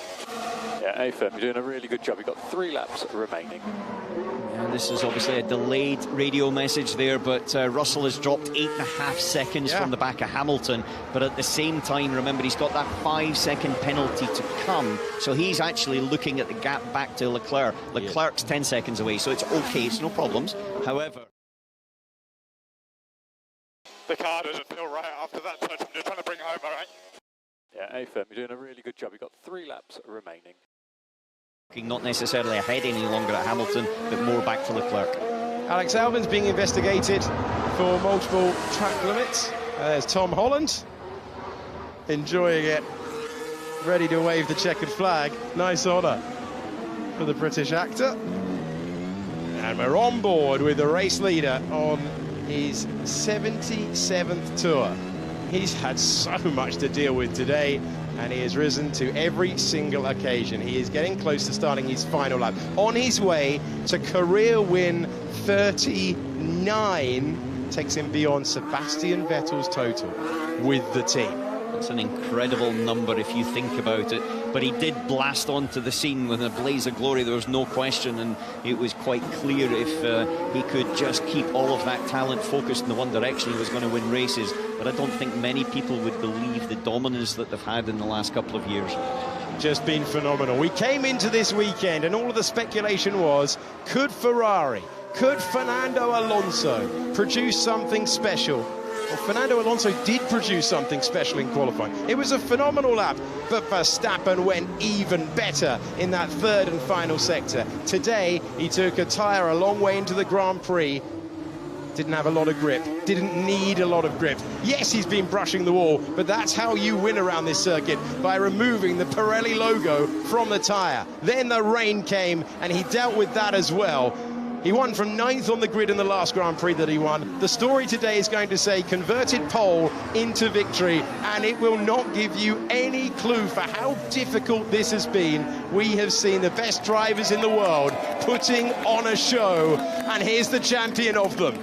Yeah, A-firm, you're doing a really good job. You've got 3 laps remaining. And this is obviously a delayed radio message there, but Russell has dropped 8.5 seconds from the back of Hamilton. But at the same time, remember, he's got that 5-second penalty to come. So he's actually looking at the gap back to Leclerc. Leclerc's 10 seconds away, so it's okay, it's no problems. However, the car doesn't feel right after that touch. I'm just trying to bring it home, all right? Yeah, A-firm, you're doing a really good job. You've got 3 laps remaining. not necessarily ahead any longer at Hamilton, but more back to Leclerc. Alex Albon's being investigated for multiple track limits. There's Tom Holland enjoying it, ready to wave the checkered flag. Nice honour for the British actor. And we're on board with the race leader on his 77th tour. He's had so much to deal with today, and he has risen to every single occasion. He is getting close to starting his final lap. On his way to career win 39, takes him beyond Sebastian Vettel's total with the team. That's an incredible number if you think about it. But he did blast onto the scene with a blaze of glory, there was no question, and it was quite clear if he could just keep all of that talent focused in the one direction, he was going to win races. But I don't think many people would believe the dominance that they've had in the last couple of years. Just been phenomenal. We came into this weekend and all of the speculation was, could Ferrari, could Fernando Alonso produce something special? Well, Fernando Alonso did produce something special in qualifying. It was a phenomenal lap, but Verstappen went even better in that third and final sector. Today, he took a tyre a long way into the Grand Prix. Didn't have a lot of grip, didn't need a lot of grip. Yes, he's been brushing the wall, but that's how you win around this circuit, by removing the Pirelli logo from the tyre. Then the rain came, and he dealt with that as well. He won from 9th on the grid in the last Grand Prix that he won. The story today is going to say converted pole into victory, and it will not give you any clue for how difficult this has been. We have seen the best drivers in the world putting on a show, and here's the champion of them.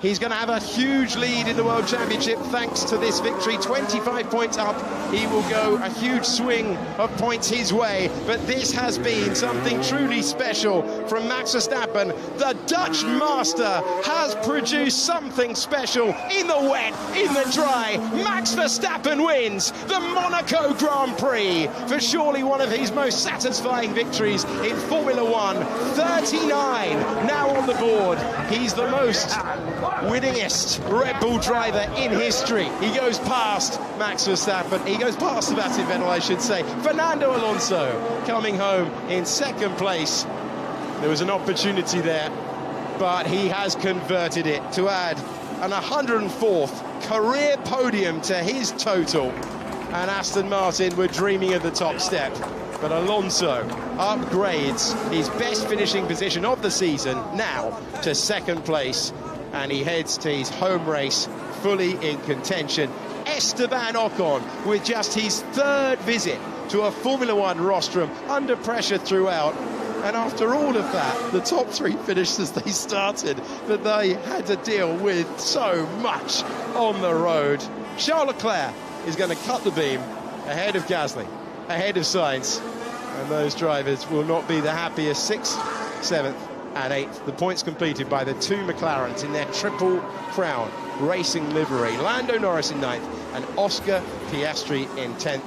He's going to have a huge lead in the World Championship thanks to this victory. 25 points up. He will go a huge swing of points his way. But this has been something truly special from Max Verstappen. The Dutch master has produced something special in the wet, in the dry. Max Verstappen wins the Monaco Grand Prix for surely one of his most satisfying victories in Formula One. 39 now on the board. He's the most winningest Red Bull driver in history. He goes past Max Verstappen. He goes past Sebastian Vettel, I should say. Fernando Alonso coming home in second place. There was an opportunity there, but he has converted it to add an 104th career podium to his total. And Aston Martin were dreaming of the top step. But Alonso upgrades his best finishing position of the season now to second place. And he heads to his home race fully in contention. Esteban Ocon with just his third visit to a Formula One rostrum, under pressure throughout. And after all of that, the top three finished as they started, but they had to deal with so much on the road. Charles Leclerc is going to cut the beam ahead of Gasly, ahead of Sainz, and those drivers will not be the happiest. 6th, 7th and 8th. The points completed by the two McLarens in their Triple Crown racing livery. Lando Norris in 9th and Oscar Piastri in 10th.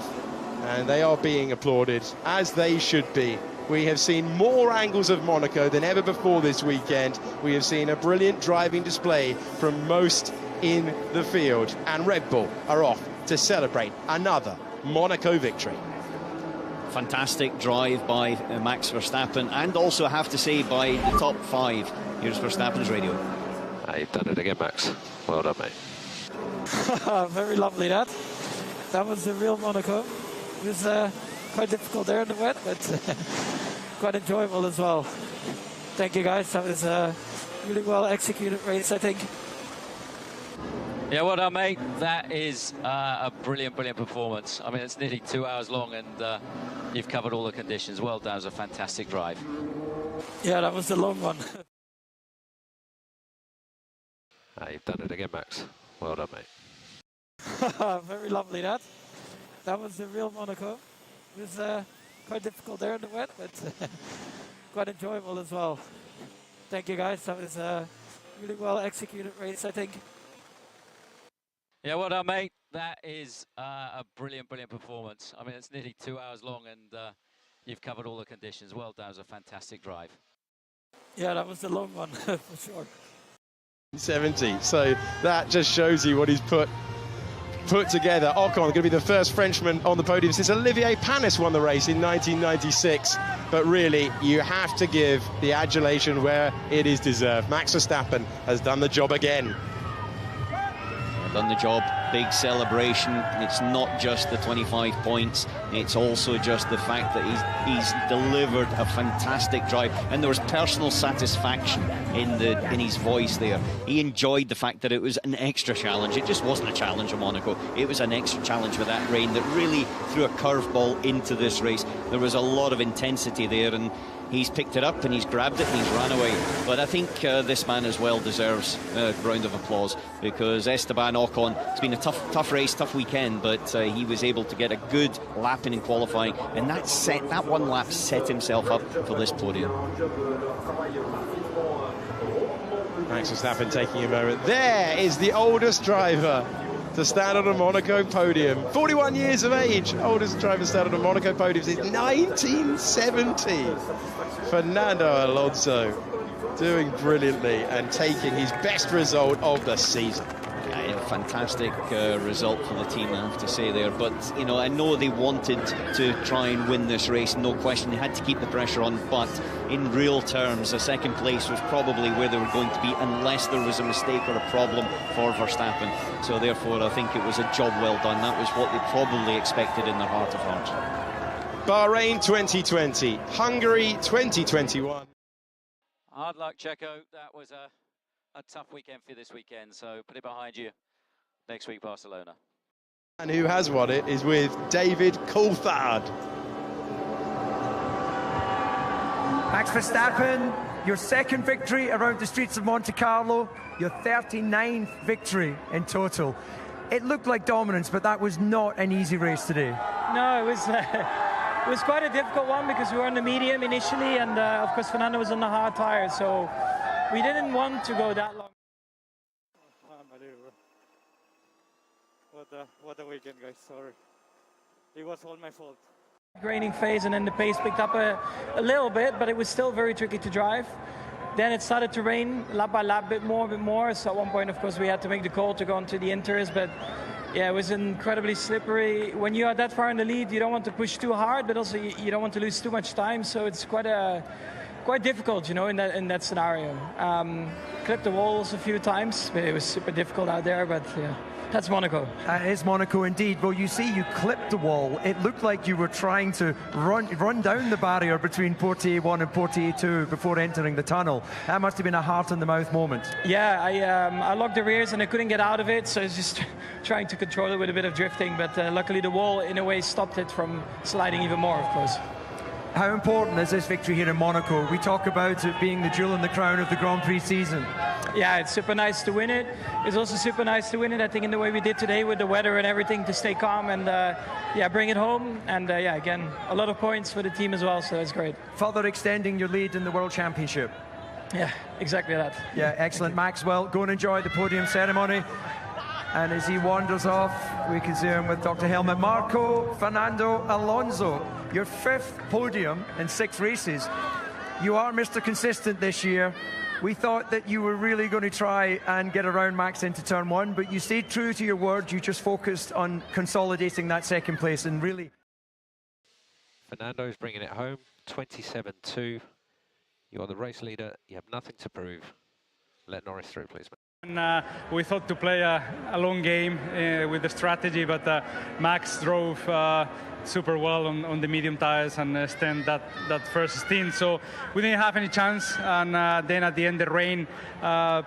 And they are being applauded, as they should be. We have seen more angles of Monaco than ever before this weekend. We have seen a brilliant driving display from most in the field. And Red Bull are off to celebrate another Monaco victory. Fantastic drive by Max Verstappen, and also I have to say by the top 5. Here's Verstappen's radio. You've done it again, Max. Well done, mate. Very lovely, that. That was the real Monaco. It was quite difficult there in the wet, but quite enjoyable as well. Thank you, guys. That was a really well executed race, I think. Yeah, well done, mate. That is a brilliant, brilliant performance. I mean, it's nearly 2 hours long, and you've covered all the conditions. Well done. It was a fantastic drive. Yeah, that was the long one. You've done it again, Max. Well done, mate. Very lovely, that. That was the real Monaco. It was quite difficult there in the wet, but quite enjoyable as well. Thank you, guys. That was a really well executed race, I think. Yeah, well done, mate. That is a brilliant, brilliant performance. I mean, it's nearly 2 hours long, and you've covered all the conditions. Well done. It was a fantastic drive. Yeah, that was the long one, for sure. 70. So that just shows you what he's put together. Ocon going to be the first Frenchman on the podium since Olivier Panis won the race in 1996. But really, you have to give the adulation where it is deserved. Max Verstappen has done the job again. Done the job, big celebration. It's not just the 25 points, it's also just the fact that he's delivered a fantastic drive, and there was personal satisfaction in his voice there. He enjoyed the fact that it was an extra challenge. It just wasn't a challenge in Monaco, it was an extra challenge with that rain that really threw a curveball into this race. There was a lot of intensity there, and he's picked it up and he's grabbed it and he's ran away. But I think this man as well deserves a round of applause, because Esteban Ocon, it's been a tough race, tough weekend, but he was able to get a good lap in qualifying, and that one lap set himself up for this podium. Max Verstappen taking a moment. There is the oldest driver to stand on a Monaco podium. 41 years of age, oldest driver to stand on a Monaco podium since 1970. Fernando Alonso doing brilliantly and taking his best result of the season. Yeah, a fantastic result for the team, I have to say there. But, you know, I know they wanted to try and win this race, no question. They had to keep the pressure on, but in real terms, the second place was probably where they were going to be, unless there was a mistake or a problem for Verstappen. So therefore, I think it was a job well done. That was what they probably expected in their heart of hearts. Bahrain 2020, Hungary 2021. Hard luck, Checo. That was a tough weekend for this weekend, so put it behind you. Next week, Barcelona. And who has won it is with David Coulthard. Max Verstappen, your second victory around the streets of Monte Carlo, your 39th victory in total. It looked like dominance, but that was not an easy race today. No, it was quite a difficult one because we were on the medium initially, and of course Fernando was on the hard tire, so we didn't want to go that long. Unbelievable. What a weekend, guys. Sorry. It was all my fault. Graining phase, and then the pace picked up a little bit, but it was still very tricky to drive. Then it started to rain lap by lap, bit more. So at one point, of course, we had to make the call to go into the Inters, but yeah, it was incredibly slippery. When you are that far in the lead, you don't want to push too hard, but also you don't want to lose too much time. So it's quite difficult, you know, in that scenario. Clipped the walls a few times, but it was super difficult out there. But yeah, that's Monaco. It is Monaco indeed. Well, you see, you clipped the wall. It looked like you were trying to run down the barrier between Portier 1 and Portier 2 before entering the tunnel. That must have been a heart-in-the-mouth moment. Yeah, I locked the rears and I couldn't get out of it, so I was just trying to control it with a bit of drifting. But luckily, the wall, in a way, stopped it from sliding even more, of course. How important is this victory here in Monaco? We talk about it being the jewel in the crown of the Grand Prix season. Yeah, it's super nice to win it. It's also super nice to win it, I think, in the way we did today with the weather and everything, to stay calm and yeah, bring it home. And yeah, again, a lot of points for the team as well, so that's great. Further extending your lead in the World Championship. Yeah, exactly that. Yeah, excellent. Maxwell, go and enjoy the podium ceremony. And as he wanders off, we can see him with Dr. Helmut Marko, Fernando Alonso. Your 5th podium in 6 races. You are Mr. Consistent this year. We thought that you were really going to try and get around Max into turn 1, but you stayed true to your word. You just focused on consolidating that 2nd place and really... Fernando's bringing it home, 27-2. You're the race leader. You have nothing to prove. Let Norris through, please. And, we thought to play a long game with the strategy, but Max drove super well on the medium tires and stand that first stint, so we didn't have any chance. And then at the end, the rain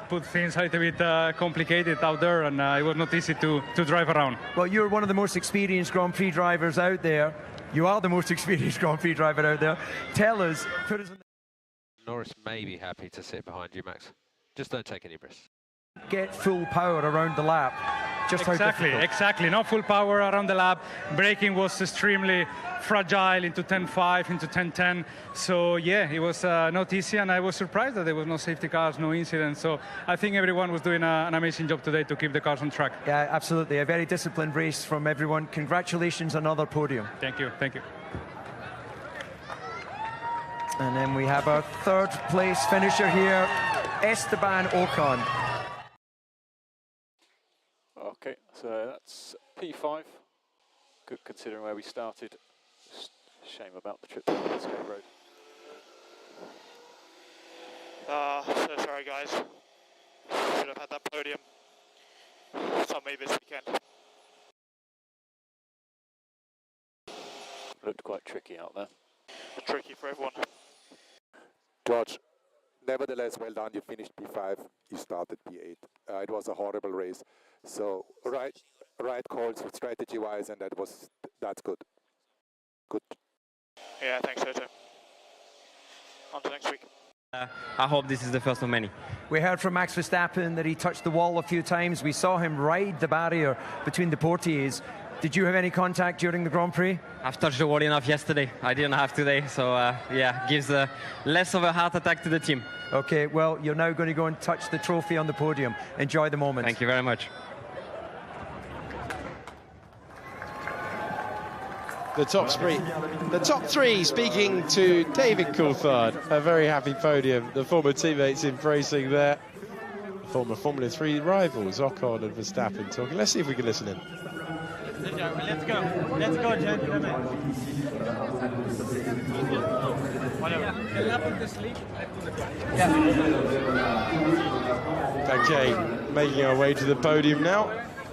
put things a little bit complicated out there, and it was not easy to drive around. Well, you're one of the most experienced Grand Prix drivers out there. You are the most experienced Grand Prix driver out there. Tell us, put us in the... Norris may be happy to sit behind you, Max. Just don't take any risks. get full power around the lap. Just exactly, how difficult. exactly. Not full power around the lap. Braking was extremely fragile into 10.5, into 10.10. So yeah, it was not easy, and I was surprised that there was no safety cars, no incidents. So I think everyone was doing an amazing job today to keep the cars on track. Yeah, absolutely. A very disciplined race from everyone. Congratulations, another podium. Thank you, thank you. And then we have our third place finisher here, Esteban Ocon. Okay, so that's P5. Good considering where we started. Shame about the trip to the Escape Road. So sorry guys. Should have had that podium. It's on me this weekend. Looked quite tricky out there. Tricky for everyone. George, nevertheless, well done. You finished P5. You started P8. It was a horrible race. So right calls strategy-wise, and that's good. Good. Yeah, thanks, Sergio. On to next week. I hope this is the first of many. We heard from Max Verstappen that he touched the wall a few times. We saw him ride the barrier between the portiers. Did you have any contact during the Grand Prix? I've touched the wall enough yesterday. I didn't have today, so yeah, gives less of a heart attack to the team. Okay, well, you're now going to go and touch the trophy on the podium. Enjoy the moment. Thank you very much. The top three speaking to David Coulthard. A very happy podium. The former teammates embracing there. Former Formula 3 rivals, Ocon and Verstappen talking. Let's see if we can listen in. Let's go, gentlemen. Okay, making our way to the podium now.